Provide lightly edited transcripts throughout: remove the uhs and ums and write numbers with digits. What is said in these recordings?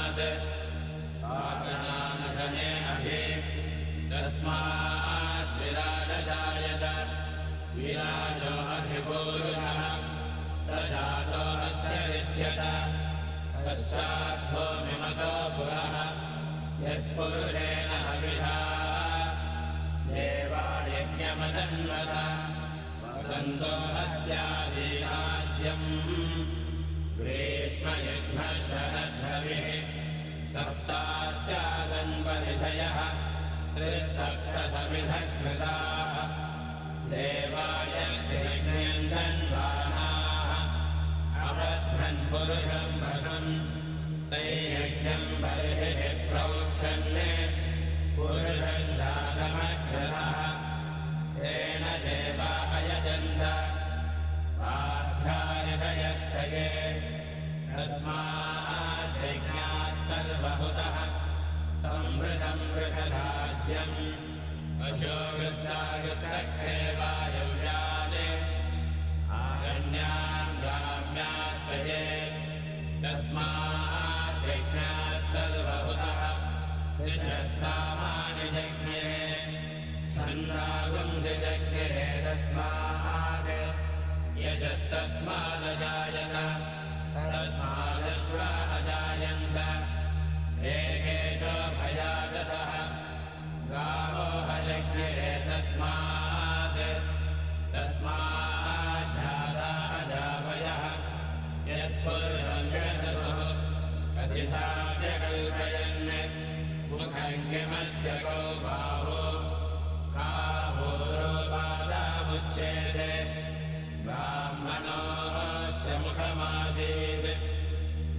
मत् साचनामशने अभि तस्मात् विराडजायत विराजो अधिपूरुषः स जातो अत्यरिच्यत पश्चाद्भूमिमतो पुरः यत्पुरुषेण हविषा देवायज्ञमदन्वत वसन्तो अस्यासीराज्यम् ग्रीष्मयज्ञः शरद्रविः सप्तास्यासन् परिधयः त्रिसप्तसमिधः कृताः देवाय यज्ञम् धन्वानाः अवध्वन् पुरुषम् वशम् तैयज्ञम् बर्हिषि प्रोक्षन् पुरुषम् जातमग्रतः तेन देवा अयजन्त साध्यायश्च ये तस्मात् यज्ञात् सर्वहुतः संवृतं वृषधाज्यम् अशोकस्तागस्तक्रे वायव्याने आरण्याम् ग्राम्याश्च ये तस्मात् यज्ञात् सर्वहुतः ऋचः सामान्ययज्ञे छन्दागुंसि यज्ञे तस्मात् यजस्तस्मादजायत तस्मादश्वाः जायन्त एके च भयागतः गावो हयज्ञे तस्माज्जाता अजावयः यत्पुरुषं व्यदधुः कथिता व्यकल्पयन् मुखङ्गिमस्य कौ बाहो काहोरोपादामुच्छेदे ब्राह्मणोऽस्य मुखमासीत्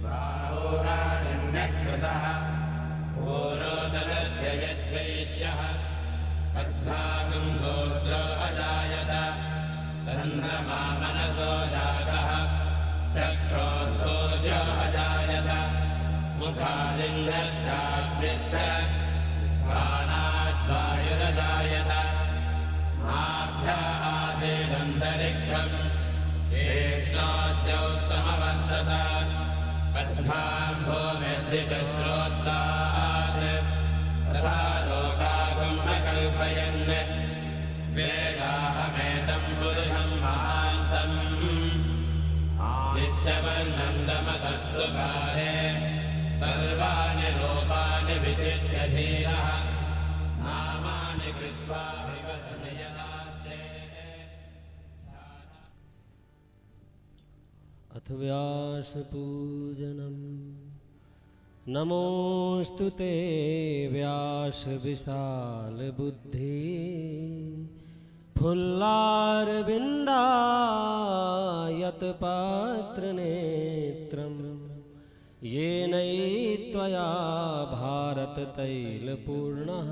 बाहुराजन्यकृतः पूरोदरस्य यद्वैश्यः तद्भागं शूद्रो अजायत चन्द्रमा मनसो जातः चक्षुः सूर्यो अजायत मुखालिङ्गश्चाग्निश्च प्राणाद्वायुरजायत आभ्यः आसीदन्तरिक्षम् शेषाद्यौ समवर्तत पद्भां भूमिर्दिशः श्रोत्तात् तथा लोकागुम् अकल्पयन् वेदाहमेतं पुरुषं महान्तम् आदित्यवर्णं तमसस्तु काले सर्वाणि रूपाणि विचित्य धीरः नामानि कृत्वा विवदति यदास्ते। अथ व्यासपूजनम्। नमोऽस्तु ते व्यास विशाल बुद्धि फुल्लारविन्दायत पात्र नेत्रम् येन त्वया भारत तैलपूर्णः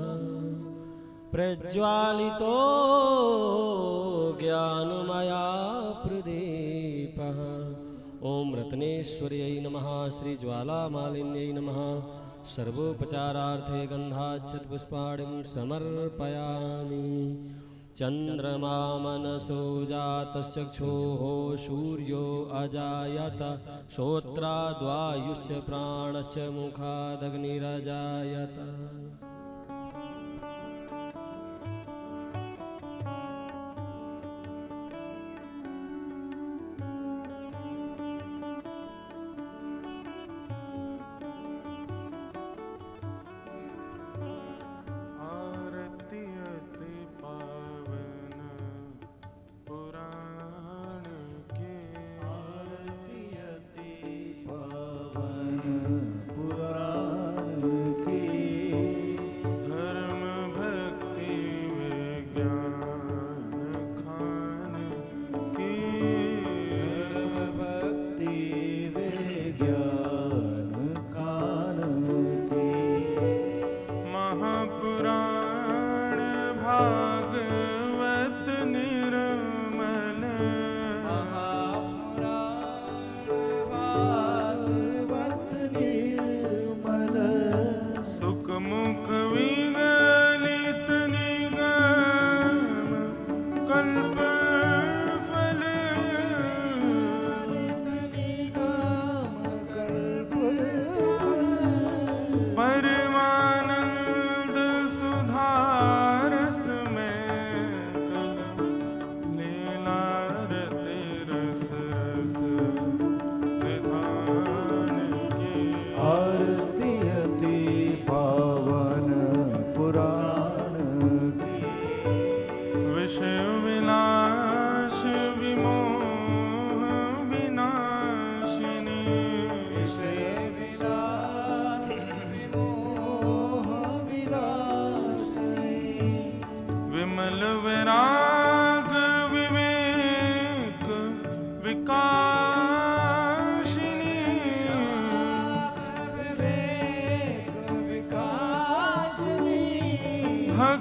प्रज्वालितो ज्ञानमया प्रदीपः। ओम रत्नेश्वर्यै नमः। श्री ज्वालामालिन्यै नमः। सर्वोपचारार्थे गन्धाच्छत पुष्पाणिं समर्पयामि। चन्द्रमा मनसो जातश्चक्षुः सूर्यो अजायत श्रोत्राद्वायुश्च प्राणश्च मुखादग्निरजायत।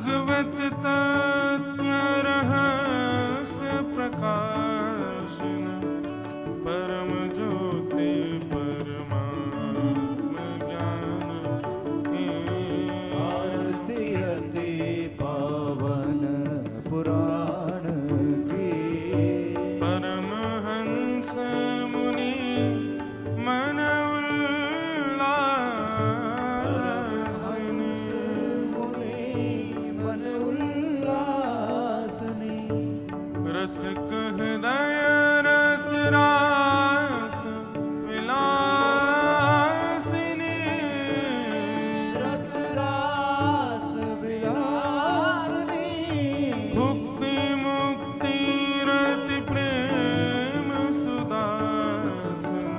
भगवत तत्व रहस्य प्रकाशन परम ज्योति परमात्म ज्ञान की आरती अति पावन पुराण की परमहंस मुनि मन उल्लासिनी मन उल्लासनी रस हृदय रस रास विलासिनी रस रास विलासनी भुक्ति मुक्ति रति प्रेम सुदासन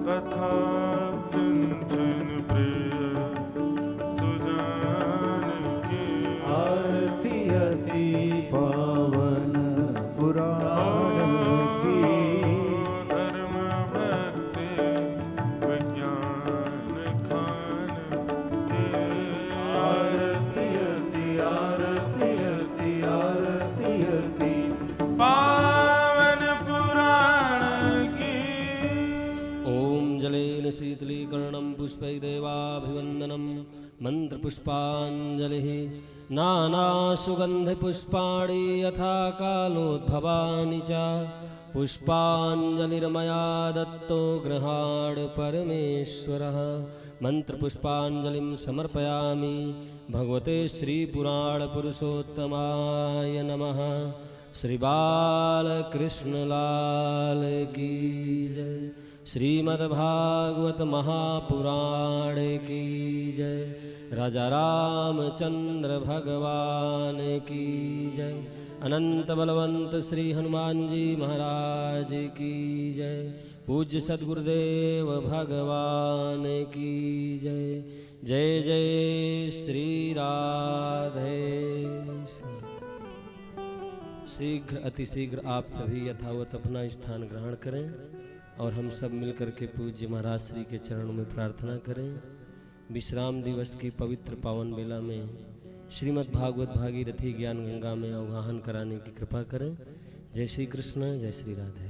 कथा कंचन प्रिय सुजान की आरती अति पावन पुराण की धर्म भक्ति विज्ञान खान की आरती अति आरती अति आरती अति पावन पुराण की ॐ जलेन शीतलीकरणं पुष्पैर्देवाभिवन्दनं मन्त्रपुष्पाञ्जलिः नानासुगन्धिपुष्पाणि यथा कालोद्भवानि च पुष्पाञ्जलिर्मया दत्तो गृहाण परमेश्वरः मन्त्रपुष्पाञ्जलिं समर्पयामि भगवते श्रीपुराणपुरुषोत्तमाय नमः। श्री बालकृष्णलाल की जय। श्रीमद्भागवत महापुराण की जय। राजा रामचंद्र भगवान की जय। अनंत बलवंत श्री हनुमान जी महाराज की जय। पूज्य सद्गुरुदेव भगवान की जय। जय जय श्री राधे। शीघ्र अतिशीघ्र आप सभी यथावत अपना स्थान ग्रहण करें और हम सब मिलकर के पूज्य महाराज श्री के चरणों में प्रार्थना करें। विश्राम दिवस की पवित्र पावन बेला में श्रीमद् भागवत भागीरथी ज्ञान गंगा में अवगाहन कराने की कृपा करें। जय श्री कृष्ण, जय श्री राधे।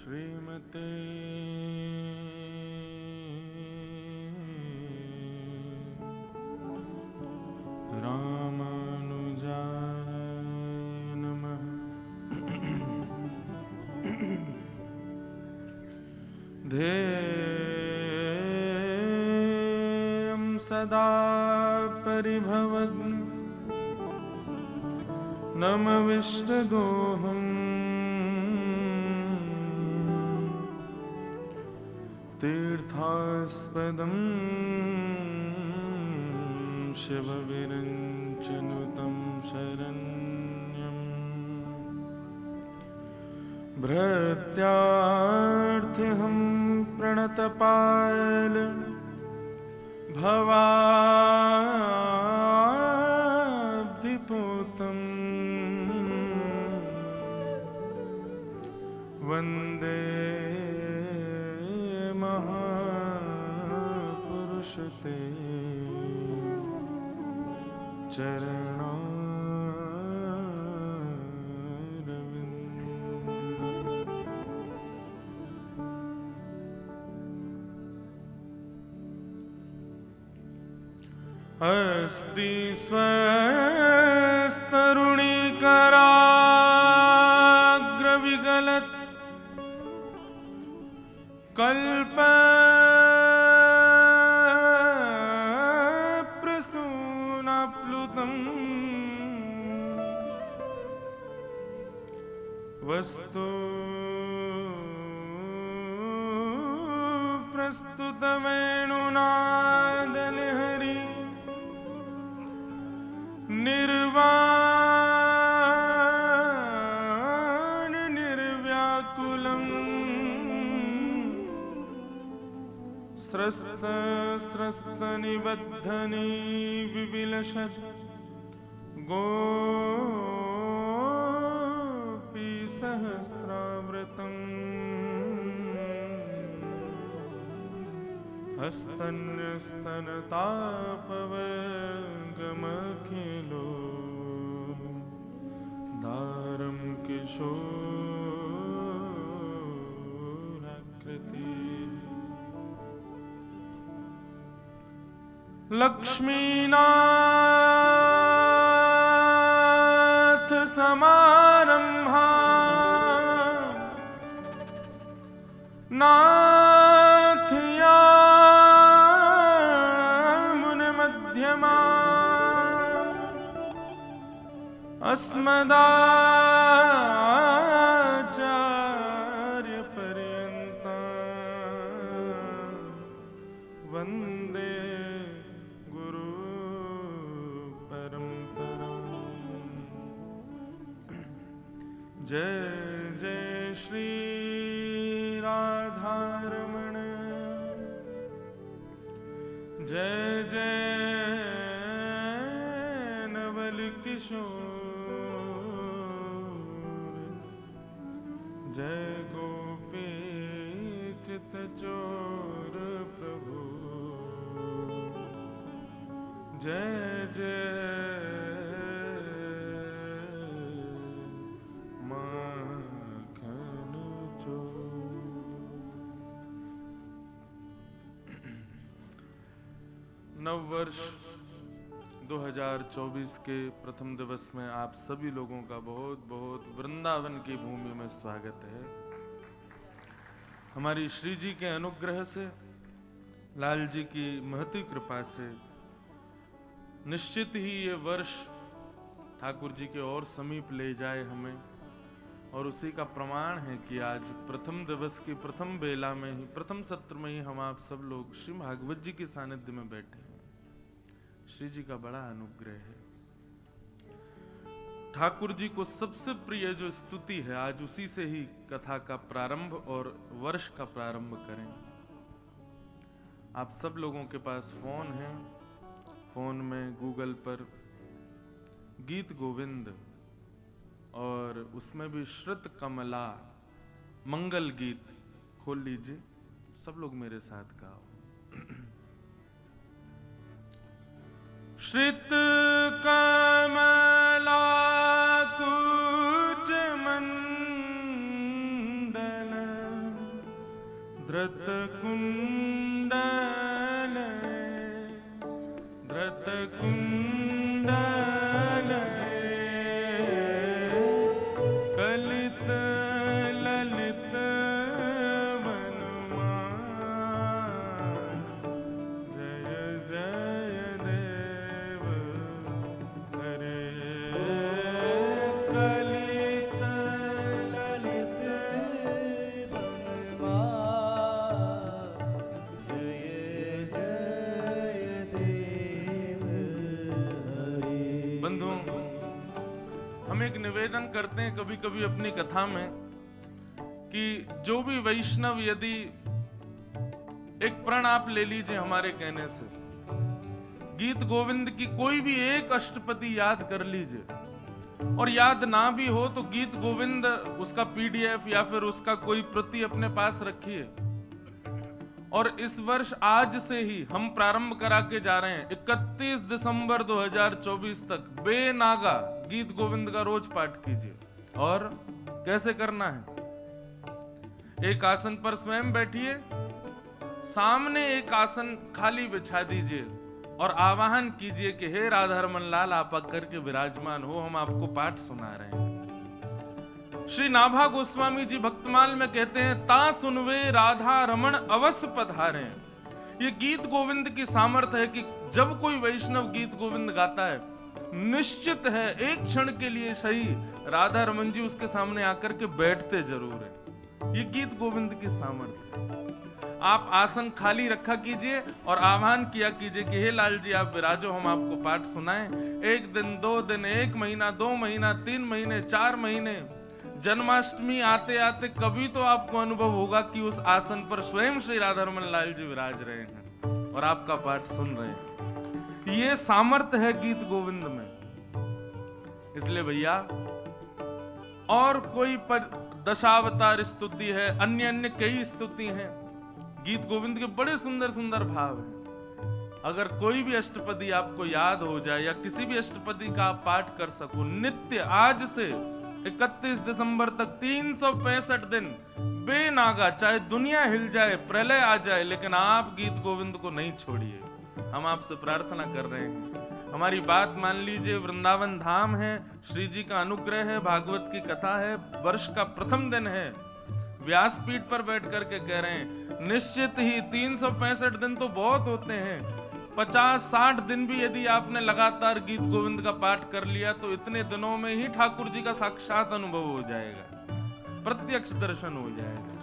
श्रीमते रामानुजाय नमः। ध्येयं सदा परिभवग्न नमविष्टदोहम् तीर्थास्पदं शिवविरञ्चनुतं शरण्यं भृत्यार्थ्यहं प्रणतपाल भवाब्धिपूतं वन्दे महापुरुष ते अस्ति स्वस्तरुणीकराग्रविगलत् कल्प प्रसूनाप्लुतम् वस्तु प्रस्तुतवेणुनादलहरी निर्वाण निर्व्याकुलम् स्रस्त स्रस्त निबद्धनी विविलशत् गोपी सहस्रावृतम् हस्तन्यस्तनतापवगमखिलो दारं किशोराकृति लक्ष्मीनाथ समारम्भा नाथ मुनिमध्यमा अस्मदाचार्यपर्यन्ता वन्दे गुरु परम्परा। जय जय श्री राधारमण, जय जय नवल किशोर, जय गोपी चित चोर प्रभु, जय जय माखन चोर। नव वर्ष 2024 के प्रथम दिवस में आप सभी लोगों का बहुत बहुत वृंदावन की भूमि में स्वागत है। हमारी श्री जी के अनुग्रह से, लाल जी की महती कृपा से निश्चित ही ये वर्ष ठाकुर जी के और समीप ले जाए हमें, और उसी का प्रमाण है कि आज प्रथम दिवस की प्रथम बेला में ही, प्रथम सत्र में ही हम आप सब लोग श्री भागवत जी के सानिध्य में बैठे हैं। श्री जी का बड़ा अनुग्रह है। ठाकुर जी को सबसे प्रिय जो स्तुति है, आज उसी से ही कथा का प्रारंभ और वर्ष का प्रारंभ करें। आप सब लोगों के पास फोन है, फोन में गूगल पर गीत गोविंद और उसमें भी श्रुत कमला मंगल गीत खोल लीजिए। सब लोग मेरे साथ गाओ। श्रुत कमला कुच मंडल धृत कुंडल धृत कुंडल कलित ललित वनमान जय जय देव हरे कलित ललित वनमान जय जय देव हरे। बंधुओं, हम एक निवेदन करते हैं कभी कभी अपनी कथा में कि जो भी वैष्णव यदि एक प्रण आप ले लीजिए हमारे कहने से, गीत गोविंद की कोई भी एक अष्टपदी याद कर लीजिए, और याद ना भी हो तो गीत गोविंद उसका पीडीएफ या फिर उसका कोई प्रति अपने पास रखिए। और इस वर्ष आज से ही हम प्रारंभ करा के जा रहे हैं 31 दिसंबर 2024 तक बेनागा गीत गोविंद का रोज पाठ कीजिए। और कैसे करना है? एक आसन पर स्वयं बैठिए, सामने एक आसन खाली बिछा दीजिए और आवाहन कीजिए कि हे राधा रमन लाल आप आकर के विराजमान हो, हम आपको पाठ सुना रहे हैं। श्री नाभा गोस्वामी जी भक्तमाल में कहते हैं, ता सुनवे राधा रमन अवश्य पधारे। ये गीत गोविंद की सामर्थ्य है कि जब कोई वैष्णव गीत गोविंद गाता है, निश्चित है एक क्षण के लिए सही राधा रमन जी उसके सामने आकर के बैठते जरूर है। ये गीत गोविंद की सामर्थ्य है। आप आसन खाली रखा कीजिए और आह्वान किया कीजिए कि हे लाल जी आप विराजो, हम आपको पाठ सुनाएं। एक दिन, 2 दिन, 1 महीना, 2 महीना, 3 महीने, 4 महीने, जन्माष्टमी आते आते कभी तो आपको अनुभव होगा कि उस आसन पर स्वयं श्री राधा रमन लाल जी विराज रहे हैं और आपका पाठ सुन रहे हैं। ये सामर्थ्य है गीत गोविंद में। इसलिए भैया, और कोई दशावतार स्तुति है, अन्य अन्य कई स्तुति हैं। गीत गोविंद के बड़े सुंदर सुंदर भाव हैं। अगर कोई भी अष्टपदी आपको याद हो जाए या किसी भी अष्टपदी का आप पाठ कर सको नित्य, आज से 31 दिसंबर तक 365 दिन बेनागा, चाहे दुनिया हिल जाए, प्रलय आ जाए, लेकिन आप गीत गोविंद को नहीं छोड़िए। हम आपसे प्रार्थना कर रहे हैं, हमारी बात मान लीजिए। वृंदावन धाम है, श्री जी का अनुग्रह है, भागवत की कथा है, वर्ष का प्रथम दिन है, व्यासपीठ पर बैठ करके कह रहे हैं, निश्चित ही 365 दिन तो बहुत होते हैं, 50-60 दिन भी यदि आपने लगातार गीत गोविंद का पाठ कर लिया तो इतने दिनों में ही ठाकुर जी का साक्षात अनुभव हो जाएगा, प्रत्यक्ष दर्शन हो जाएगा।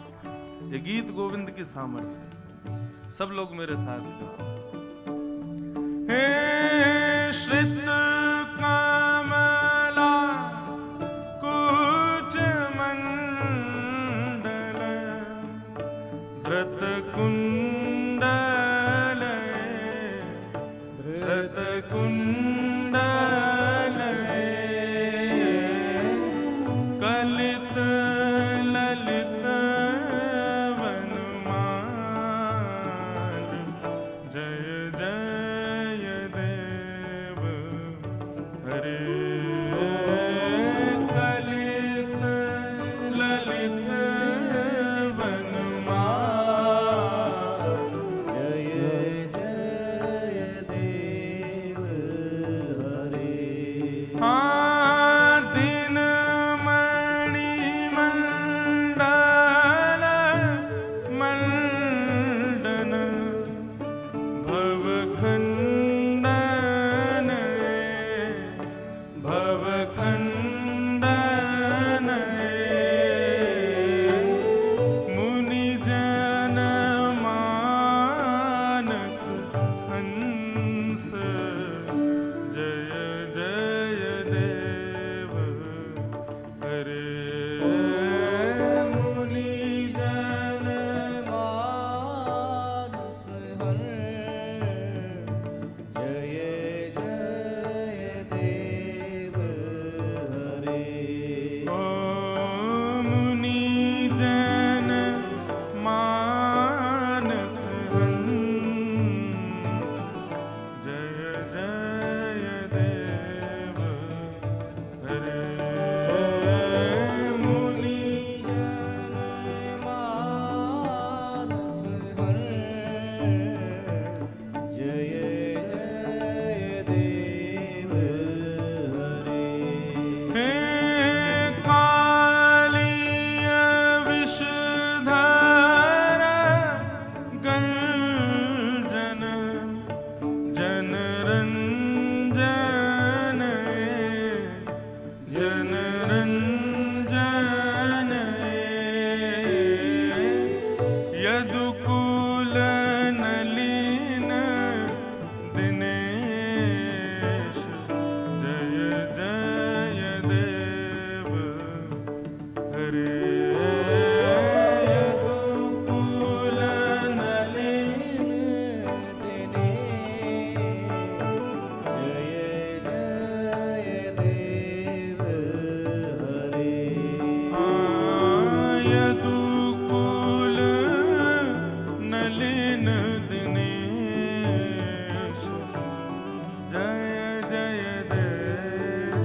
ये गीत गोविंद की सामर्थ्य। सब लोग मेरे साथ गाओ। हे श्रित कमला कुच मंडल धृत कुंडल कुंडल कलित ललित वनमाल जय जय देव हरे। कलित ललित वनमाल यदुकुल नलिन दिनेश जय जय देव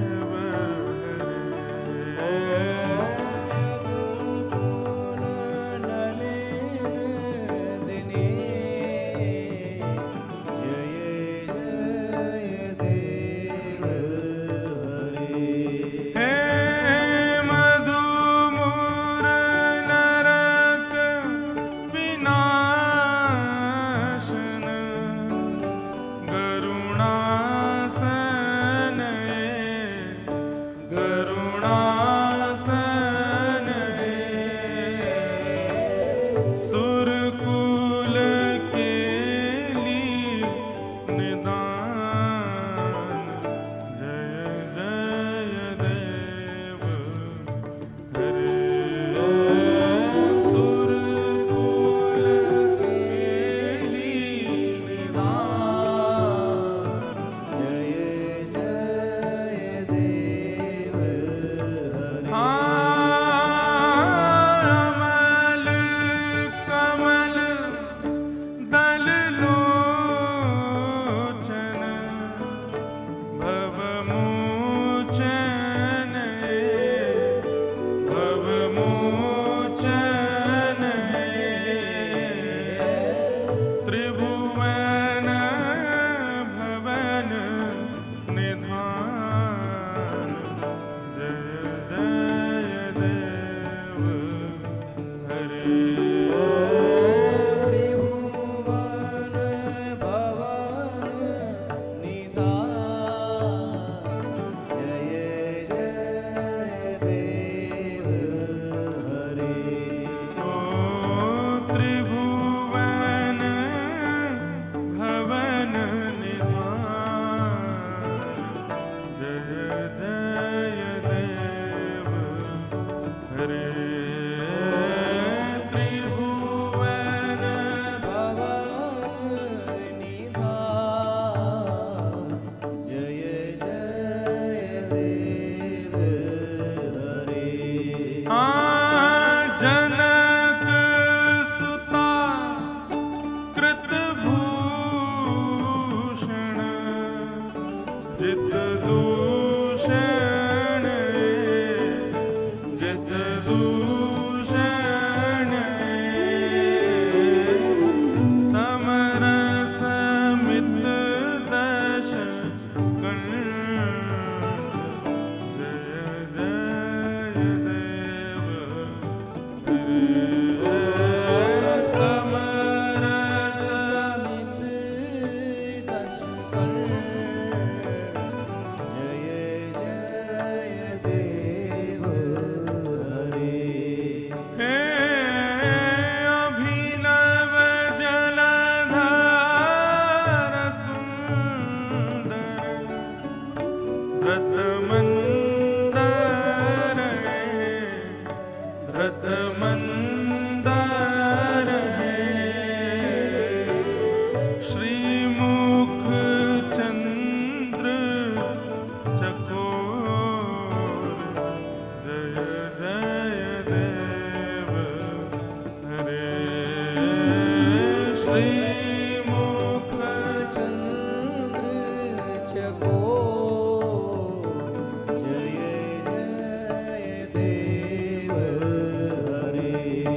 जय जय देव हरे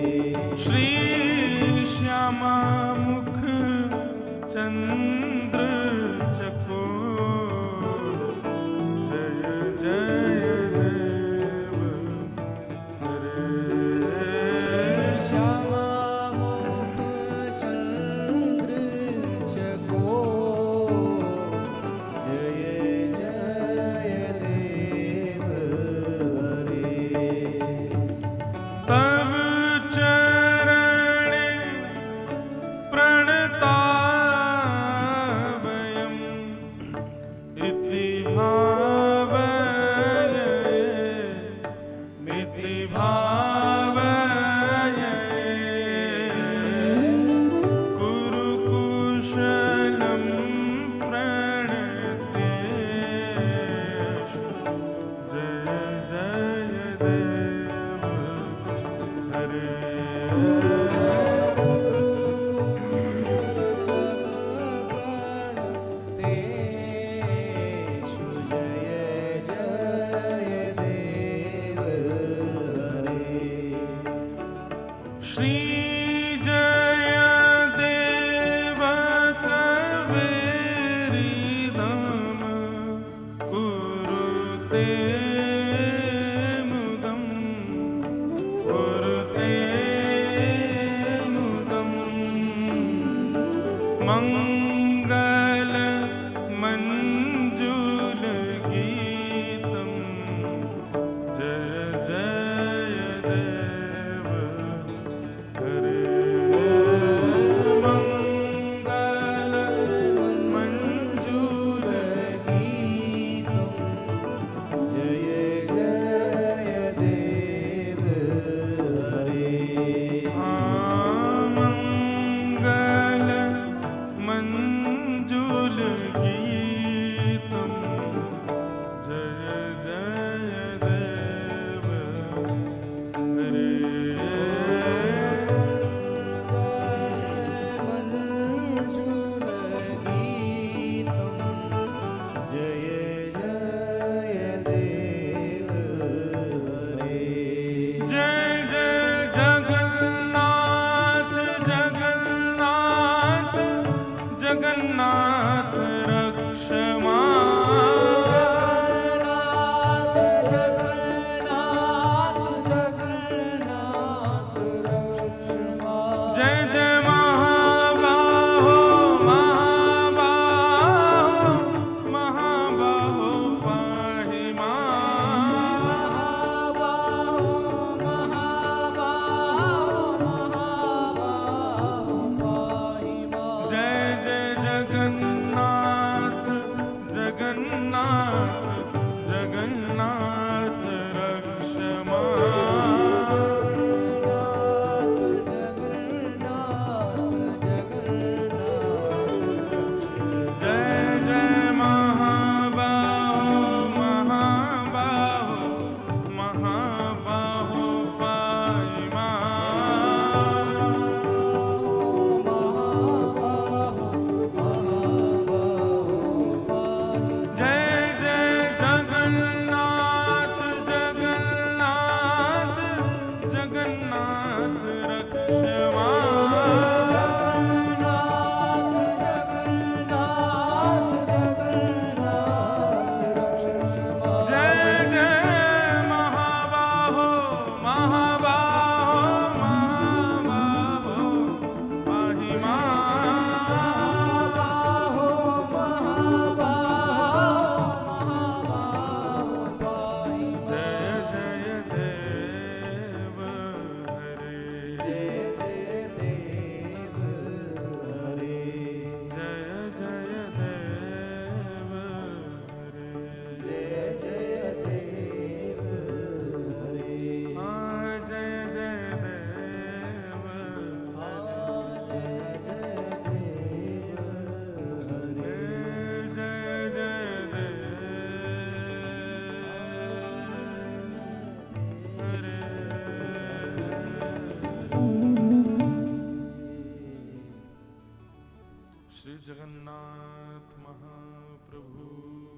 जगन्नाथ महाप्रभु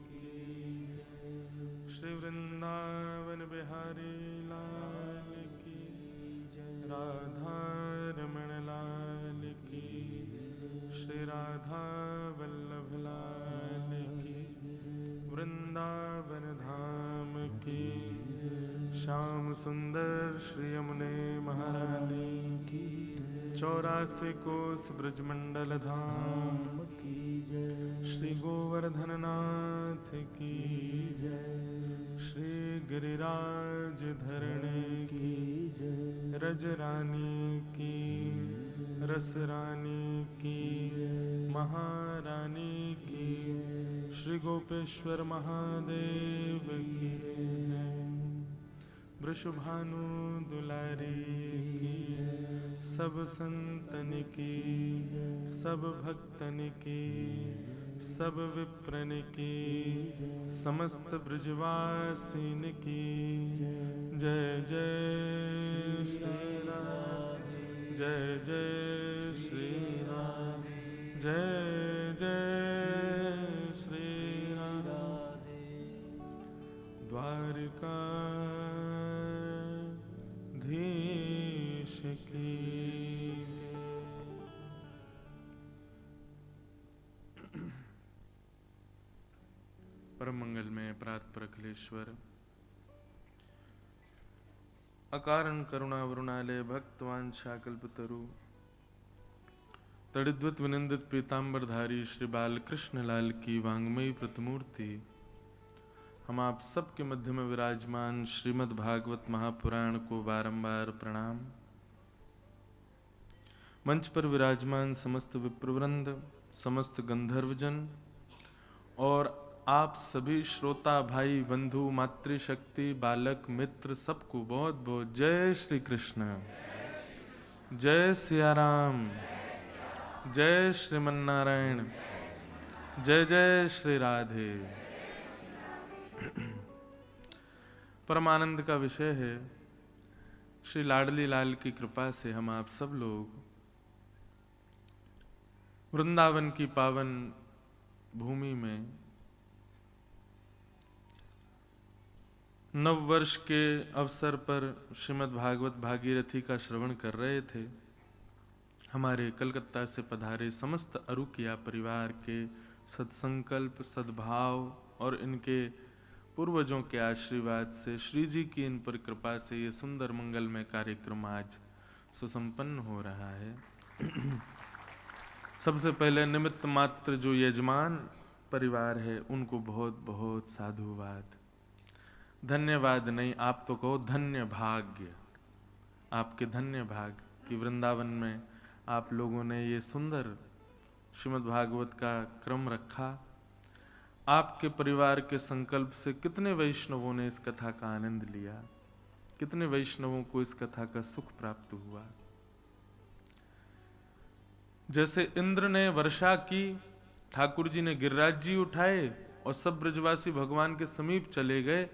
की, श्री वृंदावन बिहारी लाल की, राधा रमण लाल की, श्री राधा वल्लभ लाल की, वृंदावन धाम की, श्याम सुंदर श्री यमुने महारानी की, 84 कोस ब्रजमंडल धाम की जय, श्री गोवर्धन नाथ की जय, श्री गिरिराज धरणे की जय, रज रानी की, रस रानी की, महारानी की, श्री गोपेश्वर महादेव की जय, वृषभानु दुलारी की, सब संतन की, सब भक्तन की, सब विप्रन की, समस्त ब्रजवासिन की जय जय श्री राम। जय श्री राम, जय जय श्री राम। द्वारिका धीश की जय। परम मंगल में प्रात अखिलेश्वर, अकारण करुणा वरुणालय भक्तवांछा कल्पतरु, तड़िद्वत विनिंदित पीतांबरधारी श्री बालकृष्ण लाल की वांग्मयी प्रतिमूर्ति, हम आप सबके मध्य में विराजमान श्रीमद् भागवत महापुराण को बारंबार प्रणाम। मंच पर विराजमान समस्त विप्रवृंद, समस्त गंधर्वजन और आप सभी श्रोता भाई बंधु मातृशक्ति बालक मित्र सबको बहुत बहुत जय श्री कृष्ण, जय सिया राम, जय श्रीमन्नारायण, जय जय श्री राधे। परमानंद का विषय है श्री लाडली लाल की कृपा से हम आप सब लोग वृंदावन की पावन भूमि में नव वर्ष के अवसर पर श्रीमद् भागवत भागीरथी का श्रवण कर रहे थे। हमारे कलकत्ता से पधारे समस्त अरुकिया परिवार के सत्संकल्प, सद्भाव और इनके पूर्वजों के आशीर्वाद से श्री जी की इन पर कृपा से ये सुंदर मंगलमय कार्यक्रम आज सुसंपन्न हो रहा है। सबसे पहले निमित्त मात्र जो यजमान परिवार है उनको बहुत बहुत साधुवाद, धन्यवाद नहीं, आप तो कहो धन्य भाग्य, आपके धन्य भाग्य कि वृंदावन में आप लोगों ने ये सुंदर श्रीमद् भागवत का क्रम रखा। आपके परिवार के संकल्प से कितने वैष्णवों ने इस कथा का आनंद लिया, कितने वैष्णवों को इस कथा का सुख प्राप्त हुआ। जैसे इंद्र ने वर्षा की, ठाकुर जी ने गिरिराज जी उठाए और सब ब्रजवासी भगवान के समीप चले गए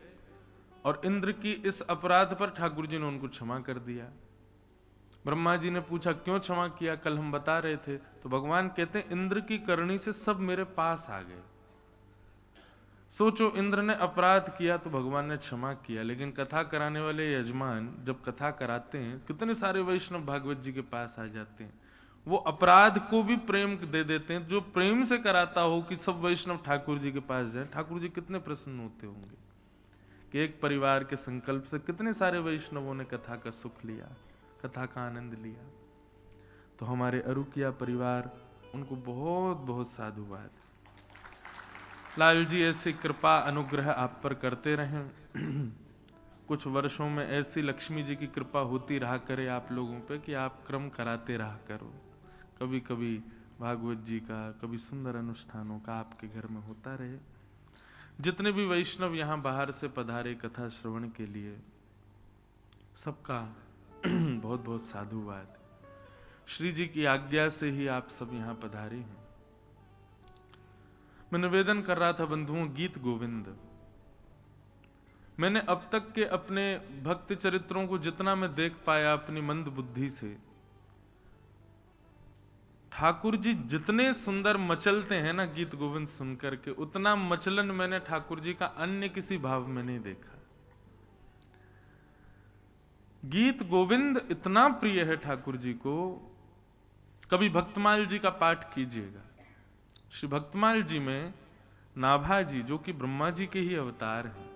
और इंद्र की इस अपराध पर ठाकुर जी ने उनको क्षमा कर दिया। ब्रह्मा जी ने पूछा क्यों क्षमा किया, कल हम बता रहे थे, तो भगवान कहते हैं इंद्र की करनी से सब मेरे पास आ गए। सोचो इंद्र ने अपराध किया तो भगवान ने क्षमा किया, लेकिन कथा कराने वाले यजमान जब कथा कराते हैं कितने सारे वैष्णव भागवत जी के पास आ जाते हैं, वो अपराध को भी प्रेम दे देते हैं। जो प्रेम से कराता हो कि सब वैष्णव ठाकुर जी के पास जाए, ठाकुर जी कितने प्रसन्न होते होंगे कि एक परिवार के संकल्प से कितने सारे वैष्णवों ने कथा का सुख लिया, कथा का आनंद लिया। तो हमारे अरुकिया परिवार, उनको बहुत बहुत साधुवाद। लाल जी ऐसी कृपा अनुग्रह आप पर करते रहें। कुछ वर्षों में ऐसी लक्ष्मी जी की कृपा होती रहा करे आप लोगों पे कि आप क्रम कराते रहा करो। कभी कभी भागवत जी का, कभी सुंदर अनुष्ठानों का आपके घर में होता रहे। जितने भी वैष्णव यहाँ बाहर से पधारे कथा श्रवण के लिए, सबका बहुत बहुत साधुवाद। श्री जी की आज्ञा से ही आप सब यहाँ पधारे हैं। मैं निवेदन कर रहा था बंधुओं, गीत गोविंद, मैंने अब तक के अपने भक्त चरित्रों को जितना मैं देख पाया अपनी मंद बुद्धि से, ठाकुर जी जितने सुंदर मचलते हैं ना गीत गोविंद सुनकर के, उतना मचलन मैंने ठाकुर जी का अन्य किसी भाव में नहीं देखा। गीत गोविंद इतना प्रिय है ठाकुर जी को। कभी भक्तमाल जी का पाठ कीजिएगा। श्री भक्तमाल जी में नाभा जी, जो कि ब्रह्मा जी के ही अवतार हैं,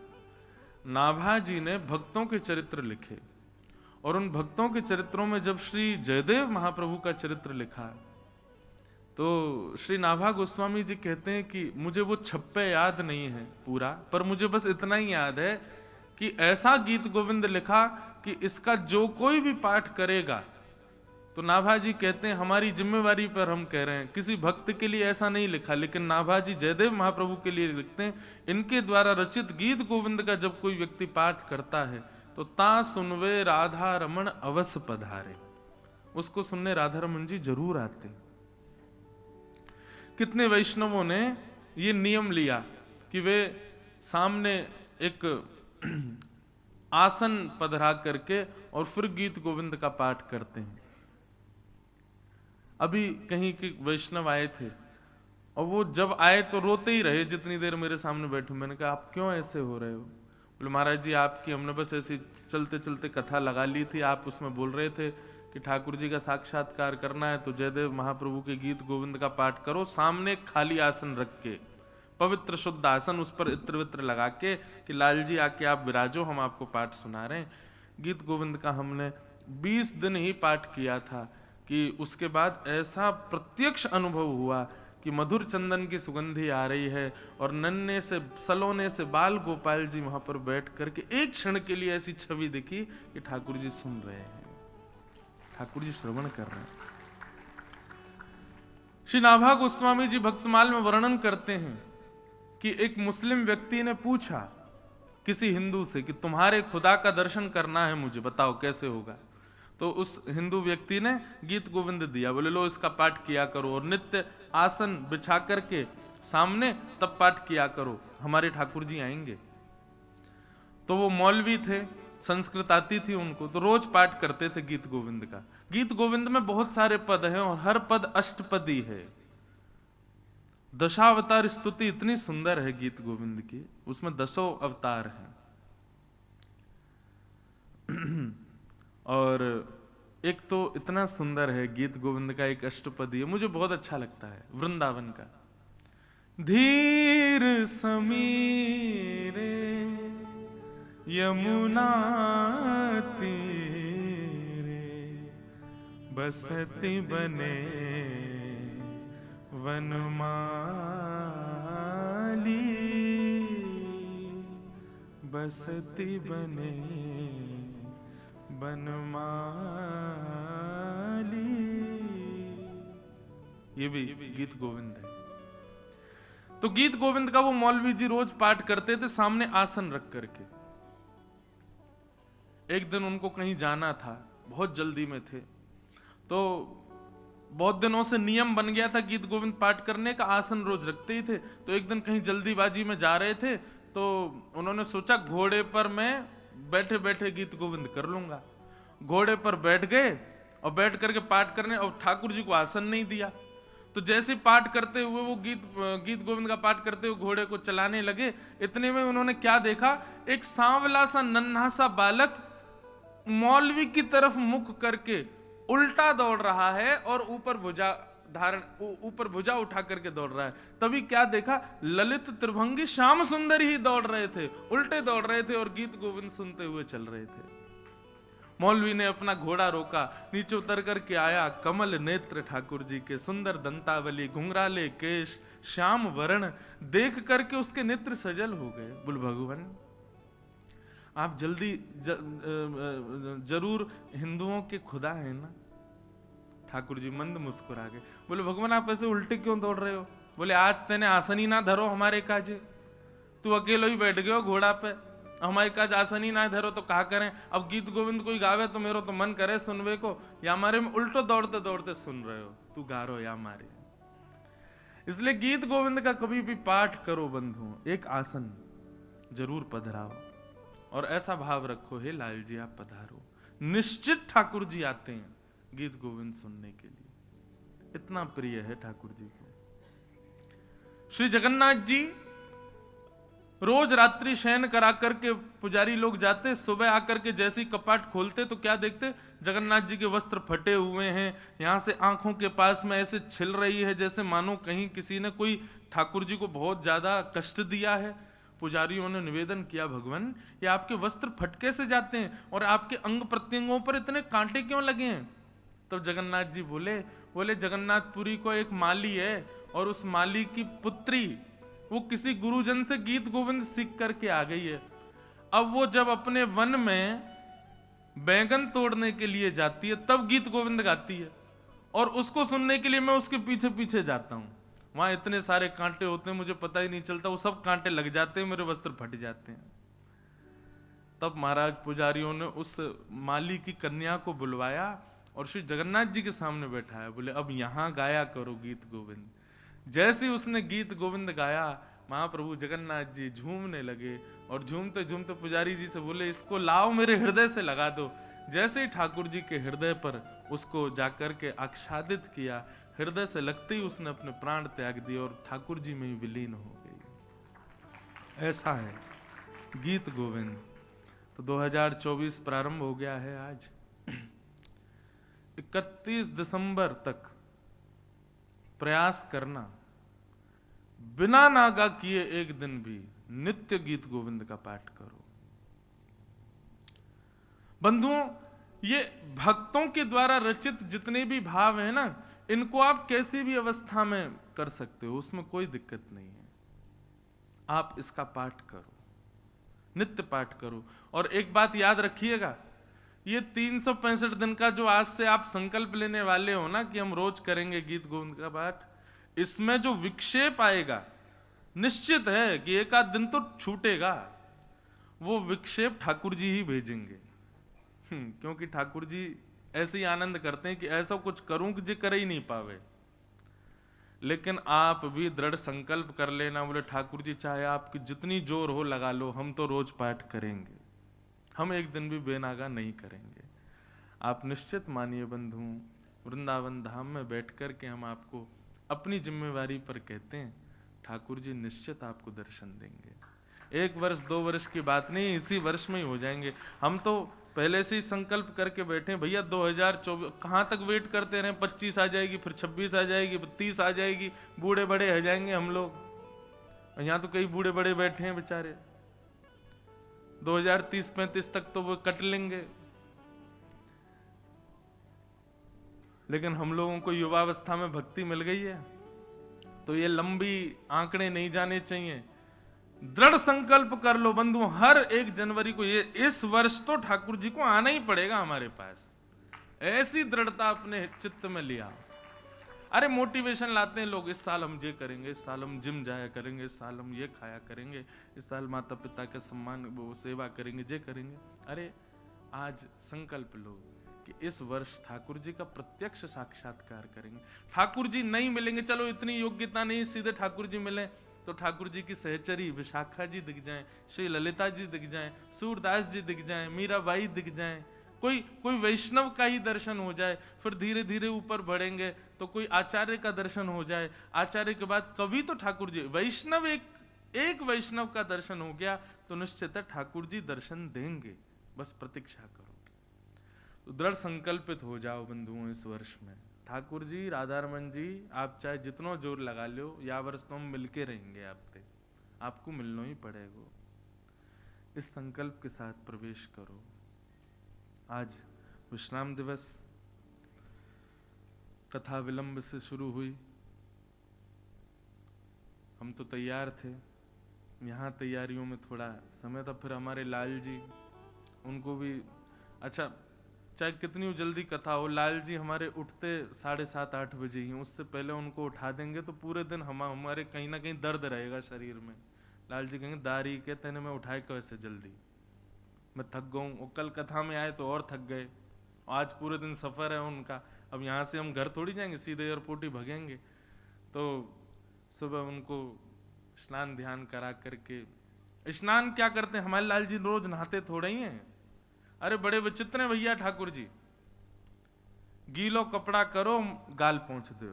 नाभा जी ने भक्तों के चरित्र लिखे और उन भक्तों के चरित्रों में जब श्री जयदेव महाप्रभु का चरित्र लिखा तो श्री नाभा गोस्वामी जी कहते हैं कि मुझे वो छप्पे याद नहीं है पूरा, पर मुझे बस इतना ही याद है कि ऐसा गीत गोविंद लिखा कि इसका जो कोई भी पाठ करेगा, तो नाभा जी कहते हैं हमारी जिम्मेवारी पर हम कह रहे हैं, किसी भक्त के लिए ऐसा नहीं लिखा, लेकिन नाभा जी जयदेव महाप्रभु के लिए लिखते हैं, इनके द्वारा रचित गीत गोविंद का जब कोई व्यक्ति पाठ करता है तो ता सुनवे राधा रमन अवस पधारे, उसको सुनने राधा रमन जी जरूर आते हैं। कितने वैष्णवों ने ये नियम लिया कि वे सामने एक आसन पधरा करके और फिर गीत गोविंद का पाठ करते हैं। अभी कहीं के वैष्णव आए थे और वो जब आए तो रोते ही रहे जितनी देर मेरे सामने बैठे। मैंने कहा आप क्यों ऐसे हो रहे हो? बोले महाराज जी आपकी हमने बस ऐसी चलते चलते कथा लगा ली थी, आप उसमें बोल रहे थे कि ठाकुर जी का साक्षात्कार करना है तो जयदेव महाप्रभु के गीत गोविंद का पाठ करो, सामने खाली आसन रख के, पवित्र शुद्ध आसन, उस पर इत्र वित्र लगा के कि लाल जी आके आप विराजो, हम आपको पाठ सुना रहे हैं। गीत गोविंद का हमने 20 दिन ही पाठ किया था कि उसके बाद ऐसा प्रत्यक्ष अनुभव हुआ कि मधुर चंदन की सुगंधी आ रही है और नन्हे से सलोने से बाल गोपाल जी वहां पर बैठ करके एक क्षण के लिए ऐसी छवि दिखी कि ठाकुर जी सुन रहे हैं, ठाकुर जी श्रवण कर रहे हैं। श्री नाभा गोस्वामी जी भक्तमाल में वर्णन करते हैं कि एक मुस्लिम व्यक्ति ने पूछा किसी हिंदू से कि तुम्हारे खुदा का दर्शन करना है मुझे, बताओ कैसे होगा। तो उस हिंदू व्यक्ति ने गीत गोविंद दिया, बोले लो इसका पाठ किया करो और नित्य आसन बिछा करके सामने तब पाठ किया करो, हमारे ठाकुर जी आएंगे। तो वो मौलवी थे, संस्कृत आती थी उनको, तो रोज पाठ करते थे गीत गोविंद का। गीत गोविंद में बहुत सारे पद हैं और हर पद अष्टपदी है। दशावतार स्तुति इतनी सुंदर है गीत गोविंद की, उसमें 10 अवतार हैं। और एक तो इतना सुंदर है गीत गोविंद का एक अष्टपदी है, मुझे बहुत अच्छा लगता है, वृंदावन का। धीर समीरे यमुना तीरे बसती बने वनमाली, बसती बने वनमाली। ये भी गीत गोविंद है। तो गीत गोविंद का वो मौलवी जी रोज पाठ करते थे सामने आसन रख करके। एक दिन उनको कहीं जाना था, बहुत जल्दी में थे, तो बहुत दिनों से नियम बन गया था गीत गोविंद पाठ करने का, आसन रोज रखते ही थे। तो एक दिन कहीं जल्दीबाजी में जा रहे थे तो उन्होंने सोचा घोड़े पर मैं बैठे बैठे गीत गोविंद कर लूंगा। घोड़े पर बैठ गए और बैठ करके पाठ करने, और ठाकुर जी को आसन नहीं दिया। तो जैसे पाठ करते हुए वो गीत गोविंद का पाठ करते हुए घोड़े को चलाने लगे, इतने में उन्होंने क्या देखा, एक सांवला सा नन्हा सा बालक मौलवी की तरफ मुख करके उल्टा दौड़ रहा है और ऊपर भुजा उठा करके दौड़ रहा है। तभी क्या देखा, ललित त्रिभंगी श्याम सुंदर ही दौड़ रहे थे, उल्टे दौड़ रहे थे और गीत गोविंद सुनते हुए चल रहे थे। मौलवी ने अपना घोड़ा रोका, नीचे उतर करके आया, कमल नेत्र ठाकुर जी के, सुंदर दंतावली, घुंघराले केश, श्याम वर्ण, देख करके उसके नेत्र सजल हो गए। बोल भगवान, आप जल्दी जरूर हिंदुओं के खुदा है ना? ठाकुर जी मंद मुस्कुरा गए, बोले भगवान आप ऐसे उल्टे क्यों दौड़ रहे हो? बोले आज तेने आसन ही ना धरो हमारे काजे, तू अकेलो ही बैठ गयो घोड़ा पे, हमारे काज आसन ही ना धरो तो कहा करें। अब गीत गोविंद कोई गावे तो मेरा तो मन करे सुनवे को, या हमारे में उल्टो दौड़ते दौड़ते सुन रहे हो, तू गा रो या हमारे। इसलिए गीत गोविंद का कभी भी पाठ करो बंधुओं, एक आसन जरूर पधराओ और ऐसा भाव रखो, हे लाल जी आप पधारो। निश्चित ठाकुर जी आते हैं गीत गोविंद सुनने के लिए, इतना प्रिय है ठाकुर जी को। श्री जगन्नाथ जी रोज रात्रि शयन करा करके पुजारी लोग जाते, सुबह आकर के जैसे ही कपाट खोलते तो क्या देखते, जगन्नाथ जी के वस्त्र फटे हुए हैं, यहां से आंखों के पास में ऐसे छिल रही है जैसे मानो कहीं किसी ने कोई ठाकुर जी को बहुत ज्यादा कष्ट दिया है। पुजारियों ने निवेदन किया, भगवान ये आपके वस्त्र फटके से जाते हैं और आपके अंग प्रत्यंगों पर इतने कांटे क्यों लगे हैं? तब जगन्नाथ जी बोले जगन्नाथपुरी को एक माली है और उस माली की पुत्री वो किसी गुरुजन से गीत गोविंद सीख करके आ गई है। अब वो जब अपने वन में बैंगन तोड़ने के लिए जाती है तब गीत गोविंद गाती है और उसको सुनने के लिए मैं उसके पीछे पीछे जाता हूं। वहां इतने सारे कांटे होते हैं, मुझे पता ही नहीं चलता, वो सब कांटे लग जाते हैं, मेरे वस्त्र फट जाते हैं। तब महाराज पुजारियों ने उस माली की कन्या को बुलवाया और श्री जगन्नाथ जी के सामने बैठाया, बोले अब यहां गाया करो गीत गोविंद। जैसे उसने गीत गोविंद गाया, महाप्रभु जगन्नाथ जी झूमने लगे और झूमते झूमते पुजारी जी से बोले इसको लाओ मेरे हृदय से लगा दो। जैसे ही ठाकुर जी के हृदय पर उसको जाकर के आच्छादित किया, हृदय से लगते ही उसने अपने प्राण त्याग दिए और ठाकुर जी में ही विलीन हो गई। ऐसा है गीत गोविंद। तो 2024 प्रारंभ हो गया है आज। 31 दिसंबर तक प्रयास करना, बिना नागा किए एक दिन भी नित्य गीत गोविंद का पाठ करो। बंधुओं, ये भक्तों के द्वारा रचित जितने भी भाव हैं ना, इनको आप कैसी भी अवस्था में कर सकते हो, उसमें कोई दिक्कत नहीं है। आप इसका पाठ करो, नित्य पाठ करो। और एक बात याद रखिएगा, ये 365 दिन का जो आज से आप संकल्प लेने वाले हो ना कि हम रोज करेंगे गीत गोविंद का पाठ, इसमें जो विक्षेप आएगा, निश्चित है कि एक आध दिन तो छूटेगा। वो विक्षेप ठाकुर जी ही भेजेंगे। क्योंकि ठाकुर जी ऐसे ही आनंद करते हैं कि ऐसा कुछ करूं कि जे करे ही नहीं पावे। लेकिन आप भी दृढ़ संकल्प कर लेना, बोले ठाकुर जी चाहे आपकी जितनी जोर हो लगा लो, हम तो रोज पाठ करेंगे, हम एक दिन भी बेनागा नहीं करेंगे। आप निश्चित मानिए बंधु, वृंदावन धाम में बैठ कर के हम आपको अपनी जिम्मेवारी पर कहते हैं, ठाकुर जी निश्चित आपको दर्शन देंगे। 1 वर्ष 2 वर्ष की बात नहीं, इसी वर्ष में ही हो जाएंगे। हम तो पहले से ही संकल्प करके बैठे भैया 2024 कहाँ तक वेट करते रहे, 25 आ जाएगी, फिर 26 आ जाएगी, 30 आ जाएगी, बूढ़े बड़े हो जाएंगे हम लोग। यहाँ तो कई बूढ़े बड़े बैठे हैं बेचारे, 2030-35 तक तो वो कट लेंगे। लेकिन हम लोगों को युवावस्था में भक्ति मिल गई है, तो ये लंबी आंकड़े नहीं जाने चाहिए। दृढ़ संकल्प कर लो बंधु, हर 1 जनवरी को, ये इस वर्ष तो ठाकुर जी को आना ही पड़ेगा हमारे पास। ऐसी दृढ़ता अपने चित्त में लिया। अरे मोटिवेशन लाते हैं लोग, इस साल हम ये करेंगे, इस साल हम जिम जाया करेंगे, इस साल हम ये खाया करेंगे, इस साल माता पिता का सम्मान वो सेवा करेंगे, ये करेंगे। अरे आज संकल्प लो कि इस वर्ष ठाकुर जी का प्रत्यक्ष साक्षात्कार करेंगे। ठाकुर जी नहीं मिलेंगे, चलो इतनी योग्यता नहीं सीधे ठाकुर जी मिले, तो ठाकुर जी की सहचरी विशाखा जी दिख जाएं, श्री ललिता जी दिख जाएं, सूरदास जी दिख जाएं, मीराबाई दिख जाएं, कोई वैष्णव का ही दर्शन हो जाए, फिर धीरे धीरे ऊपर बढ़ेंगे तो कोई आचार्य का दर्शन हो जाए, आचार्य के बाद कभी तो ठाकुर जी, वैष्णव एक वैष्णव का दर्शन हो गया तो निश्चित है ठाकुर जी दर्शन देंगे। बस प्रतीक्षा करो। तो दृढ़ संकल्पित हो जाओ बंधुओं इस वर्ष में। ठाकुर जी, राधारमन जी, आप चाहे जितना जोर लगा लो, या वर्ष तो हम मिलके रहेंगे आपसे, आपको मिलना ही पड़ेगा। इस संकल्प के साथ प्रवेश करो। आज विश्राम दिवस, कथा विलंब से शुरू हुई, हम तो तैयार थे, यहाँ तैयारियों में थोड़ा समय था। फिर हमारे लाल जी, उनको भी, अच्छा चाहे कितनी जल्दी कथा हो, लाल जी हमारे उठते 7:30-8 बजे ही, उससे पहले उनको उठा देंगे तो पूरे दिन हमारे कहीं ना कहीं दर्द रहेगा शरीर में। लाल जी कहेंगे दारी के तेने मैं उठाए कैसे जल्दी, मैं थक गऊँ। वो कल कथा में आए तो और थक गए, आज पूरे दिन सफ़र है उनका। अब यहाँ से हम घर थोड़ी जाएंगे, सीधे एयरपोर्ट ही भगेंगे। तो सुबह उनको स्नान ध्यान करा करके, स्नान क्या करते हैं हमारे लाल जी, रोज नहाते थोड़े ही हैं। अरे बड़े विचित्र हैं भैया ठाकुर जी, गीलो कपड़ा करो, गाल पहुँच दो,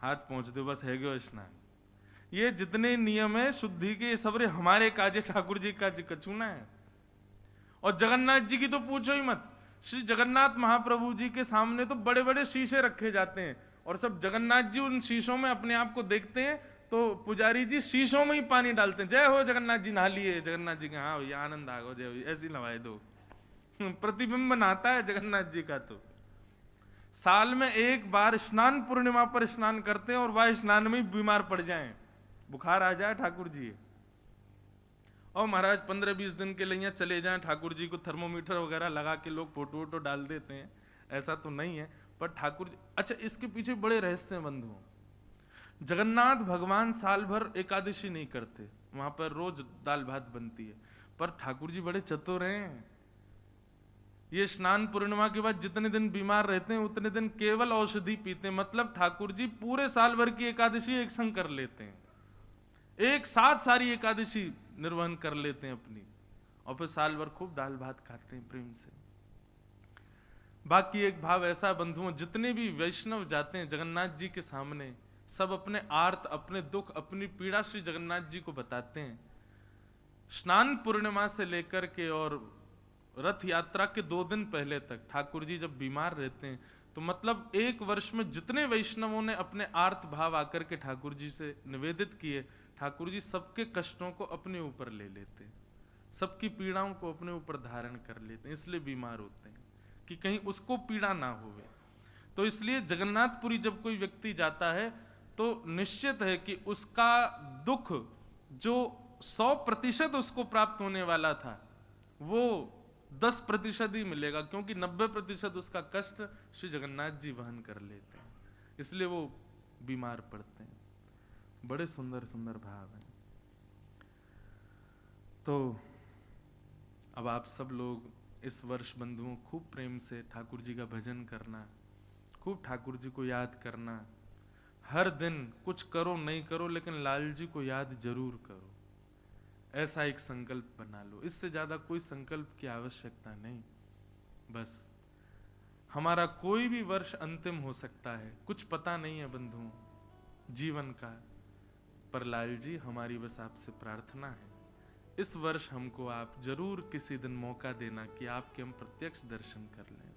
हाथ पहुँच दो, बस है गयो स्नान। ये जितने नियम है शुद्धि के, सबरे हमारे काजे ठाकुर जी का कचूना है। और जगन्नाथ जी की तो पूछो ही मत। श्री जगन्नाथ महाप्रभु जी के सामने तो बड़े बड़े शीशे रखे जाते हैं, और सब जगन्नाथ जी उन शीशों में अपने आप को देखते हैं, तो पुजारी जी शीशों में ही पानी डालते हैं, जय हो जगन्नाथ जी, नहा लिए। जगन्नाथ जी के हाँ भैया आनंद आ गो, जय हो, ऐसी नवाए दो। प्रतिबिंब नहाता है जगन्नाथ जी का। तो साल में 1 बार स्नान पूर्णिमा पर स्नान करते हैं, और वह स्नान में ही बीमार पड़ जाएं, बुखार आ जाए ठाकुर जी, और महाराज 15-20 दिन के लिए चले जाएं, ठाकुर जी को थर्मोमीटर वगैरह लगा के लोग फोटो वोटो डाल देते हैं। ऐसा तो नहीं है, पर ठाकुर जी, अच्छा इसके पीछे बड़े रहस्य हैं बंधुओं। जगन्नाथ भगवान साल भर एकादशी नहीं करते, वहां पर रोज दाल भात बनती है, पर ठाकुर जी बड़े चतुर हैं। ये स्नान पूर्णिमा के बाद जितने दिन बीमार रहते हैं उतने दिन केवल औषधि पीते हैं। मतलब ठाकुर जी पूरे साल भर की एकादशी एक संग कर लेते हैं, एक साथ सारी एकादशी निर्वहन कर लेते हैं अपनी, और फिर साल भर खूब दाल भात खाते हैं प्रेम से। बाकी एक भाव ऐसा बंधुओं, जितने भी वैष्णव जाते हैं जगन्नाथ जी के सामने, सब अपने आर्त, अपने दुख, अपनी पीड़ा श्री जगन्नाथ जी को बताते हैं। स्नान पूर्णिमा से लेकर के और रथ यात्रा के 2 दिन पहले तक ठाकुर जी जब बीमार रहते हैं, तो मतलब 1 वर्ष में जितने वैष्णवों ने अपने आर्त भाव आकर के ठाकुर जी से निवेदित किए, ठाकुर जी सबके कष्टों को अपने ऊपर ले लेते हैं, सबकी पीड़ाओं को अपने ऊपर धारण कर लेते हैं। इसलिए बीमार होते हैं कि कहीं उसको पीड़ा ना होवे। तो इसलिए जगन्नाथपुरी जब कोई व्यक्ति जाता है तो निश्चित है कि उसका दुख जो 100% उसको प्राप्त होने वाला था, वो 10% ही मिलेगा, क्योंकि 90% उसका कष्ट श्री जगन्नाथ जी वहन कर लेते हैं, इसलिए वो बीमार पड़ते हैं। बड़े सुंदर सुंदर भाव हैं। तो अब आप सब लोग इस वर्ष बंधुओं खूब प्रेम से ठाकुर जी का भजन करना, खूब ठाकुर जी को याद करना। हर दिन कुछ करो नहीं करो, लेकिन लाल जी को याद जरूर करो, ऐसा एक संकल्प बना लो। इससे ज्यादा कोई संकल्प की आवश्यकता नहीं। बस हमारा कोई भी वर्ष अंतिम हो सकता है, कुछ पता नहीं है बंधुओं जीवन का, पर लाल जी हमारी बस आपसे प्रार्थना है, इस वर्ष हमको आप जरूर किसी दिन मौका देना कि आपके हम प्रत्यक्ष दर्शन कर लें।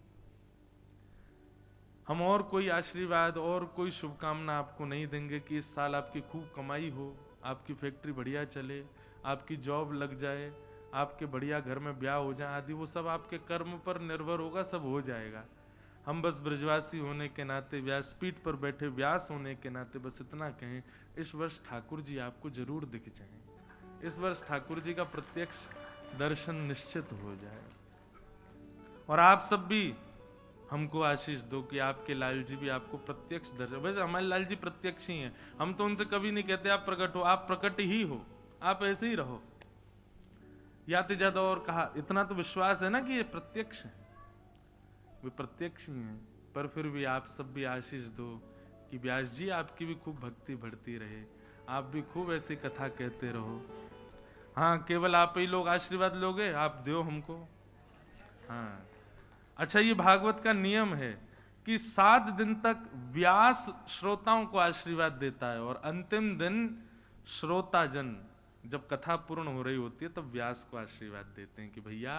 हम और कोई आशीर्वाद और कोई शुभकामना आपको नहीं देंगे कि इस साल आपकी खूब कमाई हो, आपकी फैक्ट्री बढ़िया चले, आपकी जॉब लग जाए, आपके बढ़िया घर में ब्याह हो जाए आदि। वो सब आपके कर्म पर निर्भर होगा, सब हो जाएगा। हम बस ब्रजवासी होने के नाते, व्यासपीठ पर बैठे व्यास होने के नाते बस इतना कहें, इस वर्ष ठाकुर जी आपको जरूर दिख जाएं, इस वर्ष ठाकुर जी का प्रत्यक्ष दर्शन निश्चित हो जाए। और आप सब भी हमको आशीष दो कि आपके लाल जी भी आपको प्रत्यक्ष दर्शन। वैसे हमारे लाल जी प्रत्यक्ष ही हैं, हम तो उनसे कभी नहीं कहते आप प्रकट हो, आप प्रकट ही हो, आप ऐसे ही रहो। याते ज्यादा और कहा, इतना तो विश्वास है ना कि ये प्रत्यक्ष है, वे प्रत्यक्ष ही हैं। पर फिर भी आप सब भी आशीष दो कि व्यास जी आपकी भी खूब भक्ति बढ़ती रहे, आप भी खूब ऐसी कथा कहते रहो। हाँ, केवल आप ही लोग आशीर्वाद लोगे, आप दो हमको। हाँ, अच्छा, ये भागवत का नियम है कि 7 दिन तक व्यास श्रोताओं को आशीर्वाद देता है, और अंतिम दिन श्रोताजन जब कथा पूर्ण हो रही होती है तब व्यास को आशीर्वाद देते हैं कि भैया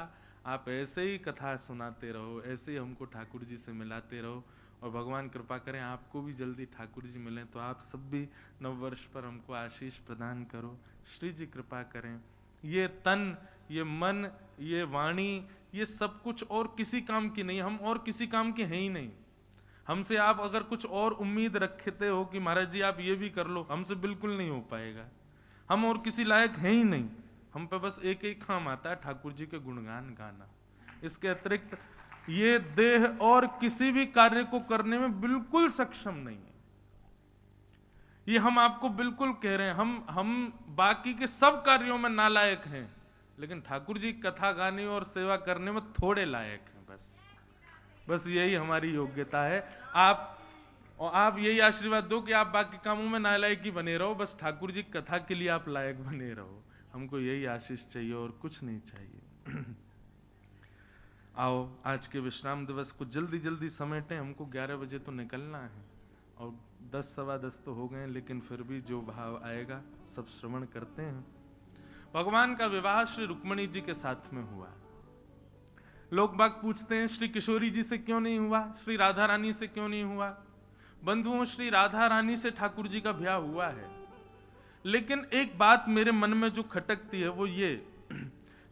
आप ऐसे ही कथा सुनाते रहो, ऐसे ही हमको ठाकुर जी से मिलाते रहो, और भगवान कृपा करें आपको भी जल्दी ठाकुर जी मिलें, तो आप सब भी नव वर्ष पर हमको आशीष प्रदान करो। श्री जी कृपा करें। ये तन, ये मन, ये वाणी, ये सब कुछ और किसी काम की नहीं, हम और किसी काम के हैं ही नहीं। हमसे आप अगर कुछ और उम्मीद रखते हो कि महाराज जी आप ये भी कर लो, हमसे बिल्कुल नहीं हो पाएगा। हम और किसी लायक हैं ही नहीं, हम पे बस एक ही काम आता है, ठाकुर जी के गुणगान गाना। इसके अतिरिक्त ये देह और किसी भी कार्य को करने में बिल्कुल सक्षम नहीं है। ये हम आपको बिल्कुल कह रहे हैं, हम बाकी के सब कार्यों में नालायक हैं, लेकिन ठाकुर जी कथा गाने और सेवा करने में थोड़े लायक हैं। बस यही हमारी योग्यता है। आप यही आशीर्वाद दो कि आप बाकी कामों में नालायक ही बने रहो, बस ठाकुर जी कथा के लिए आप लायक बने रहो। हमको यही आशीष चाहिए और कुछ नहीं चाहिए। आओ आज के विश्राम दिवस को जल्दी जल्दी समेटें, हमको 11 बजे तो निकलना है, और 10 सवा 10 तो हो गए, लेकिन फिर भी जो भाव आएगा सब श्रवण करते हैं। भगवान का विवाह श्री रुक्मिणी जी के साथ में हुआ। लोग बाग पूछते हैं श्री किशोरी जी से क्यों नहीं हुआ, श्री राधा रानी से क्यों नहीं हुआ। बंधुओं, श्री राधा रानी से ठाकुर जी का ब्याह हुआ है, लेकिन एक बात मेरे मन में जो खटकती है वो ये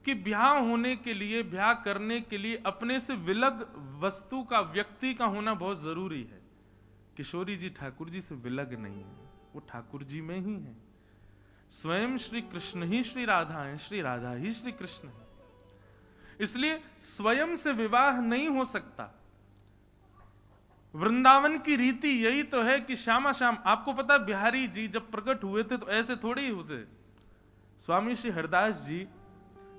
कि ब्याह होने के लिए, ब्याह करने के लिए अपने से विलग वस्तु का, व्यक्ति का होना बहुत जरूरी है। किशोरी जी ठाकुर जी से विलग नहीं है, वो ठाकुर जी में ही है। स्वयं श्री कृष्ण ही श्री राधा हैं, श्री राधा ही श्री कृष्ण है। इसलिए स्वयं से विवाह नहीं हो सकता। वृंदावन की रीति यही तो है कि श्यामा श्याम, आपको पता बिहारी जी जब प्रकट हुए थे तो ऐसे थोड़े ही होते। स्वामी श्री हरदास जी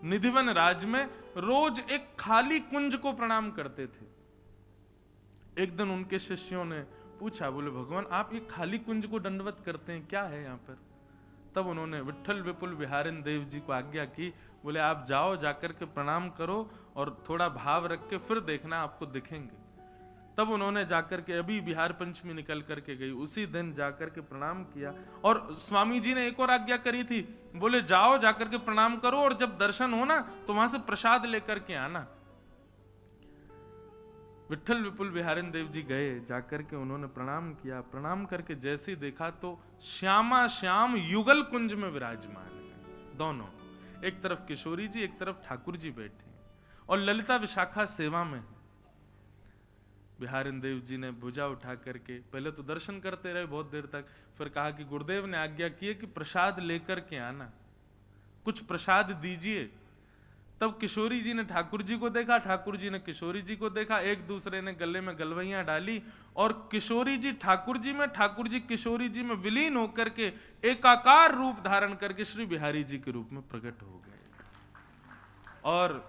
निधिवन राज में रोज एक खाली कुंज को प्रणाम करते थे। एक दिन उनके शिष्यों ने पूछा, बोले भगवान आप ये खाली कुंज को दंडवत करते हैं, क्या है यहाँ पर? तब उन्होंने विठ्ठल विपुल बिहारिन देव जी को आज्ञा की, बोले आप जाओ, जाकर के प्रणाम करो और थोड़ा भाव रख के फिर देखना, आपको दिखेंगे। तब उन्होंने जाकर के, अभी बिहार पंचमी निकल करके गई, उसी दिन जाकर के प्रणाम किया। और स्वामी जी ने एक और आज्ञा करी थी, बोले जाओ जाकर के प्रणाम करो और जब दर्शन हो ना तो वहां से प्रसाद लेकर के आना। विठल विपुल बिहारिन देव जी गए, जाकर के उन्होंने प्रणाम किया। प्रणाम करके जैसे ही देखा तो श्यामा श्याम युगल कुंज में विराजमान है दोनों, एक तरफ किशोरी जी, एक तरफ ठाकुर जी बैठे हैं और ललिता विशाखा सेवा में। बिहारिन देव जी ने भुजा उठा करके पहले तो दर्शन करते रहे बहुत देर तक, फिर कहा कि गुरुदेव ने आज्ञा की है कि प्रसाद लेकर के आना, कुछ प्रसाद दीजिए। तब किशोरी जी ने ठाकुर जी को देखा, ठाकुर जी ने किशोरी जी को देखा, एक दूसरे ने गले में गलवैयां डाली और किशोरी जी ठाकुर जी में, ठाकुर जी किशोरी जी में विलीन होकर के एकाकार रूप धारण करके श्री बिहारी जी के रूप में प्रकट हो गए। और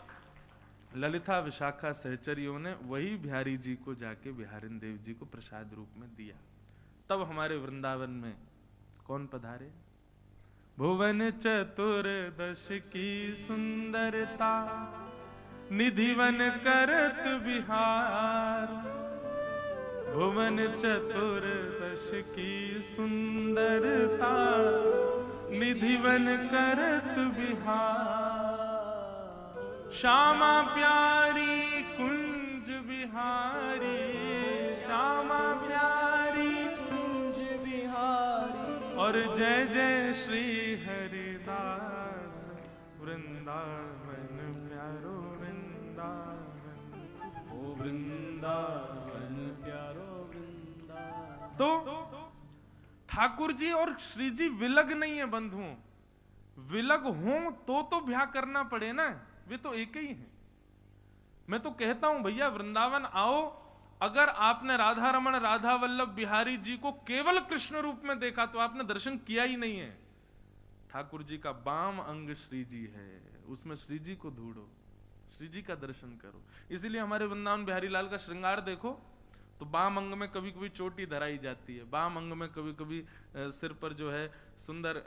ललिता विशाखा सहचरियों ने वही बिहारी जी को जाके बिहारिन देव जी को प्रसाद रूप में दिया। तब हमारे वृंदावन में कौन पधारे? भुवन चतुर्दश की सुंदरता निधिवन करत बिहार, भुवन चतुर्दश की सुंदरता निधिवन करत बिहार, श्यामा प्यारी कुंज बिहारी, श्यामा प्यारी कुंज बिहारी, और जय जय श्री हरिदास वृंदावन प्यारो वृंदावन, ओ वृंदावन प्यारो वृंदावन। तो ठाकुर जी और श्री जी विलग नहीं है बंधुओं, विलग हों तो ब्याह करना पड़े ना, वे तो एक ही हैं। मैं तो कहता हूं भैया वृंदावन आओ, अगर आपने राधा रमण राधा वल्लभ बिहारी जी को केवल कृष्ण रूप में देखा तो आपने दर्शन किया ही नहीं है। ठाकुर जी का बाम अंग श्री जी है, उसमें श्री जी को ढूंढो, श्री जी का दर्शन करो। इसीलिए हमारे वृंदावन बिहारी लाल का श्रृंगार देखो तो बाम अंग में कभी कभी चोटी धराई जाती है, बाम अंग में कभी कभी सिर पर जो है सुंदर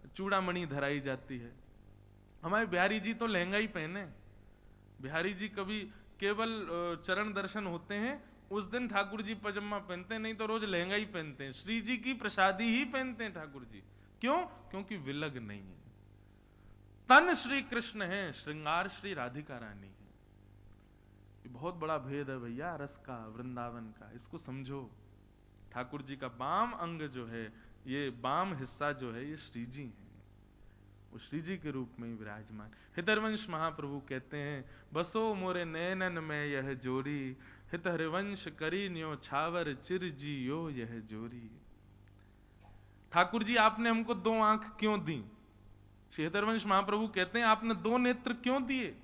चूड़ामणि धराई जाती है। हमारे बिहारी जी तो लहंगा ही पहने, बिहारी जी कभी केवल चरण दर्शन होते हैं उस दिन ठाकुर जी पजामा पहनते, नहीं तो रोज लहंगा ही पहनते हैं, श्री जी की प्रसादी ही पहनते हैं ठाकुर जी। क्यों? क्योंकि विलग नहीं है, तन श्री कृष्ण है, श्रृंगार श्री राधिका रानी है। ये बहुत बड़ा भेद है भैया रस का, वृंदावन का, इसको समझो। ठाकुर जी का बाम अंग जो है, ये बाम हिस्सा जो है, ये श्री जी है, वो श्री जी के रूप में विराजमान। हितरवंश महाप्रभु कहते हैं, बसो मोरे नैनन में यह जोरी, हित हरिवंश करी न्यो छावर चिर जी यो यह जोरी। ठाकुर जी आपने हमको दो आंख क्यों दी? श्री हितरवंश महाप्रभु कहते हैं आपने दो नेत्र क्यों दिए?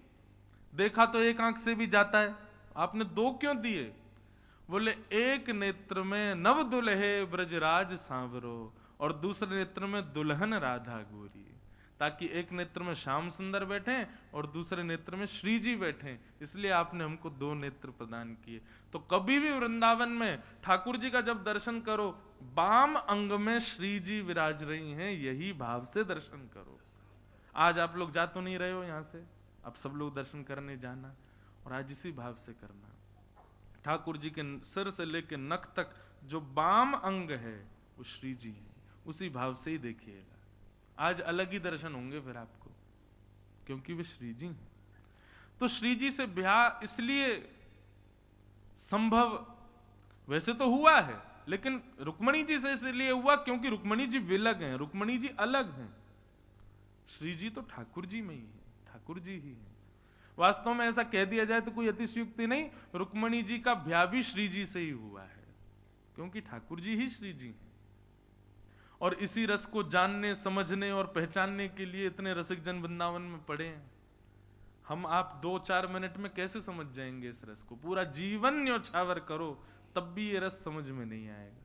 देखा तो एक आंख से भी जाता है, आपने दो क्यों दिए? बोले एक नेत्र में नव दुल्हे ब्रजराज सांवरो और दूसरे नेत्र में दुल्हन राधा गोरी, ताकि एक नेत्र में श्याम सुंदर बैठे और दूसरे नेत्र में श्री जी बैठे, इसलिए आपने हमको दो नेत्र प्रदान किए। तो कभी भी वृंदावन में ठाकुर जी का जब दर्शन करो, बाम अंग में श्री जी विराज रही हैं, यही भाव से दर्शन करो। आज आप लोग जा तो नहीं रहे हो यहाँ से, अब सब लोग दर्शन करने जाना, और आज इसी भाव से करना। ठाकुर जी के सिर से लेकर नख तक जो बाम अंग है वो श्री जी है, उसी भाव से ही देखिएगा। आज अलग ही दर्शन होंगे फिर आपको, क्योंकि वे श्री जी हैं। तो श्री जी से ब्याह इसलिए संभव वैसे तो हुआ है, लेकिन रुक्मणी जी से इसलिए हुआ क्योंकि रुक्मणी जी विलग हैं, रुक्मणी जी अलग हैं। श्री जी तो ठाकुर जी में ही है, ठाकुर जी ही है। वास्तव में ऐसा कह दिया जाए तो कोई अतिशयोक्ति नहीं, रुक्मणी जी का ब्याह भी श्री जी से ही हुआ है, क्योंकि ठाकुर जी ही श्री जी हैं। और इसी रस को जानने, समझने और पहचानने के लिए इतने रसिक जन वृंदावन में पड़े हैं। हम आप 2-4 मिनट में कैसे समझ जाएंगे इस रस को? पूरा जीवन न्योछावर करो तब भी ये रस समझ में नहीं आएगा।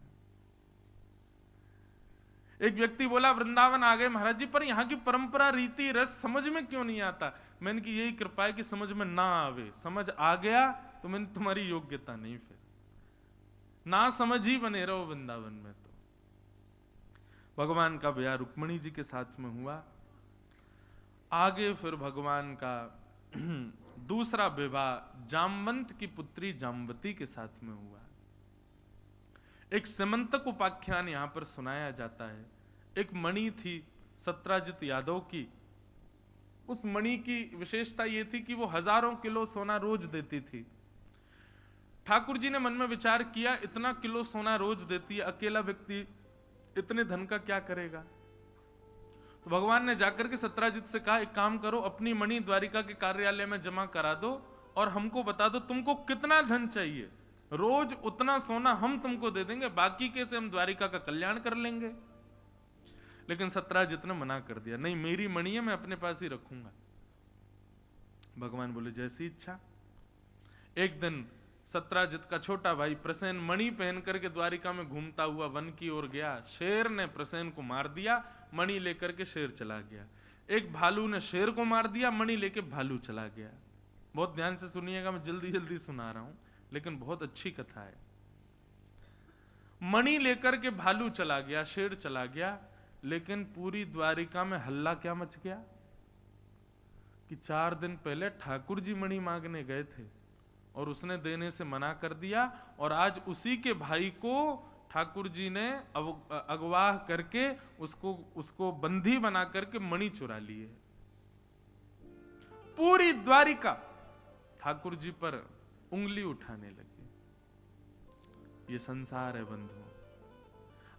एक व्यक्ति बोला वृंदावन आ गए महाराज जी, पर यहाँ की परंपरा रीति रस समझ में क्यों नहीं आता? मैंने कि यही कृपा है कि समझ में ना आवे, समझ आ गया तो मैंने तुम्हारी योग्यता नहीं, फिर ना समझ ही बने रहो वृंदावन में। तो भगवान का ब्याह रुक्मणी जी के साथ में हुआ। आगे फिर भगवान का दूसरा विवाह जामवंत की पुत्री जामवती के साथ में हुआ। एक सिमंतक उपाख्यान यहां पर सुनाया जाता है। एक मणि थी सत्राजित यादव की। उस मणि की विशेषता यह थी कि वो हजारों किलो सोना रोज देती थी। ठाकुर जी ने मन में विचार किया, इतना किलो सोना रोज देती है, अकेला व्यक्ति इतने धन का क्या करेगा। तो भगवान ने जाकर के सत्राजित से कहा, एक काम करो, अपनी मणि द्वारिका के कार्यालय में जमा करा दो और हमको बता दो तुमको कितना धन चाहिए, रोज उतना सोना हम तुमको दे देंगे, बाकी के से हम द्वारिका का कल्याण कर लेंगे। लेकिन सत्राजित ने मना कर दिया, नहीं मेरी मणि है, मैं अपने पास ही रखूंगा। भगवान बोले जैसी इच्छा। एक दिन सत्राजित का छोटा भाई प्रसेन मणि पहन करके द्वारिका में घूमता हुआ वन की ओर गया। शेर ने प्रसेन को मार दिया, मणि लेकर के शेर चला गया। एक भालू ने शेर को मार दिया, मणि लेके भालू चला गया। बहुत ध्यान से सुनिएगा, मैं जल्दी जल्दी सुना रहा हूं, लेकिन बहुत अच्छी कथा है। मणि लेकर के भालू चला गया, शेर चला गया, लेकिन पूरी द्वारिका में हल्ला क्या मच गया कि 4 दिन पहले ठाकुर जी मणि मांगने गए थे और उसने देने से मना कर दिया, और आज उसी के भाई को ठाकुर जी ने अगवा करके उसको बंदी बना करके मणि चुरा लिए। पूरी द्वारिका ठाकुर जी पर उंगली उठाने लगी। ये संसार है बंधु।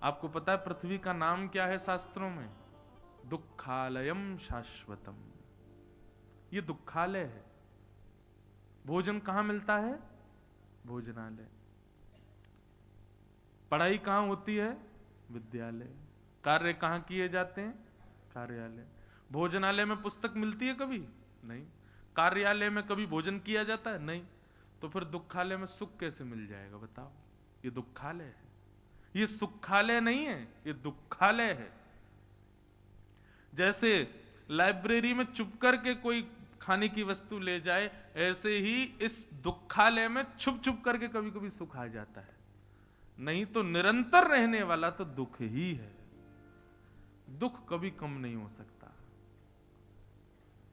आपको पता है पृथ्वी का नाम क्या है शास्त्रों में? दुखालयम शाश्वतम। ये दुखालय है। भोजन कहां मिलता है? भोजनालय। पढ़ाई कहां होती है? विद्यालय। कार्य कहां किए जाते हैं? कार्यालय। भोजनालय में पुस्तक मिलती है कभी? नहीं। कार्यालय में कभी भोजन किया जाता है? नहीं। तो फिर दुखालय में सुख कैसे मिल जाएगा बताओ? ये दुखालय है, ये सुखालय नहीं है, ये दुखालय है। जैसे लाइब्रेरी में चुप करके कोई खाने की वस्तु ले जाए, ऐसे ही इस दुखालय में छुप छुप करके कभी कभी सुख आ जाता है। नहीं तो निरंतर रहने वाला तो दुख ही है। दुख कभी कम नहीं हो सकता,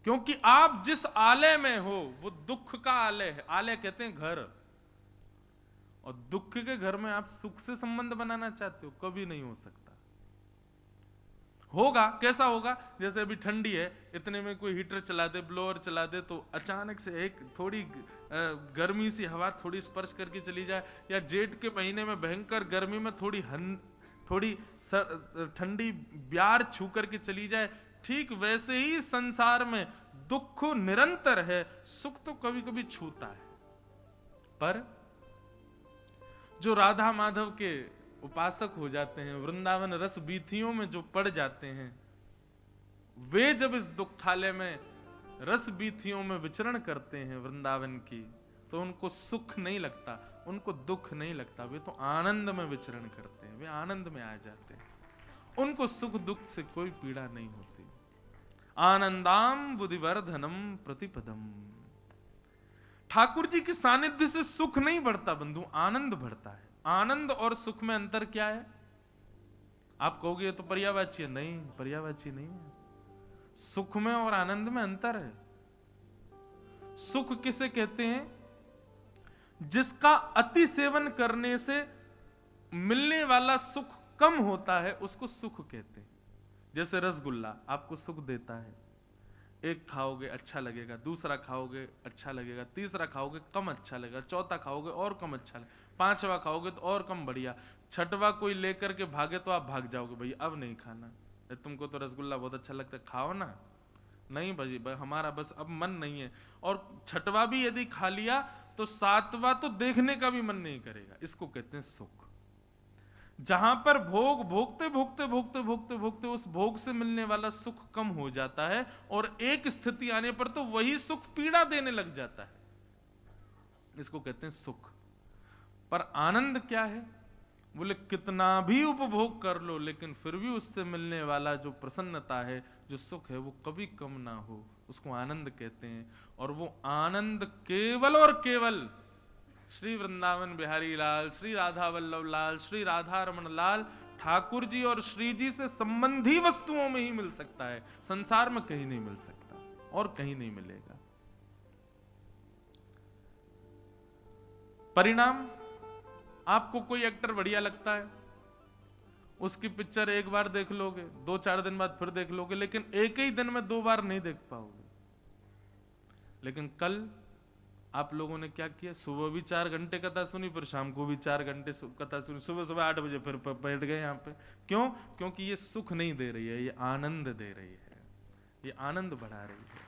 क्योंकि आप जिस आलय में हो वो दुख का आलय है। आलय कहते हैं घर, और दुख के घर में आप सुख से संबंध बनाना चाहते हो? कभी नहीं हो सकता। होगा कैसा होगा? जैसे अभी ठंडी है, इतने में कोई हीटर चला दे, ब्लोअर चला दे, तो अचानक से एक थोड़ी गर्मी सी हवा थोड़ी स्पर्श करके चली जाए, या जेठ के महीने में भयंकर गर्मी में थोड़ी ठंडी ब्यार छू करके चली जाए, ठीक वैसे ही संसार में दुख निरंतर है, सुख तो कभी कभी छूता है। पर जो राधा माधव के उपासक हो जाते हैं, वृंदावन रस बीथियों में जो पड़ जाते हैं, वे जब इस दुखालय में रस बीथियों में विचरण करते हैं वृंदावन की, तो उनको सुख नहीं लगता, उनको दुख नहीं लगता, वे तो आनंद में विचरण करते हैं, वे आनंद में आ जाते हैं। उनको सुख दुख से कोई पीड़ा नहीं होती। आनंदाम बुद्धिवर्धनम प्रतिपदम। ठाकुर जी के सानिध्य से सुख नहीं बढ़ता बंधु, आनंद बढ़ता है। आनंद और सुख में अंतर क्या है? आप कहोगे ये तो पर्यायवाची है। नहीं, पर्यायवाची नहीं है। सुख में और आनंद में अंतर है। सुख किसे कहते हैं? जिसका अति सेवन करने से मिलने वाला सुख कम होता है, उसको सुख कहते हैं। जैसे रसगुल्ला आपको सुख देता है, एक खाओगे अच्छा लगेगा, दूसरा खाओगे अच्छा लगेगा, तीसरा खाओगे कम अच्छा लगेगा, चौथा खाओगे और कम अच्छा लगेगा, पांचवा खाओगे तो और कम बढ़िया, छठवा कोई लेकर के भागे तो आप भाग जाओगे, भाई अब नहीं खाना, तुमको तो रसगुल्ला बहुत अच्छा लगता है, खाओ ना। नहीं भाई हमारा बस अब मन नहीं है। और छठवा भी यदि खा लिया तो सातवां तो देखने का भी मन नहीं करेगा। इसको कहते हैं सुख। जहां पर भोग भोगते भोगते भोगते भोगते भोगते उस भोग से मिलने वाला सुख कम हो जाता है, और एक स्थिति आने पर तो वही सुख पीड़ा देने लग जाता है। इसको कहते हैं सुख। पर आनंद क्या है? बोले कितना भी उपभोग कर लो, लेकिन फिर भी उससे मिलने वाला जो प्रसन्नता है, जो सुख है, वो कभी कम ना हो, उसको आनंद कहते हैं। और वो आनंद केवल और केवल श्री वृंदावन बिहारी लाल, श्री राधा वल्लभ लाल, श्री राधा रमन लाल ठाकुर जी और श्री जी से संबंधी वस्तुओं में ही मिल सकता है। संसार में कहीं नहीं मिल सकता और कहीं नहीं मिलेगा। परिणाम, आपको कोई एक्टर बढ़िया लगता है, उसकी पिक्चर एक बार देख लोगे, 2-4 दिन बाद फिर देख लोगे, लेकिन एक ही दिन में 2 बार नहीं देख पाओगे। लेकिन कल आप लोगों ने क्या किया, सुबह भी 4 घंटे कथा सुनी, फिर शाम को भी 4 घंटे कथा सुनी, सुबह 8 बजे फिर बैठ गए यहाँ पे। क्यों? क्योंकि ये सुख नहीं दे रही है, ये आनंद दे रही है, ये आनंद बढ़ा रही है।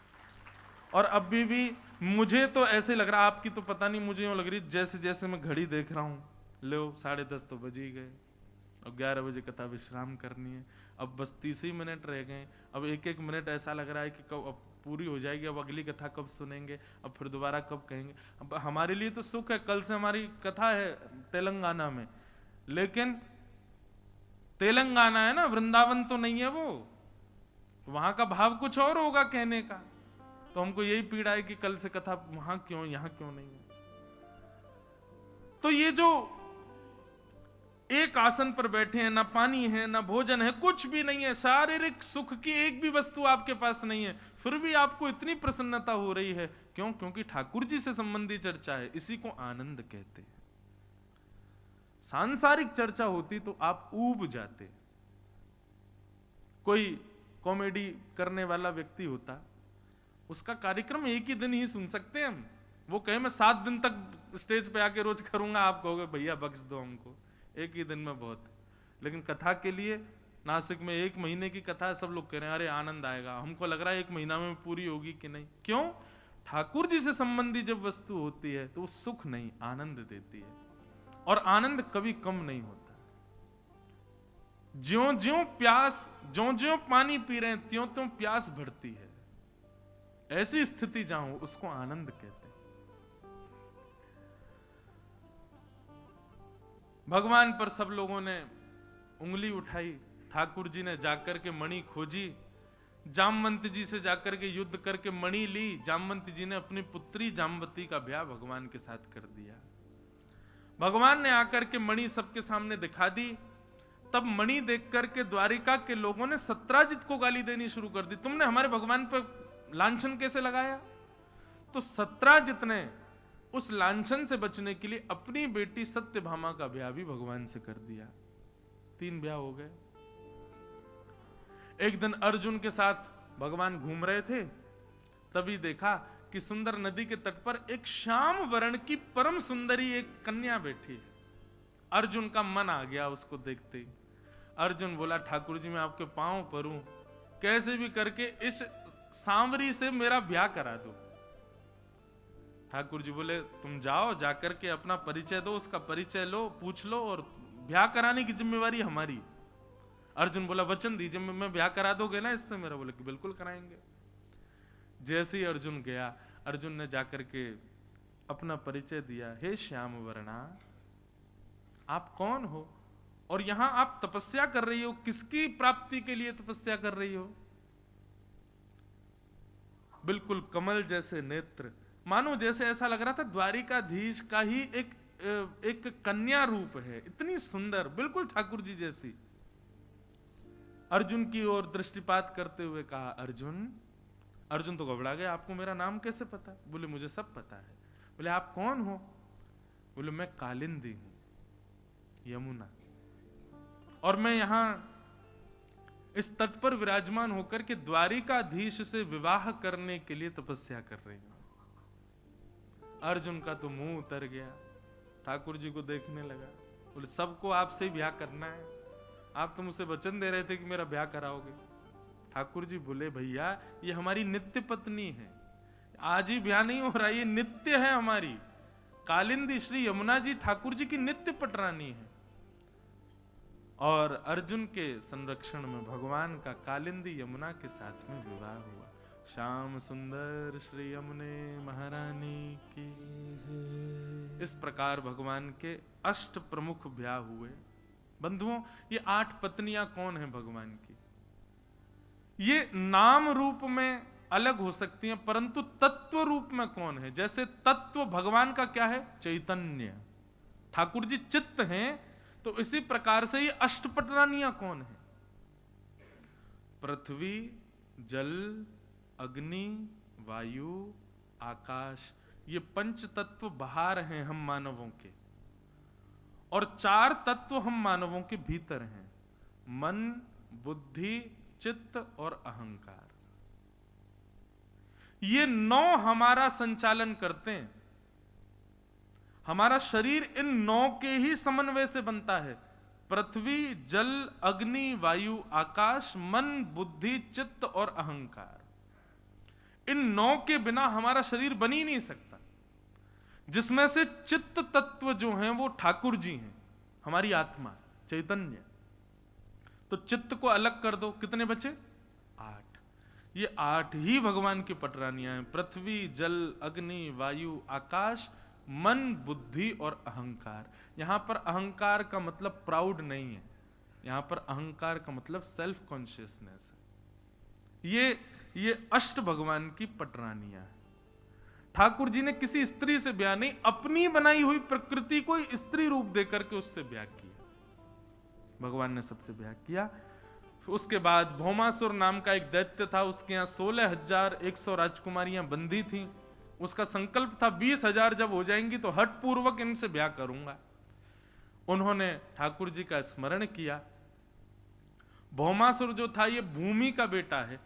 और अभी भी मुझे तो ऐसे लग रहा, आपकी तो पता नहीं, मुझे यूं लग रही जैसे जैसे मैं घड़ी देख रहा हूं, लो 10:30 तो बज ही गए, अब 11 बजे कथा विश्राम करनी है, अब बस 30 ही मिनट रह गए, अब एक एक मिनट ऐसा लग रहा है कि कब अब पूरी हो जाएगी, अब अगली कथा कब सुनेंगे, अब फिर दोबारा कब कहेंगे। अब हमारे लिए तो सुख है, कल से हमारी कथा है तेलंगाना में, लेकिन तेलंगाना है ना, वृंदावन तो नहीं है वो, वहां का भाव कुछ और होगा कहने का। तो हमको यही पीड़ा है कि कल से कथा वहां क्यों, यहां क्यों नहीं है। तो ये जो एक आसन पर बैठे हैं, ना पानी है, ना भोजन है, कुछ भी नहीं है, शारीरिक सुख की एक भी वस्तु आपके पास नहीं है, फिर भी आपको इतनी प्रसन्नता हो रही है, क्यों? क्योंकि ठाकुर जी से संबंधी चर्चा है, इसी को आनंद कहते हैं। सांसारिक चर्चा होती तो आप ऊब जाते। कोई कॉमेडी करने वाला व्यक्ति होता, उसका कार्यक्रम एक ही दिन ही सुन सकते हैं हम। वो कहे मैं 7 दिन तक स्टेज पे आके रोज करूंगा, आप कहोगे भैया बख्श दो हमको, एक ही दिन में बहुत। लेकिन कथा के लिए नासिक में 1 महीने की कथा है, सब लोग कह रहे हैं अरे आनंद आएगा, हमको लग रहा है 1 महीना में पूरी होगी कि नहीं। क्यों? ठाकुर जी से संबंधी जब वस्तु होती है तो वो सुख नहीं, आनंद देती है, और आनंद कभी कम नहीं होता। ज्यों ज्यों प्यास, ज्यों ज्यों पानी पी रहे हैं, त्यों त्यों प्यास बढ़ती है। ऐसी स्थिति जहां हो उसको आनंद कहते हैं। भगवान पर सब लोगों ने उंगली उठाई, ठाकुर जी ने जाकर के मणि खोजी, जामवंत जी से जाकर के युद्ध करके मणि ली, जामवंत जी ने अपनी पुत्री जामवती का ब्याह भगवान के साथ कर दिया। भगवान ने आकर के मणि सबके सामने दिखा दी, तब मणि देख करके द्वारिका के लोगों ने सत्राजित को गाली देनी शुरू कर दी, तुमने हमारे भगवान पर लांछन कैसे लगाया। तो सत्राजित ने उस लांछन से बचने के लिए अपनी बेटी सत्यभामा का ब्याह भी भगवान से कर दिया। 3 ब्याह हो गए। एक दिन अर्जुन के साथ भगवान घूम रहे थे, तभी देखा कि सुंदर नदी के तट पर एक श्याम वर्ण की परम सुंदरी एक कन्या बैठी है। अर्जुन का मन आ गया उसको देखते ही। अर्जुन बोला ठाकुर जी मैं आपके पांव परूं, कैसे भी करके इस सांवरी से मेरा ब्याह करा दो। ठाकुर जी बोले तुम जाओ, जाकर के अपना परिचय दो, उसका परिचय लो, पूछ लो, और ब्याह कराने की जिम्मेवारी हमारी। अर्जुन बोला वचन दीजिए मैं ब्याह करा दोगे ना इससे मेरा। बोले कि बिल्कुल कराएंगे। जैसे ही अर्जुन गया, अर्जुन ने जाकर के अपना परिचय दिया, हे श्याम वर्णा आप कौन हो, और यहां आप तपस्या कर रही हो, किसकी प्राप्ति के लिए तपस्या कर रही हो। बिल्कुल कमल जैसे नेत्र, मानो जैसे ऐसा लग रहा था द्वारिकाधीश का ही एक कन्या रूप है, इतनी सुंदर, बिल्कुल ठाकुर जी जैसी। अर्जुन की ओर दृष्टिपात करते हुए कहा अर्जुन। अर्जुन तो घबरा गया, आपको मेरा नाम कैसे पता। बोले मुझे सब पता है। बोले आप कौन हो। बोले मैं कालिंदी हूं, यमुना, और मैं यहां इस तट पर विराजमान होकर के द्वारिकाधीश से विवाह करने के लिए तपस्या कर रही हूं। अर्जुन का तो मुंह उतर गया, ठाकुर जी को देखने लगा। बोले सबको आपसे ही ब्याह करना है, आप तो मुझसे वचन दे रहे थे कि मेरा ब्याह कराओगे। ठाकुर जी बोले भैया ये हमारी नित्य पत्नी है, आज ही ब्याह नहीं हो रहा, ये नित्य है हमारी। कालिंदी श्री यमुना जी ठाकुर जी की नित्य पटरानी है। और अर्जुन के संरक्षण में भगवान का कालिंदी यमुना के साथ में विवाह हुआ। श्याम सुंदर श्री यमुने महारानी की। इस प्रकार भगवान के 8 प्रमुख ब्याह हुए। बंधुओं ये 8 पत्नियां कौन है भगवान की। ये नाम रूप में अलग हो सकती हैं, परंतु तत्व रूप में कौन है। जैसे तत्व भगवान का क्या है, चैतन्य, ठाकुर जी चित्त हैं, तो इसी प्रकार से ये अष्टपटरानियां कौन है। पृथ्वी, जल, अग्नि, वायु, आकाश, ये पंच तत्व बाहर हैं हम मानवों के, और 4 तत्व हम मानवों के भीतर हैं, मन, बुद्धि, चित्त और अहंकार। ये 9 हमारा संचालन करते हैं। हमारा शरीर इन 9 के ही समन्वय से बनता है। पृथ्वी, जल, अग्नि, वायु, आकाश, मन, बुद्धि, चित्त और अहंकार। इन 9 के बिना हमारा शरीर बन ही नहीं सकता। जिसमें से चित्त तत्व जो हैं वो ठाकुर जी हैं, हमारी आत्मा, चैतन्य। तो चित्त को अलग कर दो, कितने बचे? 8। ये 8 ही भगवान की पटरानियां हैं। पृथ्वी, जल, अग्नि, वायु, आकाश, मन, बुद्धि और अहंकार। यहां पर अहंकार का मतलब प्राउड नहीं है, यहां पर अहंकार का मतलब सेल्फ कॉन्शियसनेस है। ये अष्ट भगवान की पटरानियां हैं। ठाकुर जी ने किसी स्त्री से ब्याह नहीं, अपनी बनाई हुई प्रकृति को स्त्री रूप देकर के उससे ब्याह किया। भगवान ने सबसे ब्याह किया। उसके बाद भौमासुर नाम का एक दैत्य था, उसके यहाँ 16,100 राजकुमारियां बंदी थीं। उसका संकल्प था 20,000 जब हो जाएंगी तो हठ पूर्वक इनसे ब्याह करूंगा। उन्होंने ठाकुर जी का स्मरण किया। भौमासुर जो था ये भूमि का बेटा है,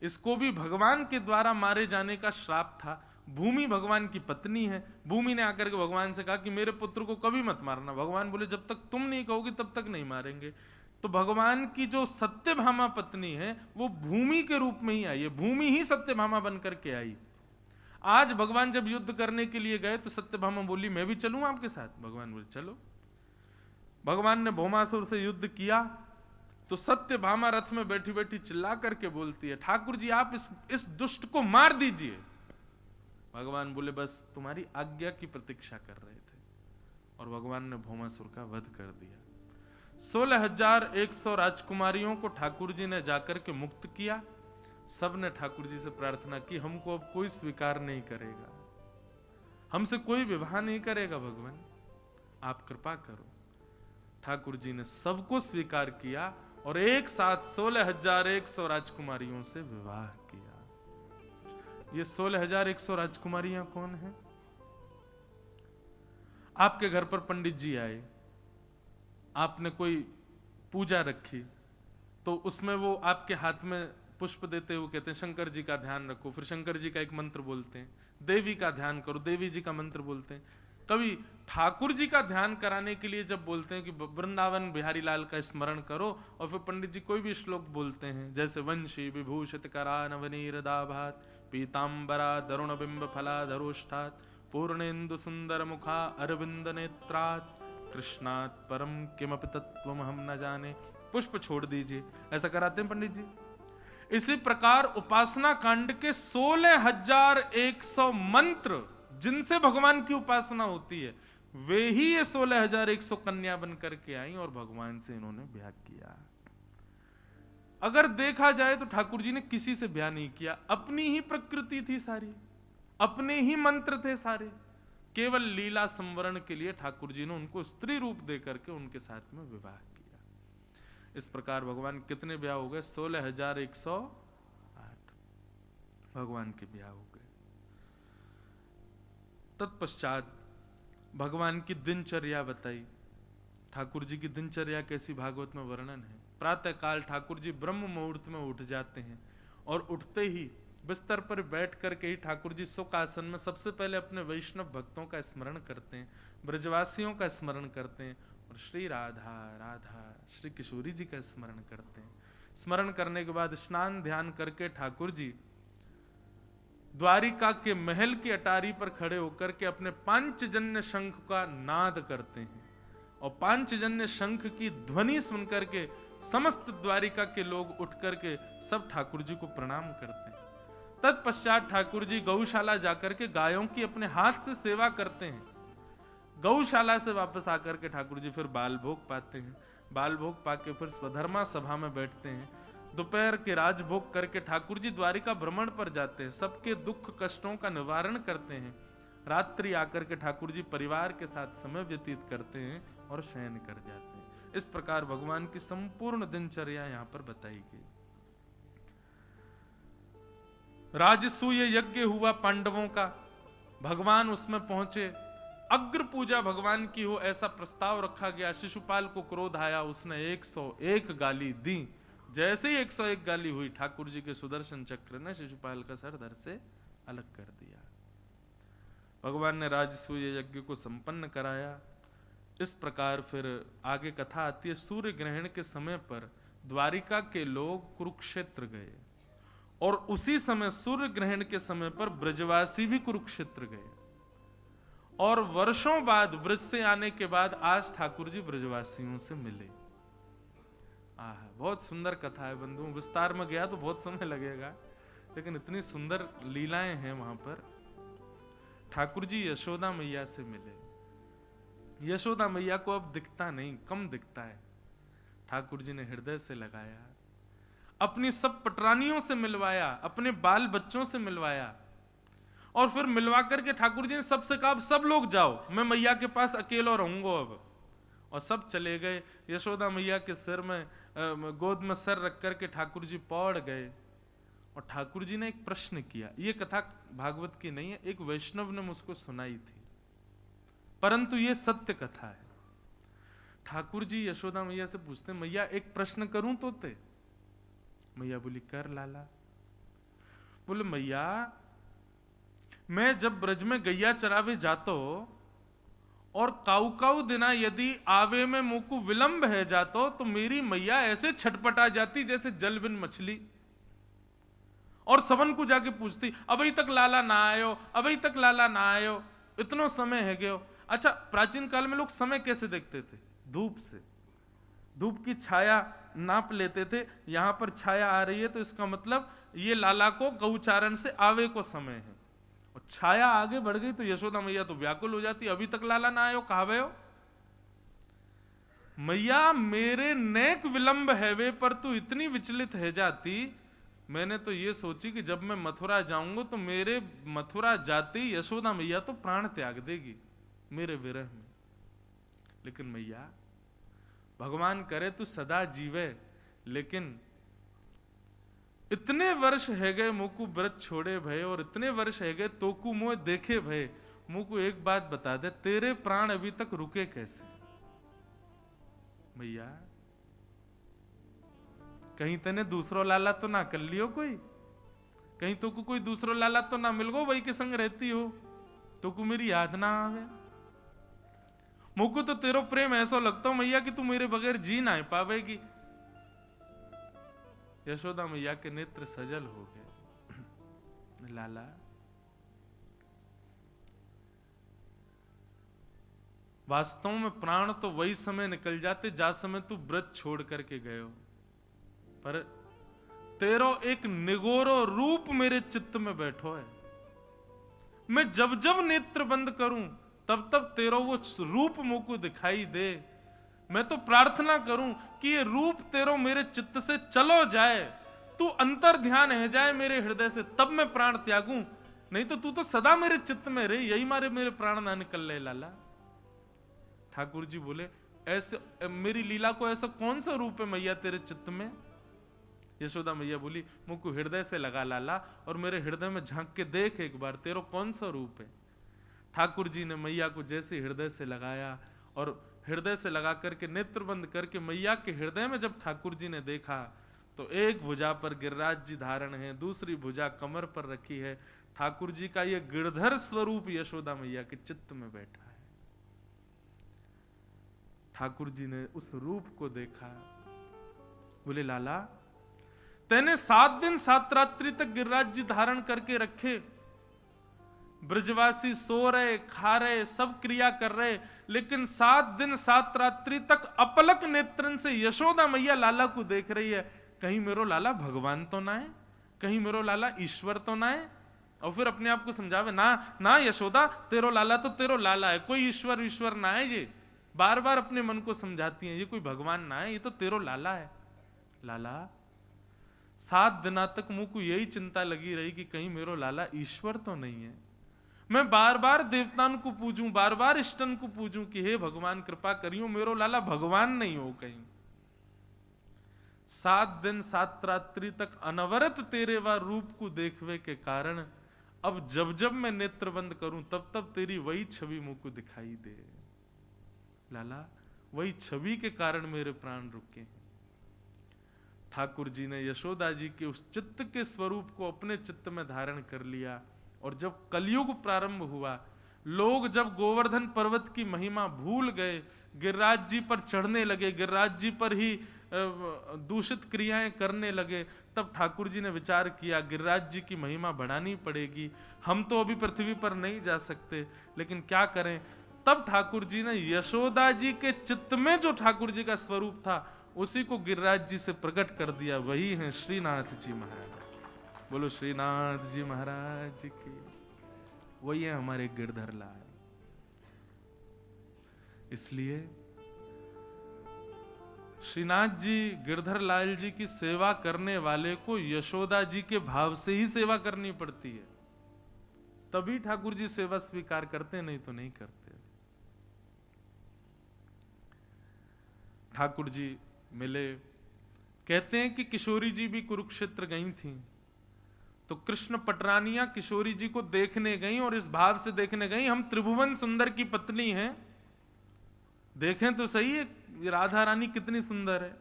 इसको भी भगवान के द्वारा मारे जाने का श्राप था। भूमि भगवान की पत्नी है। भूमि ने आकर के भगवान से कहा कि मेरे पुत्र को कभी मत मारना। भगवान बोले जब तक तुम नहीं कहोगे तब तक नहीं मारेंगे। तो भगवान की जो सत्यभामा पत्नी है वो भूमि के रूप में ही आई है, भूमि ही सत्यभामा बनकर के आई। आज भगवान जब युद्ध करने के लिए गए तो सत्यभामा बोली मैं भी चलूं आपके साथ। भगवान बोले चलो। भगवान ने भौमासुर से युद्ध किया तो सत्यभामा रथ में बैठी बैठी चिल्ला करके बोलती है ठाकुर जी आप इस दुष्ट को मार दीजिए। भगवान बोले बस तुम्हारी आज्ञा की प्रतीक्षा कर रहे थे, और भगवान ने भौमासुर का वध कर दिया। 16,100 राजकुमारियों को ठाकुर जी ने जाकर के मुक्त किया। सब ने ठाकुर जी से प्रार्थना की हमको अब कोई स्वीकार नहीं करेगा, हमसे कोई विवाह नहीं करेगा, भगवान आप कृपा करो। ठाकुर जी ने सबको स्वीकार किया और एक साथ 16,100 राजकुमारियों से विवाह किया। ये 16,100 राजकुमारियां कौन हैं? आपके घर पर पंडित जी आए, आपने कोई पूजा रखी, तो उसमें वो आपके हाथ में पुष्प देते हुए कहते हैं शंकर जी का ध्यान रखो। फिर शंकर जी का एक मंत्र बोलते हैं, देवी का ध्यान करो, देवी जी का मंत्र बोलते हैं। कभी ठाकुर जी का ध्यान कराने के लिए जब बोलते हैं कि वृंदावन बिहारी लाल का स्मरण करो, और फिर पंडित जी कोई भी श्लोक बोलते हैं जैसे वंशी विभूषित करा नवनीर दाभात पीतांबरा दरुण बिंब फला धरोष्ठात पूर्णेन्दु सुंदर मुखा अरविंद नेत्रात कृष्णात परम किमपि तत्वम हम न जाने। पुष्प छोड़ दीजिए, ऐसा कराते हैं पंडित जी। इसी प्रकार उपासना कांड के 16,100 मंत्र जिनसे भगवान की उपासना होती है, वे ही ये 16,100 कन्या बन करके आई और भगवान से इन्होंने ब्याह किया। अगर देखा जाए तो ठाकुर जी ने किसी से ब्याह नहीं किया, अपनी ही प्रकृति थी सारी, अपने ही मंत्र थे सारे। केवल लीला संवरण के लिए ठाकुर जी ने उनको स्त्री रूप दे करके उनके साथ में विवाह किया। इस प्रकार भगवान कितने ब्याह हो गए? 16,108 भगवान के ब्याह हो गए। तत्पश्चात भगवान की दिनचर्या बताई। ठाकुर जी की दिनचर्या कैसी भागवत में वर्णन है। प्रातः काल ठाकुर जी ब्रह्म मुहूर्त में उठ जाते हैं और उठते ही बिस्तर पर बैठ करके ही ठाकुर जी सुख आसन में सबसे पहले अपने वैष्णव भक्तों का स्मरण करते हैं, ब्रजवासियों का स्मरण करते हैं और श्री राधा राधा श्री किशोरी जी का स्मरण करते हैं। स्मरण करने के बाद स्नान ध्यान करके ठाकुर जी द्वारिका के महल की अटारी पर खड़े होकर के अपने पांचजन्य शंख का नाद करते हैं, और पांचजन्य शंख की ध्वनि सुनकर के समस्त द्वारिका के लोग उठ करके सब ठाकुर जी को प्रणाम करते हैं। तत्पश्चात ठाकुर जी गौशाला जाकर के गायों की अपने हाथ से सेवा करते हैं। गौशाला से वापस आकर के ठाकुर जी फिर बाल भोग पाते हैं। बाल भोग पाके फिर स्वधर्मा सभा में बैठते हैं। दोपहर के राजभोग करके ठाकुर जी द्वारिका भ्रमण पर जाते हैं, सबके दुख कष्टों का निवारण करते हैं। रात्रि आकर के ठाकुर जी परिवार के साथ समय व्यतीत करते हैं और शयन कर जाते हैं। इस प्रकार भगवान की संपूर्ण दिनचर्या यहां पर बताई गई। राजसूय यज्ञ हुआ पांडवों का, भगवान उसमें पहुंचे, अग्र पूजा भगवान की हो ऐसा प्रस्ताव रखा गया। शिशुपाल को क्रोध आया, उसने 101 गाली दी। जैसे ही 101 गाली हुई, ठाकुर जी के सुदर्शन चक्र ने शिशुपाल का सर धड़ से अलग कर दिया। भगवान ने राजसूय यज्ञ को संपन्न कराया। इस प्रकार फिर आगे कथा आती है। सूर्य ग्रहण के समय पर द्वारिका के लोग कुरुक्षेत्र गए, और उसी समय सूर्य ग्रहण के समय पर ब्रजवासी भी कुरुक्षेत्र गए। और वर्षों बाद ब्रज से आने के बाद आज ठाकुर जी ब्रजवासियों से मिले। बहुत सुंदर कथा है बंधु, विस्तार में गया तो बहुत समय लगेगा, लेकिन इतनी सुंदर लीलाएं हैं वहां पर। ठाकुर जी यशोदा मैया से मिले। यशोदा मैया को अब दिखता नहीं, कम दिखता है। ठाकुर जी ने हृदय से लगाया, अपनी सब पटरानियों से मिलवाया, अपने बाल बच्चों से मिलवाया, और फिर मिलवा करके ठाकुर जी ने सबसे कहा, अब सब लोग जाओ, मैं मैया के पास अकेला रहूंगा अब। और सब चले गए। यशोदा मैया के सिर में गोद में सर रख करके ठाकुर जी पौड़ गए। और ठाकुर जी ने एक प्रश्न किया। ये कथा भागवत की नहीं है, एक वैष्णव ने मुझको सुनाई थी, परंतु ये सत्य कथा है। ठाकुर जी यशोदा मैया से पूछते, मैया एक प्रश्न करूं तोते? मैया बोली, कर लाला। बोले, मैया मैं जब ब्रज में गैया चरावे जातो और काऊ काऊ दिना यदि आवे में मुंह को विलंब है जातो, तो मेरी मैया ऐसे छटपटा जाती जैसे जल बिन मछली, और सबन को जाके पूछती, अभी तक लाला ना आयो, अभी तक लाला ना आयो, इतना समय है गयो। अच्छा, प्राचीन काल में लोग समय कैसे देखते थे? धूप से, धूप की छाया नाप लेते थे। यहां पर छाया आ रही है तो इसका मतलब ये लाला को गौचारण से आवे को समय है। और छाया आगे बढ़ गई तो यशोदा मैया तो व्याकुल हो जाती, अभी तक लाला ना आयो, कहावे हो? मैया मेरे नेक विलंब है वे, पर तू इतनी विचलित है जाती। मैंने तो ये सोची कि जब मैं मथुरा जाऊंगा तो मेरे मथुरा जाते ही यशोदा मैया तो प्राण त्याग देगी मेरे विरह में। लेकिन मैया, भगवान करे तू सदा जीवे, लेकिन इतने वर्ष है गए मुकु व्रत छोड़े भय, और इतने वर्ष है गए तोकु मोह देखे भय। मुकु एक बात बता दे, तेरे प्राण अभी तक रुके कैसे? मैया, कहीं तने दूसरो लाला तो ना कर लियो कोई? कहीं तो कोई दूसरो लाला तो ना मिल गो, वही के संग रहती हो तो को मेरी याद ना आवे? मुझको तो तेरो प्रेम ऐसा लगता हो मैया कि तू मेरे बगैर जी ना पावेगी। यशोदा मैया के नेत्र सजल हो गए। लाला, वास्तव में प्राण तो वही समय निकल जाते जा समय तू व्रत छोड़ करके गए हो, पर तेरो एक निगोरो रूप मेरे चित्त में बैठो है। मैं जब जब नेत्र बंद करूं तब तब तेरो वो रूप मुझको दिखाई दे। मैं तो प्रार्थना करूं कि ये रूप तेरो मेरे चित्त से चलो जाए, तू अंतर ध्यान है जाए मेरे हृदय से, तब मैं प्राण त्यागूं। नहीं तो तू तो सदा मेरे चित्त में रहे, यही मारे मेरे प्राण ना निकल रहे। लाला, ठाकुर जी बोले, ऐसे मेरी लीला को ऐसा कौन सा रूप है मैया तेरे चित्त में? यशोदा मैया बोली, मुझको हृदय से लगा लाला, और मेरे हृदय में झांक के देख एक बार, तेरो कौन सा रूप है? ठाकुर जी ने मैया को जैसे हृदय से लगाया, और हृदय से लगा करके नेत्र बंद करके मैया के हृदय में जब ठाकुर जी ने देखा तो एक भुजा पर गिरिराज जी धारण है, दूसरी भुजा कमर पर रखी है। ठाकुर जी का यह गिरधर स्वरूप यशोदा मैया के चित्त में बैठा है। ठाकुर जी ने उस रूप को देखा, बोले, लाला तैने 7 दिन 7 रात्रि तक गिरिराज जी धारण करके रखे, ब्रजवासी सो रहे, खा रहे, सब क्रिया कर रहे, लेकिन 7 दिन 7 रात्रि तक अपलक नेत्रन से यशोदा मैया लाला को देख रही है। कहीं मेरो लाला भगवान तो ना है, कहीं मेरो लाला ईश्वर तो ना है? और फिर अपने आप को समझावे, ना ना यशोदा, तेरो लाला तो तेरो लाला है, कोई ईश्वर ईश्वर ना है। ये बार बार अपने मन को समझाती है, ये कोई भगवान ना है, ये तो तेरो लाला है। लाला, 7 दिना तक मुझ को यही चिंता लगी रही कि कहीं मेरो लाला ईश्वर तो नहीं है। मैं बार बार देवताओं को पूजूं, बार बार इष्टन को पूजूं कि हे भगवान कृपा करियो, मेरो लाला भगवान नहीं हो कहीं। 7 दिन 7 रात्रि तक अनवरत तेरे वा रूप को देखवे के कारण अब जब जब मैं नेत्र बंद करूं तब तब तेरी वही छवि मुझ को दिखाई दे। लाला, वही छवि के कारण मेरे प्राण रुके हैं। ठाकुर जी ने यशोदा जी के उस चित्त के स्वरूप को अपने चित्त में धारण कर लिया। और जब कलयुग प्रारंभ हुआ, लोग जब गोवर्धन पर्वत की महिमा भूल गए, गिरिराज जी पर चढ़ने लगे, गिरिराज जी पर ही दूषित क्रियाएं करने लगे, तब ठाकुर जी ने विचार किया गिरिराज जी की महिमा बढ़ानी पड़ेगी। हम तो अभी पृथ्वी पर नहीं जा सकते, लेकिन क्या करें। तब ठाकुर जी ने यशोदा जी के चित्त में जो ठाकुर जी का स्वरूप था उसी को गिरिराज जी से प्रकट कर दिया। वही है श्रीनाथ जी महाराज। बोलो श्रीनाथ जी महाराज की। वही है हमारे गिरधर लाल। इसलिए श्रीनाथ जी गिरधर लाल जी की सेवा करने वाले को यशोदा जी के भाव से ही सेवा करनी पड़ती है, तभी ठाकुर जी सेवा स्वीकार करते, नहीं तो नहीं करते। ठाकुर जी मिले। कहते हैं कि किशोरी जी भी कुरुक्षेत्र गई थीं, तो कृष्ण पटरानियां किशोरी जी को देखने गई और इस भाव से देखने गई, हम त्रिभुवन सुंदर की पत्नी हैं, देखें तो सही है ये राधा रानी कितनी सुंदर है।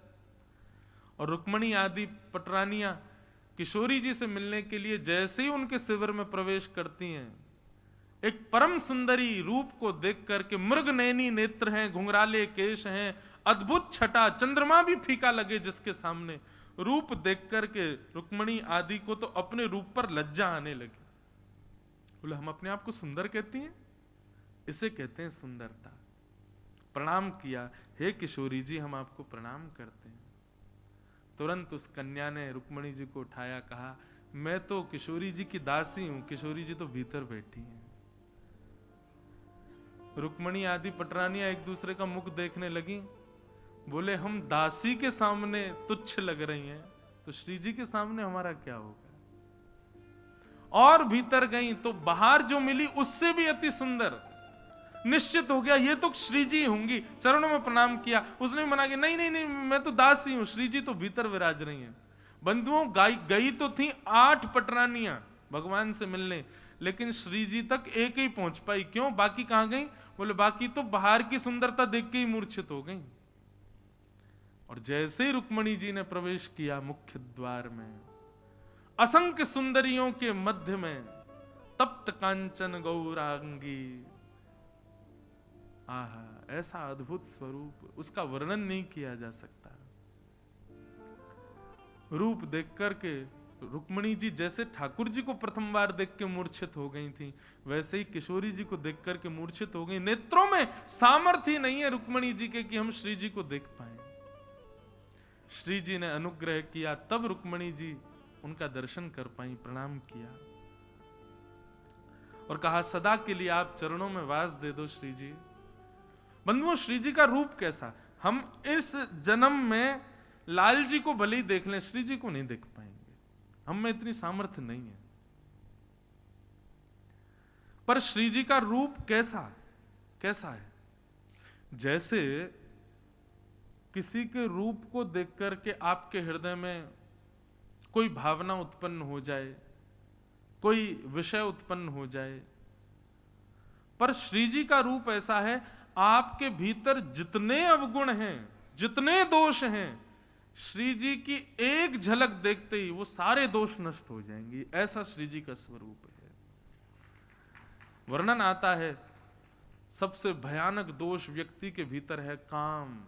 और रुक्मणी आदि पटरानियां किशोरी जी से मिलने के लिए जैसे ही उनके शिविर में प्रवेश करती हैं, एक परम सुंदरी रूप को देख करके, मृग नैनी नेत्र हैं, घुंघराले केश हैं, अद्भुत छटा, चंद्रमा भी फीका लगे जिसके सामने, रूप देख करके रुक्मणी आदि को तो अपने रूप पर लज्जा आने लगी। बोले हम अपने आप को सुंदर कहती हैं? इसे कहते हैं सुंदरता। प्रणाम किया, हे किशोरी जी हम आपको प्रणाम करते हैं। तुरंत उस कन्या ने रुक्मणी जी को उठाया, कहा मैं तो किशोरी जी की दासी हूं, किशोरी जी तो भीतर बैठी हैं। रुक्मणी आदि पटरानियां एक दूसरे का मुख देखने लगी। बोले हम दासी के सामने तुच्छ लग रही हैं, तो श्री जी के सामने हमारा क्या होगा। और भीतर गई तो बाहर जो मिली उससे भी अति सुंदर। निश्चित हो गया ये तो श्री जी होंगी। चरणों में प्रणाम किया। उसने मना किया, नहीं नहीं नहीं मैं तो दासी हूं, श्री जी तो भीतर विराज रही हैं। बंधुओं गई तो थी 8 पटरानियां भगवान से मिलने, लेकिन श्री जी तक एक ही पहुंच पाई। क्यों? बाकी कहां गई? बोले बाकी तो बाहर की सुंदरता देख के ही मूर्छित हो गई। और जैसे ही रुक्मणी जी ने प्रवेश किया मुख्य द्वार में, असंख्य सुंदरियों के मध्य में तप्त कांचन गौरांगी, आहा ऐसा अद्भुत स्वरूप, उसका वर्णन नहीं किया जा सकता। रूप देख करके रुक्मणी जी जैसे ठाकुर जी को प्रथम बार देख के मूर्छित हो गई थी, वैसे ही किशोरी जी को देख करके मूर्छित हो गई। नेत्रों में सामर्थ्य नहीं है रुक्मणी जी के कि हम श्री जी को देख पाए। श्री जी ने अनुग्रह किया, तब रुक्मणी जी उनका दर्शन कर पाई, प्रणाम किया और कहा सदा के लिए आप चरणों में वास दे दो श्री जी। बंधुओं श्री जी का रूप कैसा, हम इस जन्म में लाल जी को भले ही देख लें, श्री जी को नहीं देख पाएंगे, हम में इतनी सामर्थ्य नहीं है। पर श्री जी का रूप कैसा है? जैसे किसी के रूप को देख करके आपके हृदय में कोई भावना उत्पन्न हो जाए, कोई विषय उत्पन्न हो जाए, पर श्री जी का रूप ऐसा है, आपके भीतर जितने अवगुण हैं, जितने दोष हैं, श्री जी की एक झलक देखते ही वो सारे दोष नष्ट हो जाएंगे। ऐसा श्री जी का स्वरूप है। वर्णन आता है सबसे भयानक दोष व्यक्ति के भीतर है काम।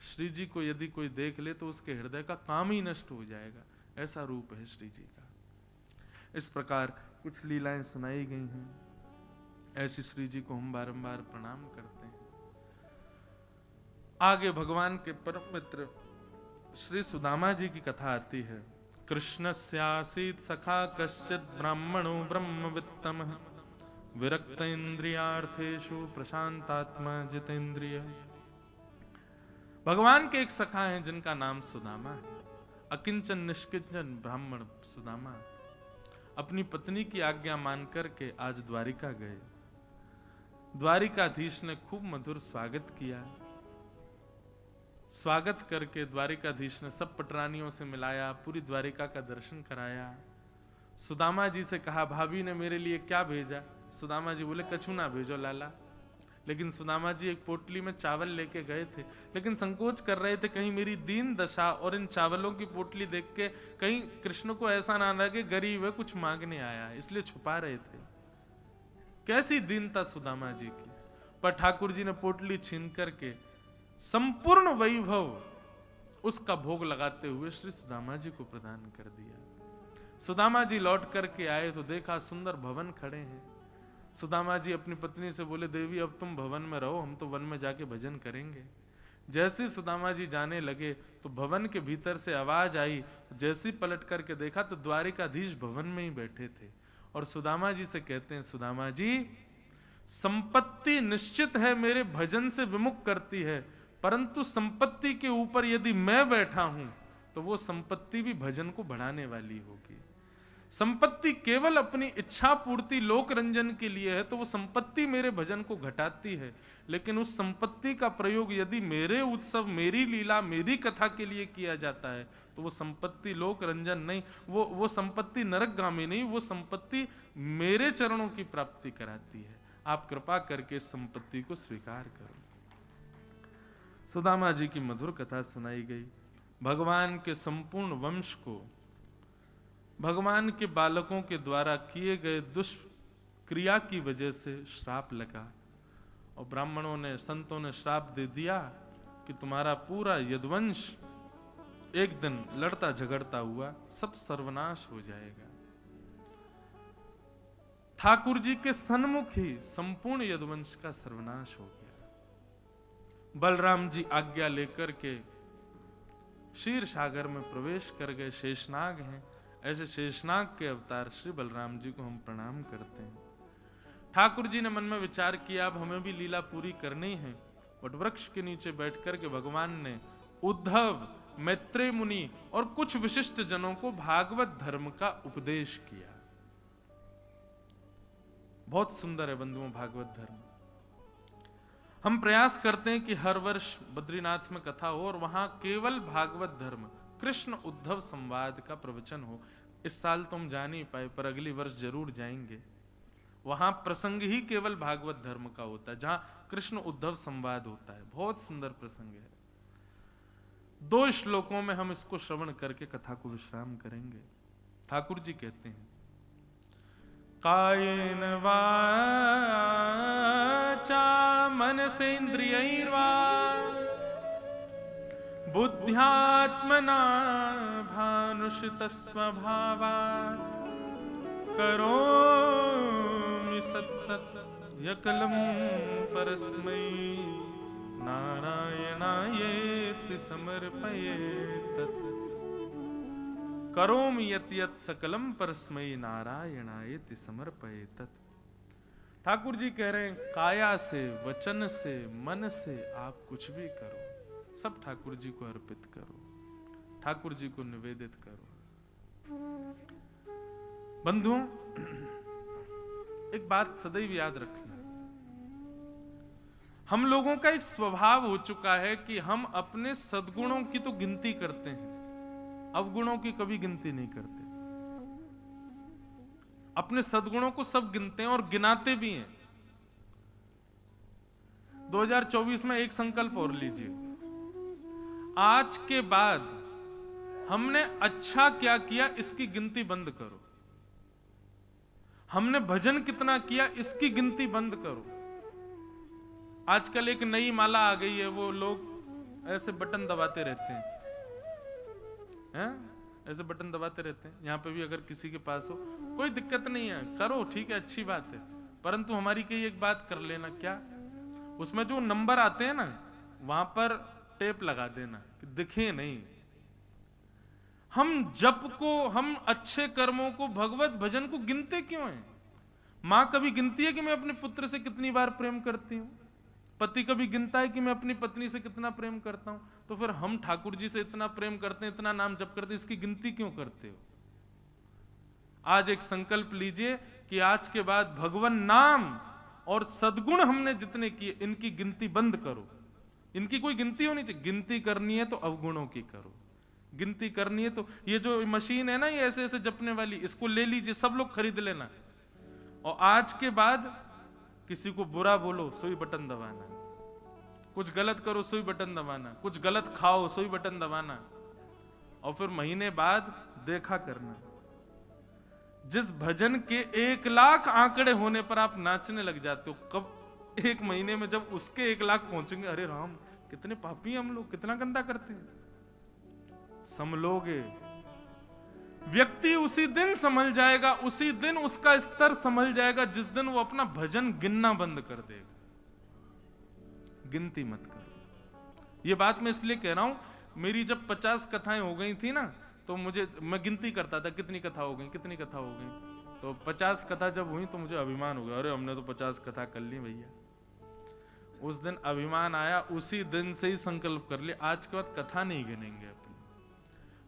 श्री जी को यदि कोई देख ले तो उसके हृदय का काम ही नष्ट हो जाएगा। ऐसा रूप है श्री जी का। इस प्रकार कुछ लीलाएं सुनाई गई हैं। ऐसी श्री जी को हम बारंबार प्रणाम करते हैं। आगे भगवान के परम मित्र श्री सुदामा जी की कथा आती है। कृष्णस्यासीत् सखा कश्चित् ब्राह्मणो ब्रह्मवित्तमः विरक्त इंद्रियार्थेषु प्रशांतात्मा जितेंद्रिय। भगवान के एक सखा हैं जिनका नाम सुदामा है। अकिंचन निष्किंचन ब्राह्मण सुदामा अपनी पत्नी की आज्ञा मान करके आज द्वारिका गए। द्वारिकाधीश ने खूब मधुर स्वागत किया। स्वागत करके द्वारिकाधीश ने सब पटरानियों से मिलाया, पूरी द्वारिका का दर्शन कराया। सुदामा जी से कहा भाभी ने मेरे लिए क्या भेजा? सुदामा जी बोले कछु ना भेजो लाला। लेकिन सुदामा जी एक पोटली में चावल लेके गए थे, लेकिन संकोच कर रहे थे कहीं मेरी दीन दशा और इन चावलों की पोटली देख के कहीं कृष्ण को ऐसा ना लगे गरीब है कुछ मांगने आया है, इसलिए छुपा रहे थे। कैसी दीनता सुदामा जी की। पर ठाकुर जी ने पोटली छीन करके संपूर्ण वैभव उसका भोग लगाते हुए श्री सुदामा जी को प्रदान कर दिया। सुदामा जी लौट करके आए तो देखा सुंदर भवन खड़े हैं। सुदामा जी अपनी पत्नी से बोले देवी अब तुम भवन में रहो, हम तो वन में जाके भजन करेंगे। जैसे सुदामा जी जाने लगे तो भवन के भीतर से आवाज आई। जैसे पलट करके देखा तो द्वारिकाधीश भवन में ही बैठे थे और सुदामा जी से कहते हैं सुदामा जी संपत्ति निश्चित है मेरे भजन से विमुख करती है, परंतु संपत्ति के ऊपर यदि मैं बैठा हूं तो वो संपत्ति भी भजन को बढ़ाने वाली होगी। संपत्ति केवल अपनी इच्छा पूर्ति लोक रंजन के लिए है तो वो संपत्ति मेरे भजन को घटाती है, लेकिन उस संपत्ति का प्रयोग यदि मेरे उत्सव मेरी लीला मेरी कथा के लिए किया जाता है तो वो संपत्ति लोक रंजन नहीं, वो संपत्ति नरकगामी नहीं, वो संपत्ति मेरे चरणों की प्राप्ति कराती है। आप कृपा करके इस संपत्ति को स्वीकार करो। सुदामा जी की मधुर कथा सुनाई गई। भगवान के संपूर्ण वंश को भगवान के बालकों के द्वारा किए गए दुष्क्रिया की वजह से श्राप लगा और ब्राह्मणों ने संतों ने श्राप दे दिया कि तुम्हारा पूरा यदुवंश एक दिन लड़ता झगड़ता हुआ सब सर्वनाश हो जाएगा। ठाकुर जी के सन्मुख ही संपूर्ण यदुवंश का सर्वनाश हो गया। बलराम जी आज्ञा लेकर के क्षीर सागर में प्रवेश कर गए। शेषनाग हैं, ऐसे शेषनाग के अवतार श्री बलराम जी को हम प्रणाम करते हैं। ठाकुर जी ने मन में विचार किया अब हमें भी लीला पूरी करनी है। वट वृक्ष के नीचे बैठकर के भगवान ने उद्धव, मैत्रेय मुनि और कुछ विशिष्ट जनों को भागवत धर्म का उपदेश किया। बहुत सुंदर है बंधुओं भागवत धर्म। हम प्रयास करते हैं कि हर वर्ष बद्रीनाथ में कथा हो और वहां केवल भागवत धर्म कृष्ण उद्धव संवाद का प्रवचन हो। इस साल तो हम जा नहीं पाए पर अगली वर्ष जरूर जाएंगे। वहां प्रसंग ही केवल भागवत धर्म का होता है, जहां कृष्ण उद्धव संवाद होता है। बहुत सुंदर प्रसंग है। 2 श्लोकों में हम इसको श्रवण करके कथा को विश्राम करेंगे। ठाकुर जी कहते हैं कायेन वाचा मनसेन्द्रियैर्वा बुद्ध्यात्मना भानुषितस्वभावात् करोमि सत्सत्यकलं परस्मै नारायणायेति समर्पयेतत्। करोमि यत् यत् सकलम परस्मै नारायणायेति समर्पयेतत्। ठाकुर जी कह रहे हैं काया से, वचन से, मन से आप कुछ भी करो, सब ठाकुर जी को अर्पित करो, ठाकुर जी को निवेदित करो। बंधुओं एक बात सदैव याद रखना, हम लोगों का एक स्वभाव हो चुका है कि हम अपने सद्गुणों की तो गिनती करते हैं, अवगुणों की कभी गिनती नहीं करते। अपने सद्गुणों को सब गिनते हैं और गिनाते भी हैं। 2024 में एक संकल्प और लीजिए, आज के बाद हमने अच्छा क्या किया इसकी गिनती बंद करो। हमने भजन कितना किया इसकी गिनती बंद करो। आजकल एक नई माला आ गई है, वो लोग ऐसे बटन दबाते रहते हैं, ऐसे बटन दबाते रहते हैं। यहाँ पे भी अगर किसी के पास हो कोई दिक्कत नहीं है, करो, ठीक है, अच्छी बात है, परंतु हमारी कई एक बात कर लेना, क्या उसमें जो नंबर आते हैं ना वहां पर टेप लगा देना कि दिखे नहीं। हम जप को, हम अच्छे कर्मों को, भगवत भजन को गिनते क्यों हैं? मां कभी गिनती है कि मैं अपने पुत्र से कितनी बार प्रेम करती हूं? पति कभी गिनता है कि मैं अपनी पत्नी से कितना प्रेम करता हूं? तो फिर हम ठाकुर जी से इतना प्रेम करते हैं, इतना नाम जप करते हैं, इसकी गिनती क्यों करते हो? आज एक संकल्प लीजिए कि आज के बाद भगवान नाम और सद्गुण हमने जितने किए इनकी गिनती बंद करो। इनकी कोई गिनती होनी चाहिए। गिनती करनी है तो अवगुणों की करो, गिनती करनी है तो ये जो मशीन है ना, ये ऐसे ऐसे जपने वाली, इसको ले लीजिए, सब लोग खरीद लेना। और आज के बाद किसी को बुरा बोलो, सुई बटन दबाना, कुछ गलत करो सुई बटन दबाना, कुछ गलत खाओ सुई बटन दबाना, और फिर महीने बाद देखा करना। जिस भजन के 1 लाख आंकड़े होने पर आप नाचने लग जाते हो, कब 1 महीने में जब उसके 1 लाख पहुंचेंगे, अरे राम कितने पापी हम लोग, कितना गंदा करते हैं। समलोगे, व्यक्ति उसी दिन समझ जाएगा, उसी दिन उसका स्तर समझ जाएगा जिस दिन वो अपना भजन गिनना बंद कर देगा। गिनती मत करो। ये बात मैं इसलिए कह रहा हूं, मेरी जब 50 कथाएं हो गई थी ना, तो मैं गिनती करता था कितनी कथा हो गई, कितनी कथा हो गई। तो 50 कथा जब हुई तो मुझे अभिमान हो गया, अरे हमने तो 50 कथा कर ली भैया। उस दिन अभिमान आया, उसी दिन से ही संकल्प कर लिया, आज के बाद कथा नहीं गिनेंगे अपनी।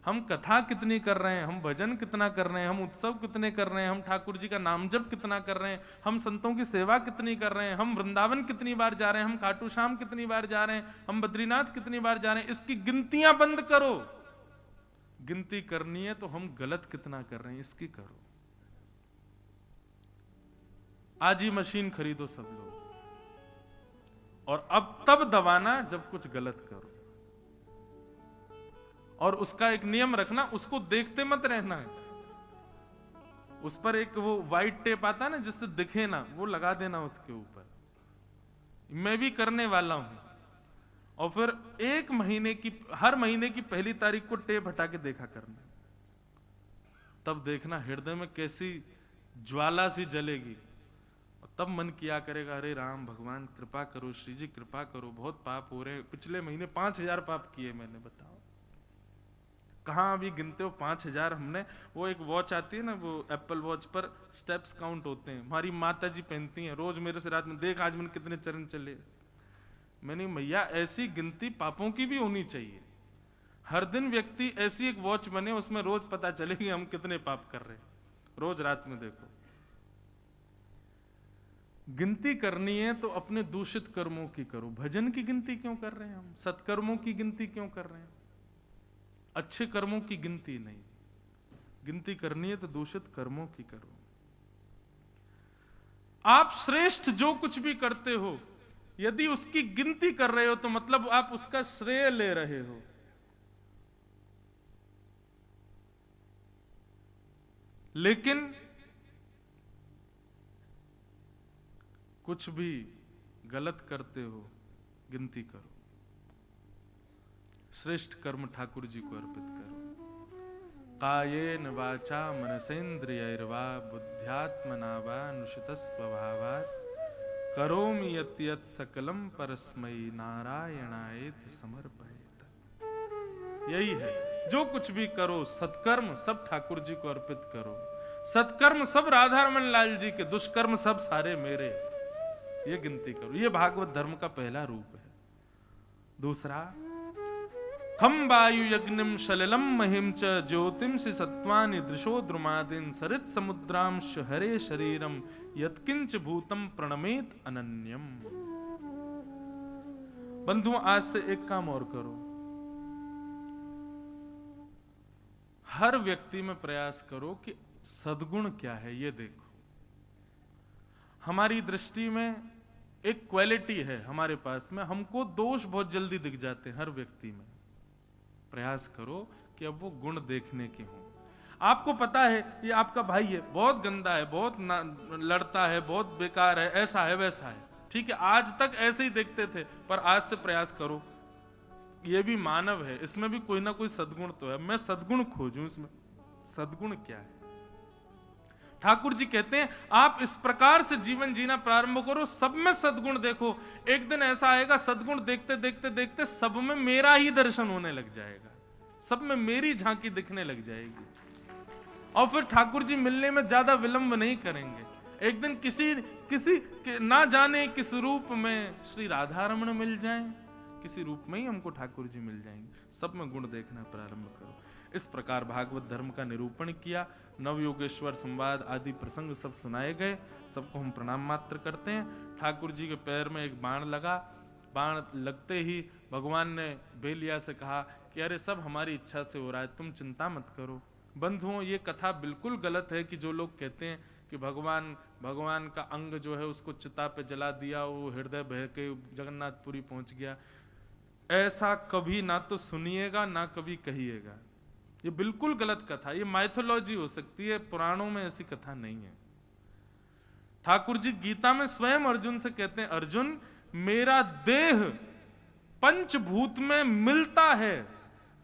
हम कथा कितनी कर रहे हैं, हम भजन कितना कर रहे हैं, हम उत्सव कितने कर रहे हैं, हम ठाकुर जी का नाम जप कितना कर रहे हैं, हम संतों की सेवा कितनी कर रहे हैं, हम वृंदावन कितनी बार जा रहे हैं, हम खाटू श्याम कितनी बार जा रहे हैं, हम बद्रीनाथ कितनी बार जा रहे हैं, इसकी गिनतियां बंद करो। गिनती करनी है तो हम गलत कितना कर रहे हैं इसकी करो। आज ही मशीन खरीदो सब लोग, और अब तब दबाना जब कुछ गलत करो। और उसका एक नियम रखना, उसको देखते मत रहना है। उस पर एक वो व्हाइट टेप आता है ना जिससे दिखे ना, वो लगा देना उसके ऊपर। मैं भी करने वाला हूं। और फिर हर महीने की पहली तारीख को टेप हटा के देखा करना। तब देखना हृदय में कैसी ज्वाला सी जलेगी, और तब मन किया करेगा, अरे राम भगवान कृपा करो, श्री जी कृपा करो, बहुत पाप हो रहे हैं। पिछले महीने 5000 पाप किए मैंने, बताओ कहां अभी गिनते हो 5000। हमने वो एक वॉच आती है ना, वो एप्पल वॉच पर स्टेप्स काउंट होते हैं, हमारी माता जी पहनती हैं, रोज मेरे से रात में देख आज मैंने कितने चरण चले। मैंने भैया ऐसी गिनती पापों की भी होनी चाहिए। हर दिन व्यक्ति ऐसी एक वॉच बने, उसमें रोज पता चले कि हम कितने पाप कर रहे हैं। रोज रात में देखो। गिनती करनी है तो अपने दूषित कर्मों की करो। भजन की गिनती क्यों कर रहे हैं हम, सत्कर्मों की गिनती क्यों कर रहे हैं, अच्छे कर्मों की गिनती नहीं। गिनती करनी है तो दूषित कर्मों की करो। आप श्रेष्ठ जो कुछ भी करते हो, यदि उसकी गिनती कर रहे हो तो मतलब आप उसका श्रेय ले रहे हो। लेकिन कुछ भी गलत करते हो, गिनती करो। श्रेष्ठ कर्म ठाकुर जी को अर्पित करो। कायेन वाचा मनसेन्द्रियैर्वा बुद्ध्यात्मना वा नुषित स्वभावात् करोमि यत् यत् सकलम परस्मै नारायणायेति समर्पयेत्। यही है, जो कुछ भी करो सत्कर्म सब ठाकुर जी को अर्पित करो। सत्कर्म सब राधा रमन लाल जी के, दुष्कर्म सब सारे मेरे। ये गिनती करो। ये भागवत धर्म का पहला रूप है। दूसरा, खम वायु यज्ञम शलिलम महिम च ज्योतिम से सत्वानि दृशो द्रुमादिन सरित समुद्रांश हरे शरीरम यत्किंच भूतम प्रणमेत अनन्यम। बंधुओं, आज से एक काम और करो। हर व्यक्ति में प्रयास करो कि सद्गुण क्या है ये देखो। हमारी दृष्टि में एक क्वालिटी है हमारे पास में, हमको दोष बहुत जल्दी दिख जाते हैं हर व्यक्ति में। प्रयास करो कि अब वो गुण देखने के हों। आपको पता है ये आपका भाई है, बहुत गंदा है, बहुत लड़ता है, बहुत बेकार है, ऐसा है वैसा है, ठीक है, आज तक ऐसे ही देखते थे, पर आज से प्रयास करो ये भी मानव है, इसमें भी कोई ना कोई सद्गुण तो है, मैं सद्गुण खोजूं इसमें। सद्गुण क्या है? ठाकुर जी कहते हैं आप इस प्रकार से जीवन जीना प्रारंभ करो, सब में सद्गुण देखो। एक दिन ऐसा आएगा सद्गुण देखते देखते देखते सब में मेरा ही दर्शन होने लग जाएगा, सब में मेरी झांकी दिखने लग जाएगी, और फिर ठाकुर जी मिलने में ज्यादा विलंब नहीं करेंगे। एक दिन किसी ना जाने किस रूप में श्री राधा रमण मिल जाएं, किसी रूप में ही हमको ठाकुर जी मिल जाएंगे। सब में गुण देखना प्रारंभ करो। इस प्रकार भागवत धर्म का निरूपण किया, नवयोगेश्वर संवाद आदि प्रसंग सब सुनाए गए। सबको हम प्रणाम मात्र करते हैं। ठाकुर जी के पैर में एक बाण लगा, बाण लगते ही भगवान ने बेलिया से कहा कि अरे सब हमारी इच्छा से हो रहा है, तुम चिंता मत करो। बंधुओं, ये कथा बिल्कुल गलत है कि जो लोग कहते हैं कि भगवान का अंग जो है उसको चिता पे जला दिया, वो हृदय बह के जगन्नाथपुरी पहुंच गया। ऐसा कभी ना तो सुनिएगा ना कभी कहिएगा, ये बिल्कुल गलत कथा, ये माइथोलॉजी हो सकती है, पुराणों में ऐसी कथा नहीं है। ठाकुर जी गीता में स्वयं अर्जुन से कहते हैं, अर्जुन मेरा देह पंचभूत में मिलता है,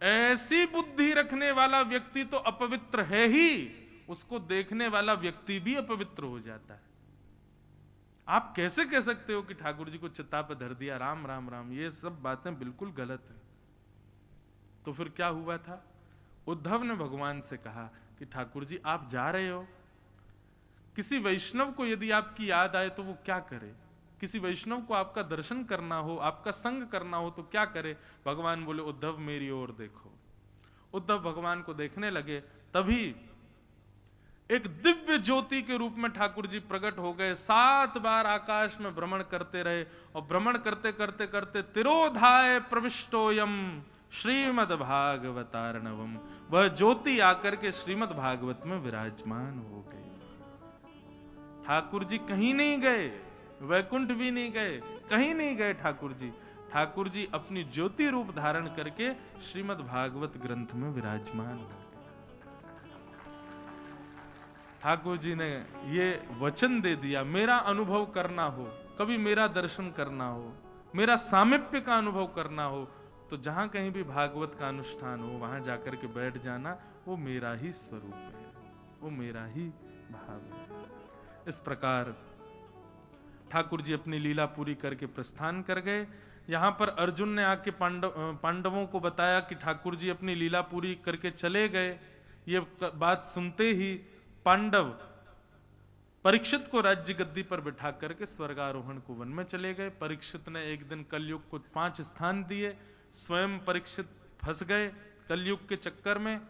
ऐसी बुद्धि रखने वाला व्यक्ति तो अपवित्र है ही, उसको देखने वाला व्यक्ति भी अपवित्र हो जाता है। आप कैसे कह सकते हो कि ठाकुर जी को चिता पर धर दिया? राम राम राम, ये सब बातें बिल्कुल गलत है। तो फिर क्या हुआ था? उद्धव ने भगवान से कहा कि ठाकुर जी आप जा रहे हो, किसी वैष्णव को यदि आपकी याद आए तो वो क्या करे? किसी वैष्णव को आपका दर्शन करना हो, आपका संग करना हो तो क्या करे? भगवान बोले, उद्धव मेरी ओर देखो। उद्धव भगवान को देखने लगे, तभी एक दिव्य ज्योति के रूप में ठाकुर जी प्रकट हो गए। 7 बार आकाश में भ्रमण करते रहे और भ्रमण करते करते करते तिरोधाय प्रविष्टोयम श्रीमद् भागवतार्णवम, वह ज्योति आकर के श्रीमद् भागवत में विराजमान हो गई। ठाकुर जी कहीं नहीं गए, वैकुंठ भी नहीं गए, कहीं नहीं गए ठाकुर जी। ठाकुर जी अपनी ज्योति रूप धारण करके श्रीमद् भागवत ग्रंथ में विराजमान हो गए। ठाकुर जी ने ये वचन दे दिया, मेरा अनुभव करना हो, कभी मेरा दर्शन करना हो, मेरा सामिप्य का अनुभव करना हो, तो जहां कहीं भी भागवत का अनुष्ठान हो वहां जाकर के बैठ जाना, वो मेरा ही स्वरूप है, वो मेरा ही भाव है। इस प्रकार ठाकुर जी अपनी लीला पूरी करके प्रस्थान कर गए। यहां पर अर्जुन ने आके पांडवों को बताया कि ठाकुर जी अपनी लीला पूरी करके चले गए। ये बात सुनते ही पांडव परीक्षित को राज्य गद्दी पर बिठा करके स्वर्गारोहण को वन में चले गए। परीक्षित ने एक दिन कलयुग को 5 स्थान दिए, स्वयं परीक्षित फंस गए कलयुग के चक्कर में।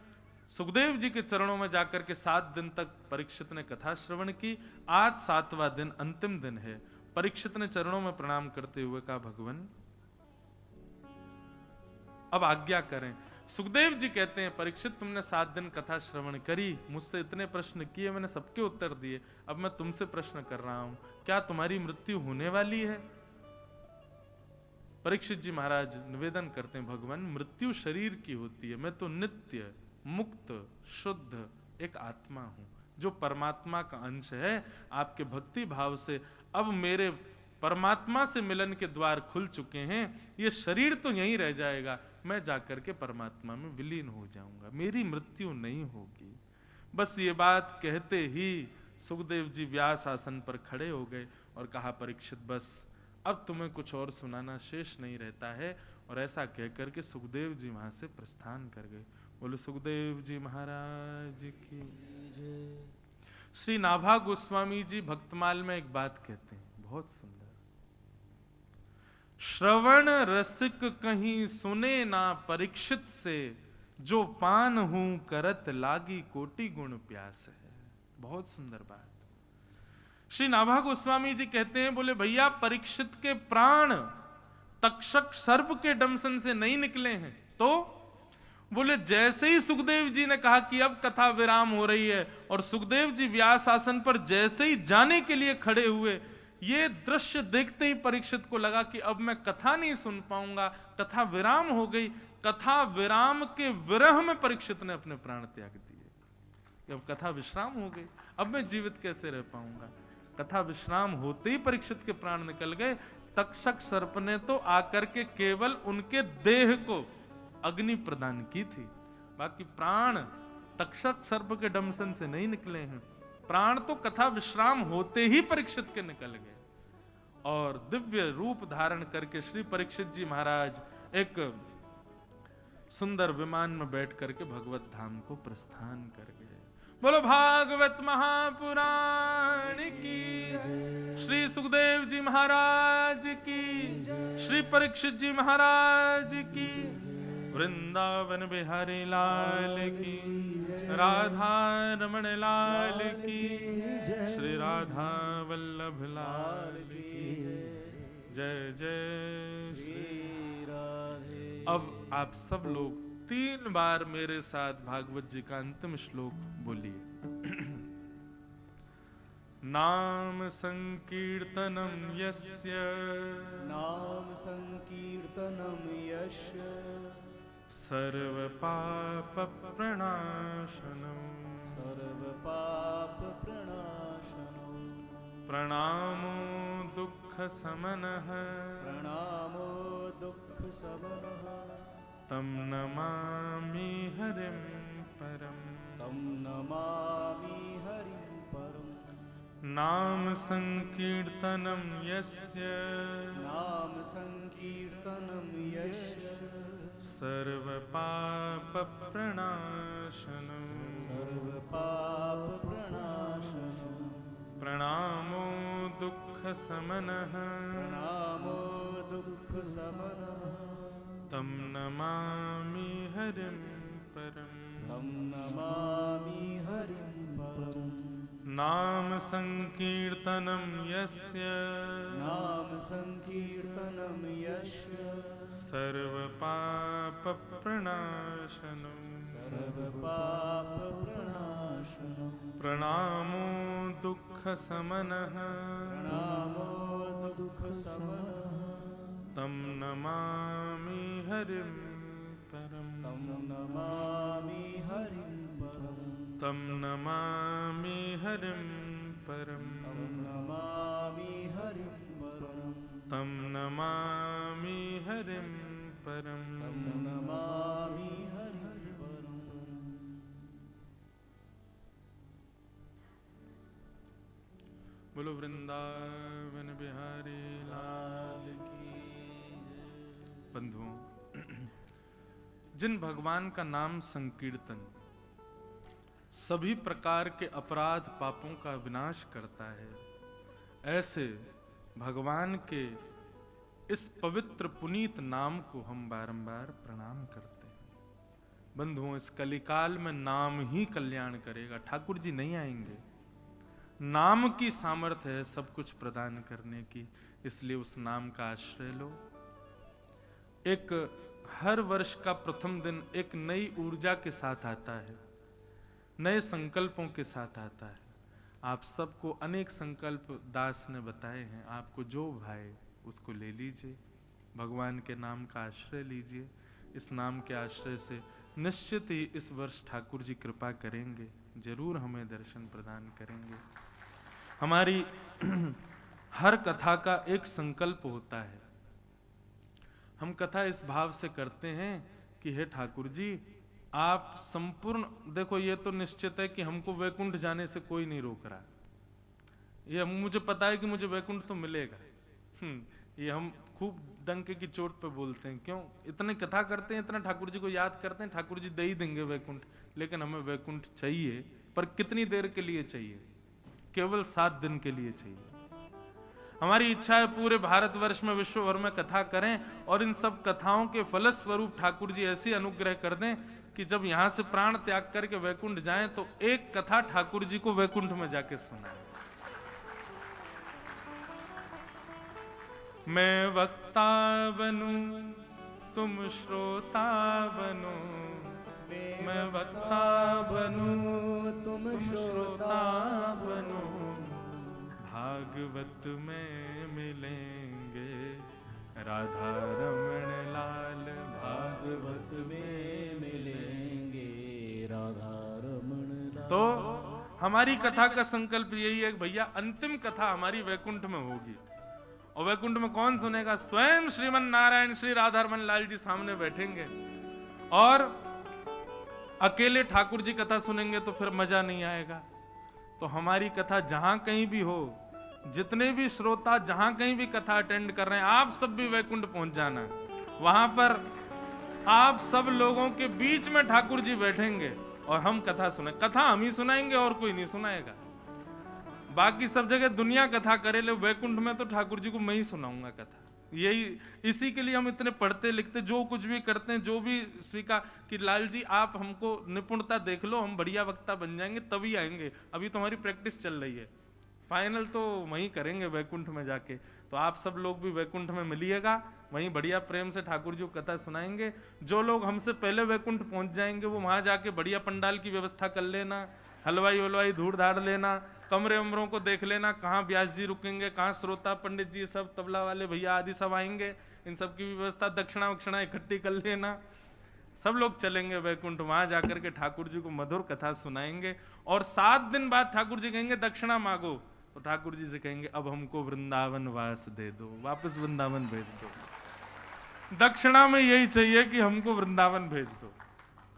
सुखदेव जी के चरणों में जाकर के 7 दिन तक परीक्षित ने कथा श्रवण की। आज 7वां दिन अंतिम दिन है। परीक्षित ने चरणों में प्रणाम करते हुए कहा, भगवान अब आज्ञा करें। सुखदेव जी कहते हैं, परीक्षित तुमने 7 दिन कथा श्रवण करी, मुझसे इतने प्रश्न किए, मैंने सबके उत्तर दिए, अब मैं तुमसे प्रश्न कर रहा हूं, क्या तुम्हारी मृत्यु होने वाली है? परीक्षित जी महाराज निवेदन करते हैं, भगवान मृत्यु शरीर की होती है, मैं तो नित्य मुक्त शुद्ध एक आत्मा हूं जो परमात्मा का अंश है। आपके भक्ति भाव से अब मेरे परमात्मा से मिलन के द्वार खुल चुके हैं, ये शरीर तो यहीं रह जाएगा, मैं जाकर के परमात्मा में विलीन हो जाऊंगा, मेरी मृत्यु नहीं होगी। बस ये बात कहते ही सुखदेव जी व्यास आसन पर खड़े हो गए और कहा, परीक्षित बस अब तुम्हें कुछ और सुनाना शेष नहीं रहता है। और ऐसा कहकर के सुखदेव जी वहां से प्रस्थान कर गए। बोलो सुखदेव जी महाराज की जय। श्री नाभा गोस्वामी जी भक्तमाल में एक बात कहते हैं, बहुत सुंदर, श्रवण रसिक कहीं सुने ना परीक्षित से, जो पान हूं करत लागी कोटि गुण प्यास है। बहुत सुंदर बात। श्री नाभा गोस्वामी जी कहते हैं, बोले भैया परीक्षित के प्राण तक्षक सर्प के डंसन से नहीं निकले हैं, तो बोले जैसे ही सुखदेव जी ने कहा कि अब कथा विराम हो रही है और सुखदेव जी व्यास आसन पर जैसे ही जाने के लिए खड़े हुए, ये दृश्य देखते ही परीक्षित को लगा कि अब मैं कथा नहीं सुन पाऊंगा, कथा विराम हो गई। कथा विराम के विरह में परीक्षित ने अपने प्राण त्याग दिए। अब कथा विश्राम हो गई, अब मैं जीवित कैसे रह पाऊंगा। कथा विश्राम होते ही परीक्षित के प्राण निकल गए। तक्षक सर्प ने तो आकर के केवल उनके देह को अग्नि प्रदान की थी, बाकी प्राण तक्षक सर्प के डंसन से नहीं निकले हैं। प्राण तो कथा विश्राम होते ही परीक्षित के निकल गए और दिव्य रूप धारण करके श्री परीक्षित जी महाराज एक सुंदर विमान में बैठ करके भगवत धाम को प्रस्थान कर गए। बोलो भागवत महापुराण की, श्री सुखदेव जी महाराज की, श्री परीक्षित जी महाराज की, वृंदावन बिहारी लाल की, राधा रमण लाल की, श्री राधा वल्लभ लाल की जय जय श्री राधे। अब आप सब लोग 3 बार मेरे साथ भागवत जी का अंतिम श्लोक बोलिए। नाम संकीर्तनम यस्य नाम संकीर्तनम यस्य सर्व पाप प्रणाशनम सर्व पाप प्रणाशनम प्रणामो दुःख समनः प्रणामो दुःख समनः तम नमामि हरिं परम तम नमामि हरिं परम। नाम संकीर्तनम यस्य नाम संकीर्तनम यस्य सर्व पाप प्रणाशनम सर्व पाप प्रणाशनम प्रणामो दुःख समनः प्रणामो दुःख समनः तम नमामि हरिं परम तम नमामि हरिं परम। नाम संकीर्तनम यस्य नाम संकीर्तनम यस्य सर्व पाप प्रणाशनम सर्व पाप प्रणाशनम प्रणामो दुःख समनः प्रणामो दुःख समनः तम नमामि हरिं परम तम नमामि हरिं परम तम नमामि हरिं परम तम नमामि हरिं परम तम नमामि हरिं परम तम नमामि हरिं परम। बोलो वृंदावन बिहारी लाल की। बंधुओं, जिन भगवान का नाम संकीर्तन सभी प्रकार के अपराध पापों का विनाश करता है, ऐसे भगवान के इस पवित्र पुनीत नाम को हम बारंबार प्रणाम करते हैं। बंधुओं, इस कलिकाल में नाम ही कल्याण करेगा। ठाकुर जी नहीं आएंगे, नाम की सामर्थ्य है सब कुछ प्रदान करने की, इसलिए उस नाम का आश्रय लो। एक हर वर्ष का प्रथम दिन एक नई ऊर्जा के साथ आता है, नए संकल्पों के साथ आता है। आप सबको अनेक संकल्प दास ने बताए हैं, आपको जो भाए उसको ले लीजिए, भगवान के नाम का आश्रय लीजिए। इस नाम के आश्रय से निश्चित ही इस वर्ष ठाकुर जी कृपा करेंगे, जरूर हमें दर्शन प्रदान करेंगे। हमारी हर कथा का एक संकल्प होता है। हम कथा इस भाव से करते हैं कि हे ठाकुर जी, आप संपूर्ण, देखो ये तो निश्चित है कि हमको वैकुंठ जाने से कोई नहीं रोक रहा, ये मुझे पता है कि मुझे वैकुंठ तो मिलेगा। ये हम खूब डंके की चोट पे बोलते हैं, क्यों? इतने कथा करते हैं, इतना ठाकुर जी को याद करते हैं, ठाकुर जी दे ही देंगे वैकुंठ, लेकिन हमें वैकुंठ चाहिए। पर कितनी देर के लिए चाहिए? केवल 7 दिन के लिए चाहिए। हमारी इच्छा है पूरे भारतवर्ष में, विश्व भर में कथा करें और इन सब कथाओं के फलस्वरूप ठाकुर जी ऐसी अनुग्रह कर दें कि जब यहां से प्राण त्याग करके वैकुंठ जाएं तो एक कथा ठाकुर जी को वैकुंठ में जाके सुनाएं। मैं वक्ता बनूं, तुम श्रोता बनो, मैं वक्ता बनूं, तुम श्रोता बनो, भागवत में मिलेंगे राधा रमण लाल, भागवत में मिलेंगे राधा रमण लाल। तो हमारी कथा का संकल्प यही है कि भैया अंतिम कथा हमारी वैकुंठ में होगी। और वैकुंठ में कौन सुनेगा? स्वयं श्रीमन नारायण श्री राधा रमन लाल जी सामने बैठेंगे, और अकेले ठाकुर जी कथा सुनेंगे तो फिर मजा नहीं आएगा। तो हमारी कथा जहां कहीं भी हो, जितने भी श्रोता जहां कहीं भी कथा अटेंड कर रहे हैं, आप सब भी वैकुंठ पहुंच जाना। वहां पर आप सब लोगों के बीच में ठाकुर जी बैठेंगे और हम कथा सुने। कथा हम ही सुनाएंगे और कोई नहीं सुनाएगा। बाकी सब जगह दुनिया कथा करे, ले वैकुंठ में तो ठाकुर जी को मैं ही सुनाऊंगा कथा। यही, इसी के लिए हम इतने पढ़ते लिखते, जो कुछ भी करते हैं, जो भी स्वीकार कि लाल जी आप हमको निपुणता देख लो, हम बढ़िया वक्ता बन जाएंगे तभी आएंगे, अभी तो हमारी प्रैक्टिस चल रही है। फाइनल तो वहीं करेंगे वैकुंठ में जाके। तो आप सब लोग भी वैकुंठ में मिलिएगा, वहीं बढ़िया प्रेम से ठाकुर जी को कथा सुनाएंगे। जो लोग हमसे पहले वैकुंठ पहुंच जाएंगे वो वहां जाके बढ़िया पंडाल की व्यवस्था कर लेना, हलवाई वलवाई धूड़ धाड़ लेना, कमरे उमरों को देख लेना, कहाँ व्यास जी रुकेंगे, कहाँ श्रोता पंडित जी सब तबला वाले भैया आदि सब आएंगे, इन सब की भी व्यवस्था, दक्षिणा वक्षिणा इकट्ठी कर लेना। सब लोग चलेंगे वैकुंठ, वहां जाकर के ठाकुर जी को मधुर कथा सुनाएंगे। और 7 दिन बाद ठाकुर जी कहेंगे दक्षिणा मांगो, तो ठाकुर जी से कहेंगे अब हमको वृंदावन वास दे दो, वापस वृंदावन भेज दो। दक्षिणा में यही चाहिए कि हमको वृंदावन भेज दो।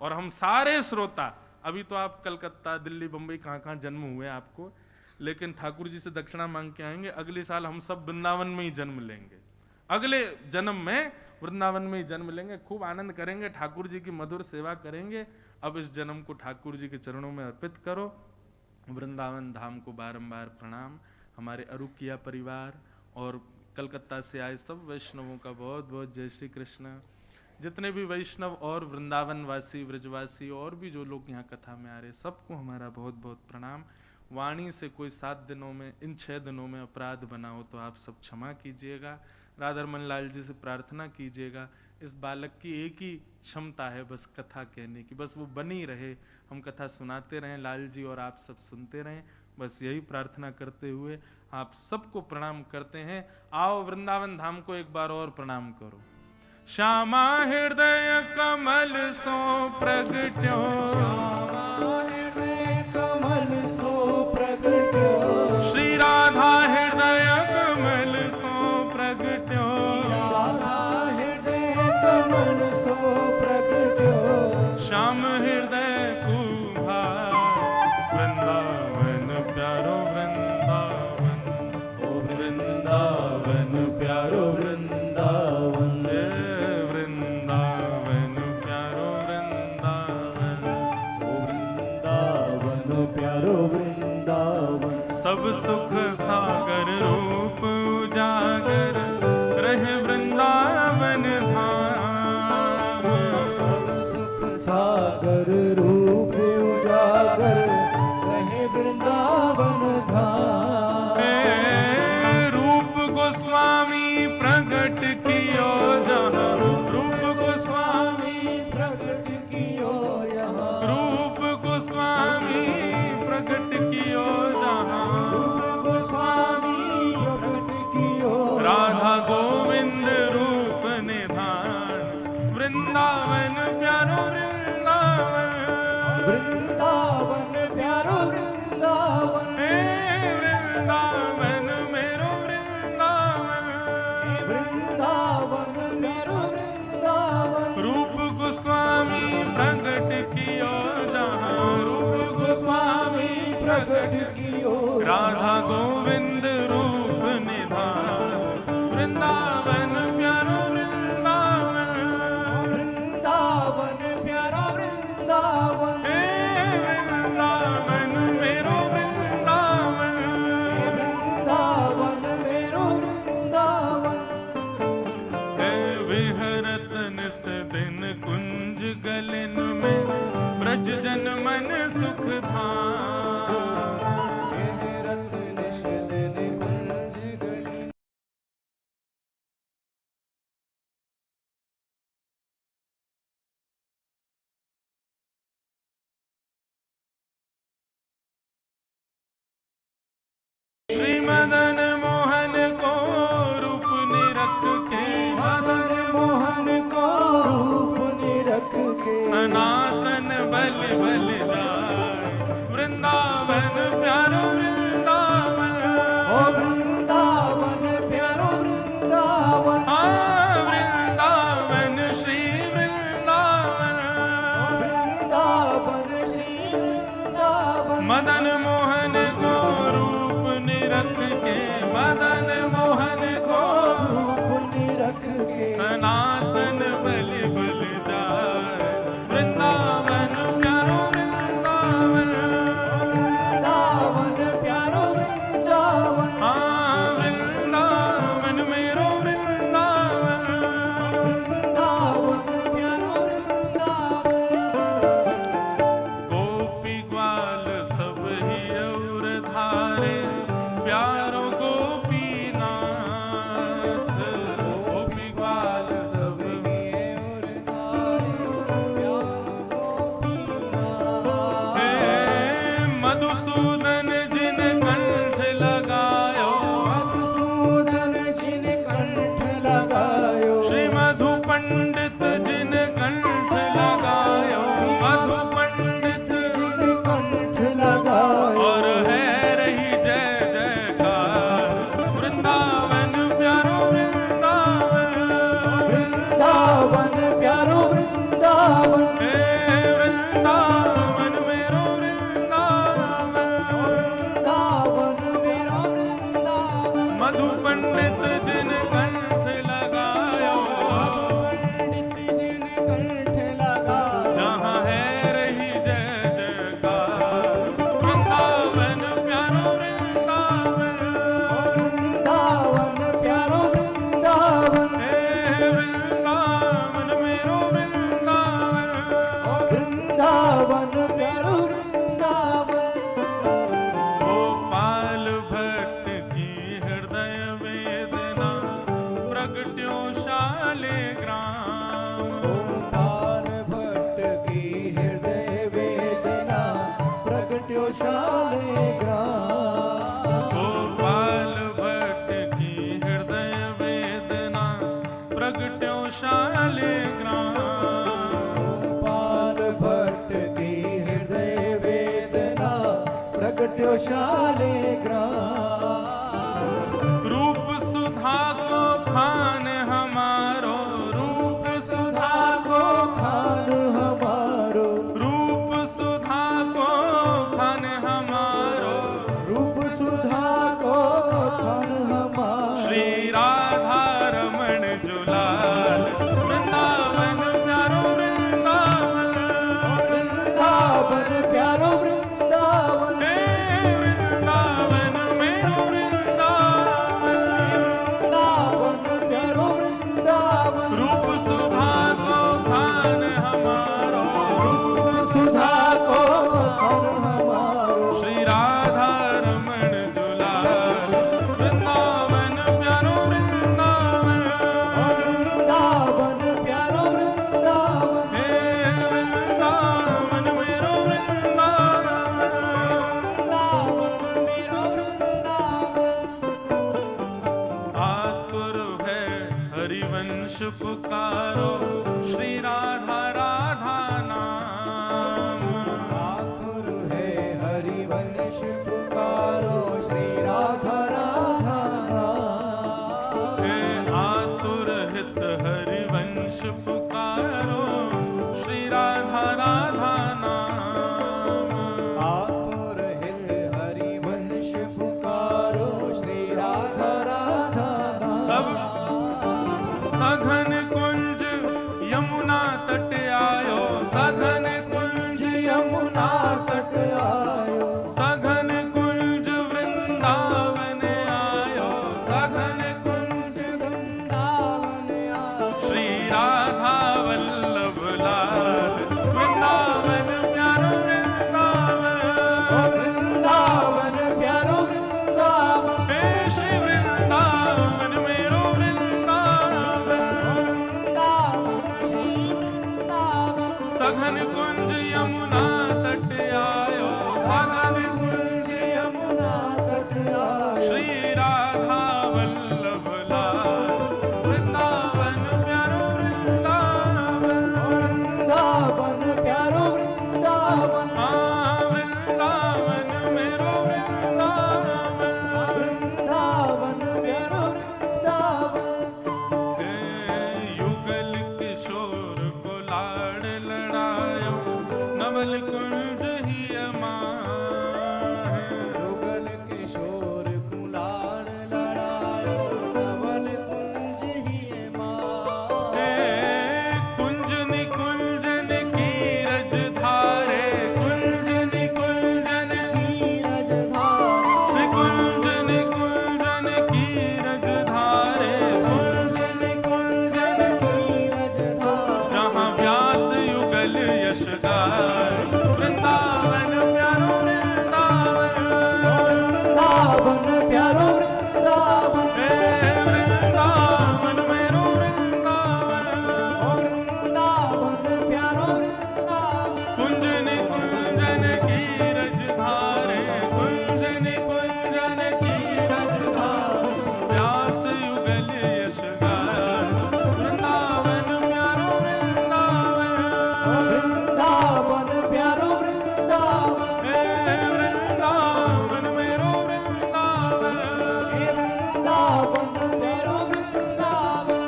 और हम सारे श्रोता, अभी तो आप कलकत्ता दिल्ली बंबई कहाँ कहाँ जन्म हुए आपको, लेकिन ठाकुर जी से दक्षिणा मांग के आएंगे, अगले साल हम सब वृंदावन में ही जन्म लेंगे, अगले जन्म में वृंदावन में ही जन्म लेंगे, खूब आनंद करेंगे, ठाकुर जी की मधुर सेवा करेंगे। अब इस जन्म को ठाकुर जी के चरणों में अर्पित करो। वृंदावन धाम को बारंबार प्रणाम। हमारे अरुकिया परिवार और कलकत्ता से आए सब वैष्णवों का बहुत बहुत जय श्री कृष्ण। जितने भी वैष्णव और वृंदावन वासी व्रजवासी और भी जो लोग यहाँ कथा में आ रहे, सबको हमारा बहुत बहुत प्रणाम। वाणी से कोई 7 दिनों में, इन 6 दिनों में अपराध बना हो तो आप सब क्षमा कीजिएगा। राधारमन लाल जी से प्रार्थना कीजिएगा, इस बालक की एक ही क्षमता है बस कथा कहने की, बस वो बनी रहे, हम कथा सुनाते रहें लाल जी और आप सब सुनते रहें, बस यही प्रार्थना करते हुए आप सबको प्रणाम करते हैं। आओ वृंदावन धाम को एक बार और प्रणाम करो। श्यामा हृदय कमल सो प्रगट्यो, कमल सो प्रगट्यो, श्री राधा हृदय कमल सो प्रगट्यो, राधा हृदय कमल सो प्रगट्यो, श्याम हृदय कुभार, वृंदावन प्यारो वृंदावन, ओ वृंदावन प्यारो वृंदावन, वृंदावन प्यारो वृंदावन, ओ वृंदावन प्यारो वृंदावन, सब सुख सागर रूप उजागर रहे वृंदावन धाम, सब सुख सागर रूप उजागर रहे वृंदावन धाम, रूप गोस्वामी प्रगट कियो जहाँ, रूप गोस्वामी प्रगट कियो यहाँ, रूप गोस्वामी प्रगट कियो जहाँ, गोस्वामी प्रगट कियो, राधा गोविंद रूप निधान, वृंदावन प्यारो वृंदावन, वृंदावन प्यारो वृंदावन, वृंदावन मेरो वृंदावन, वृंदावन मेरो वृंदावन, रूप गोस्वामी प्रगट कियो जहाँ, रूप गोस्वामी प्रगट कियो, राधा गोविंद रूप निधान, वृंदावन प्यारो वृंदावन, वृंदावन प्यारा वृंदावन, वृंदावन मेरो वृंदावन, वृंदावन मेरो वृंदावन, विहरत निस दिन कुंज गलन में, ब्रज जन मन सुख धाम, रत्न निश दिन कुंज गली, श्री मदन मोहन को रूप निरख के, मदन मोहन को रूप निरख के, सनातन बल बल जाए, वृंदावन प्यारो वृंदावन, ओ वृंदावन प्यारो वृंदावन, वृंदावन श्री वृंदावन, वृंदावन श्री वृंदावन, मदन मोहन को रूप निरख के, मदन मोहन को रूप निरख के, सनातन बल बल जाए, वृंदावन प्यारो वृंदावन, वृंदावन शाले ग्राम। रूप सुधा को खान हमारो, रूप सुधा को खान हमारो, रूप सुधा को खान हमारो, रूप सुधा को खान हमारो। श्री राधा रमण जुलाल वृंदावन प्यारो वृंदावन, वृंदावन प्यारो वृंदावन, हे वृंदावन मेरो वृंदावन, वृंदावन प्यारो वृंदावन। रूप सुधा को खान हमारो, रूप सुधा को खान हमारो। श्री राधा रमण जुलाल वृंदावन प्यारो वृंदावन, वृंदावन प्यारो वृंदावन, हे वृंदावन मेरो वृंदावन। वृंदावन मेरो वृंदावन। आतुर है हरिवंश पुकारो, श्री राधा राधा नाम। आतुर है हरिवंश पुकारो, श्री राधा राधा नाम। हे आतुर हित हरिवंश पुकारो, श्री राधा राधा नाम। आतुर हित हरिवंश पुकारो, श्री राधा राधा अब नाम। सघन कुंज यमुना तट आयो, सघन कुंज यमुना तट आयो, सघन कुंज वृंदावन आयो, सघन कुंज वृंदावन आयो। श्री राधा वल्लभ लाल वृंदावन प्यारो वृंदावन, वृंदावन प्यारो वृंदावन, हे श्री वृंदावन मेरो वृंदावन। वृंदावन श्री वृंदावन। सघन कुंज यमुना तट आयो, सघन कुंज यमुना तट आयो, श्री राधा वल्लभ लाल वृंदावन प्यारो वृंदावन। वृंदावन प्यारो वृंदावन, हाँ वृंदावन मेरो वृंदावन। वृंदावन प्यारो वृंदावन। हे युगल किशोर को लाड़ लड़ायो, नवल कुंज ही अमां। युगल किशोर कुलाड़ लड़ायो, नवल कुंज ही मां। हे कुंज निकुंजन की रज धारे, कुंज निकुंजन कीरज धारे, श्री कुंज निकुंजन की रज धारे, कुंजन कुंजन कीरज धारे। जहाँ व्यास युगल यश गाय, वृंदावन प्यारो वृंदावन, वृंदावन प्यारो वृंदावन, हे वृंदावन मेरो वृंदावन। वृंदावन प्यारो वृंदावन। कुंज निकुंजन की रज धारे, कुंज निकुंजन की रज धारे, व्यास युगल यश गाय, वृंदावन प्यारो वृंदावन। वृंदावन प्यारो वृंदावन, हे वृंदावन मेरो वृंदावन। हे वृंदावन प्यारो वृंदावन।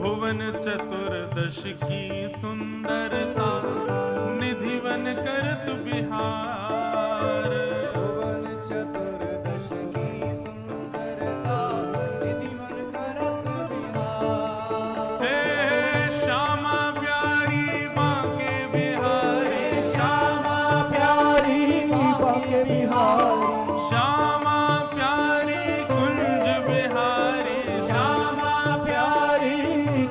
भुवन चतुर्दश की सुंदरता, निधिवन करत बिहार। भुवन चतुर्दश की सुंदरता, निधिवन करत बिहार। हे श्यामा प्यारी बांके बिहारी, हे श्यामा प्यारी बांके बिहारी, श्यामा प्यारी कुंज बिहारी, श्यामा प्यारी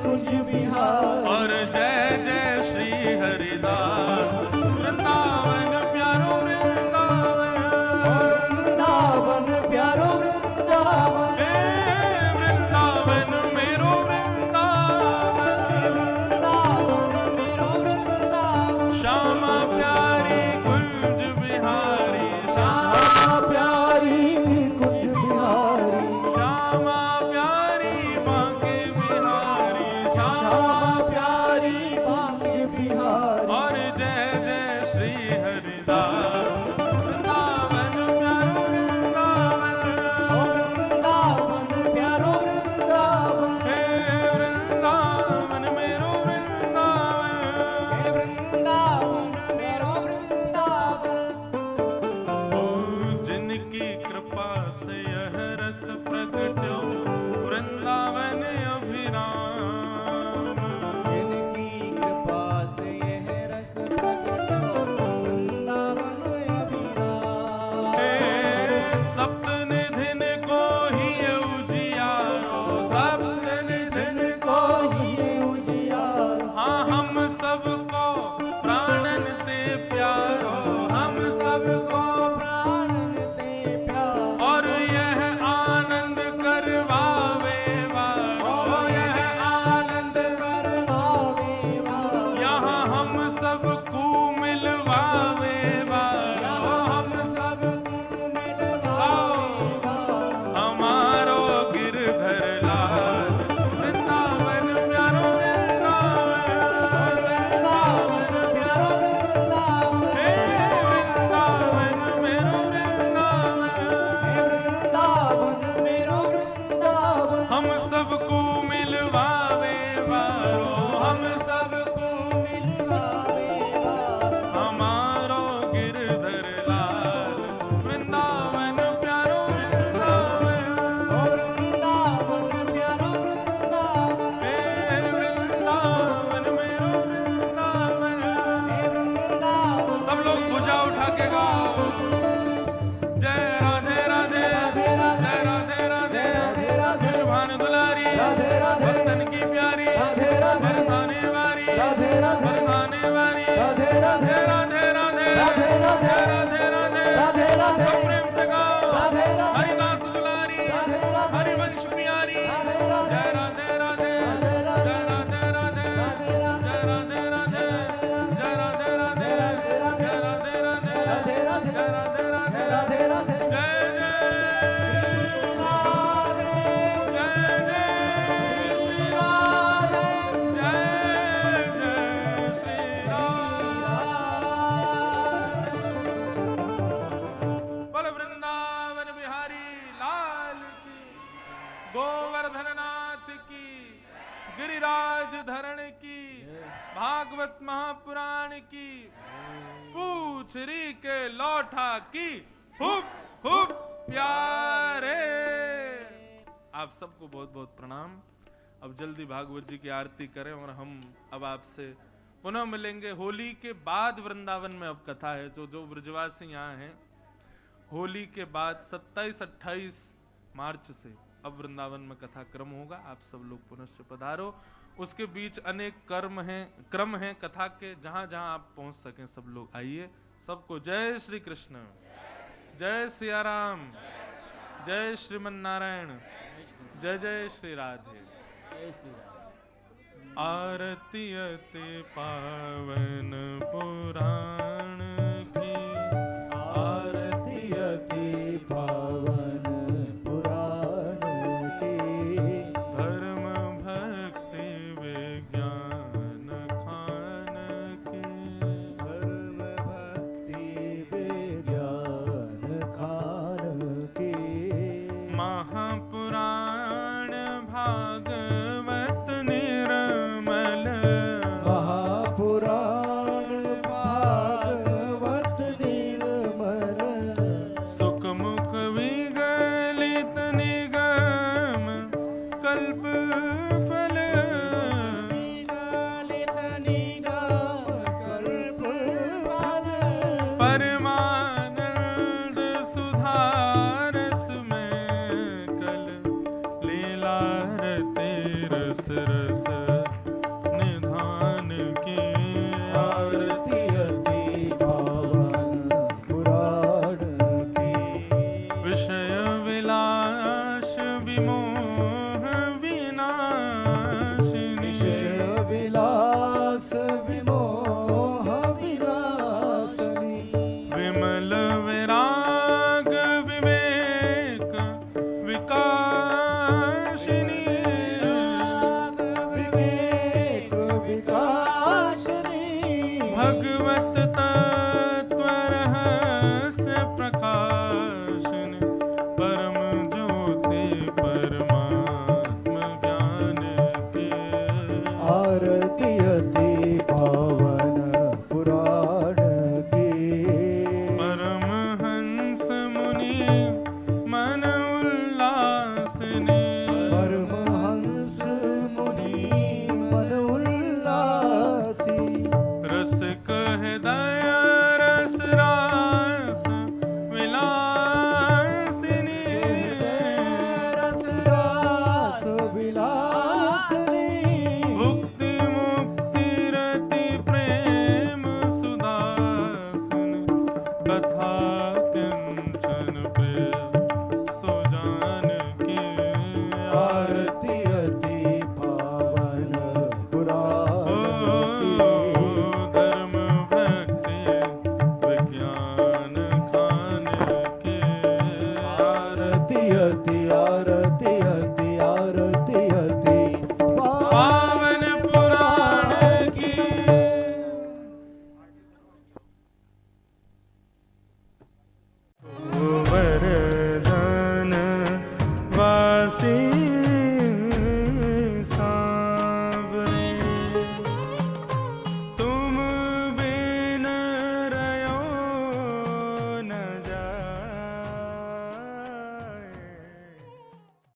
कुंज बिहारी। और जय जय श्री हरिदास वृंदावन प्यारो वृंदावन। सबको प्राणन ते प्यारो, हम सबको प्राणन ते प्यारो, और यह आनंद करवावे वारो, और यह आनंद करवावे वारो, यहाँ हम सबको मिलवावे वारो, हम सबको मिलवावे वारो, हमारो गिरधर लाल वृंदावन प्यारो वृंदावन प्यारो वृंदावन, हे वृंदावन मेरो वृंदावन, हे वृंदावन मेरो वृंदावन, हम सबको मिलवावे वारो, हम सबको मिलवावे वारो, हमारो गिरधर लाल वृंदावन प्यारो वृंदावन, वृंदावन प्यारो वृंदावन, हे वृंदावन मेरो वृंदावन। हे वृंदावन सब लोग भुजा उठा के गाओ, जय राधे राधे, राधे राधे, जय राधे राधे, राधे राधे, भान दुलारी, राधे राधे, भक्तन की प्यारी, राधे राधे, बरसाने वाली, राधे राधे, बरसाने वाली, राधे राधे, राधे राधे, राधे राधे, राधे राधे, राधे राधे, सब प्रेम से गाओ, राधे राधे, हरिदास दुलारी, राधे राधे, हरिवंश प्यारी, राधे राधे, जय राधे राधे, राधे राधे, जय राधे राधे, राधे राधे, जय राधे राधे, जय राधे राधे, राधे राधे, जय राधे राधे, राधे राधे, जय राधे राधे, राधे राधे, जय जय जय जय श्री राम, जय जय श्री राम। बोल वृंदावन बिहारी लाल की, गोवर्धन नाथ की, गिरिराज धरण की, भागवत महापुराण की, पूछरी के लौठा की, हुप हुप प्यारे। आप सबको बहुत बहुत प्रणाम। अब जल्दी भागवत जी की आरती करें और हम अब आपसे पुनः मिलेंगे। होली के बाद वृंदावन में अब कथा है। जो ब्रजवासी यहाँ हैं, होली के बाद 27-28 मार्च से अब वृंदावन में कथा क्रम होगा। आप सब लोग पुनश्च पधारो। उसके बीच अनेक क्रम हैं कथा के, जहां जहां आप पहुंच सकें सब लोग आइए। सबको जय श्री कृष्ण, जय सिया राम, जय श्रीमन नारायण, जय जय श्री राधे। आरती अति पावन पुराण की, आरती अति पावन पुराण की, धर्म भक्ति विज्ञान खान की, धर्म भक्ति विज्ञान खान की, महापुराण भागवत निर्मल, महापुराण भागवत निर्मल, सुखमुख विगलित निगम कल्प फल, विगलित निगम कल्प फल, परमानंद सुधारस में कल, लीलारती रस रस निधान की, आरती अति पावन पुराण की, विषय विलास विमोह विनाशिनी, विषय विलास विमोह विलासनी, विमल विराग विवेक विकासिनी, विवेक विकासनी, भगवत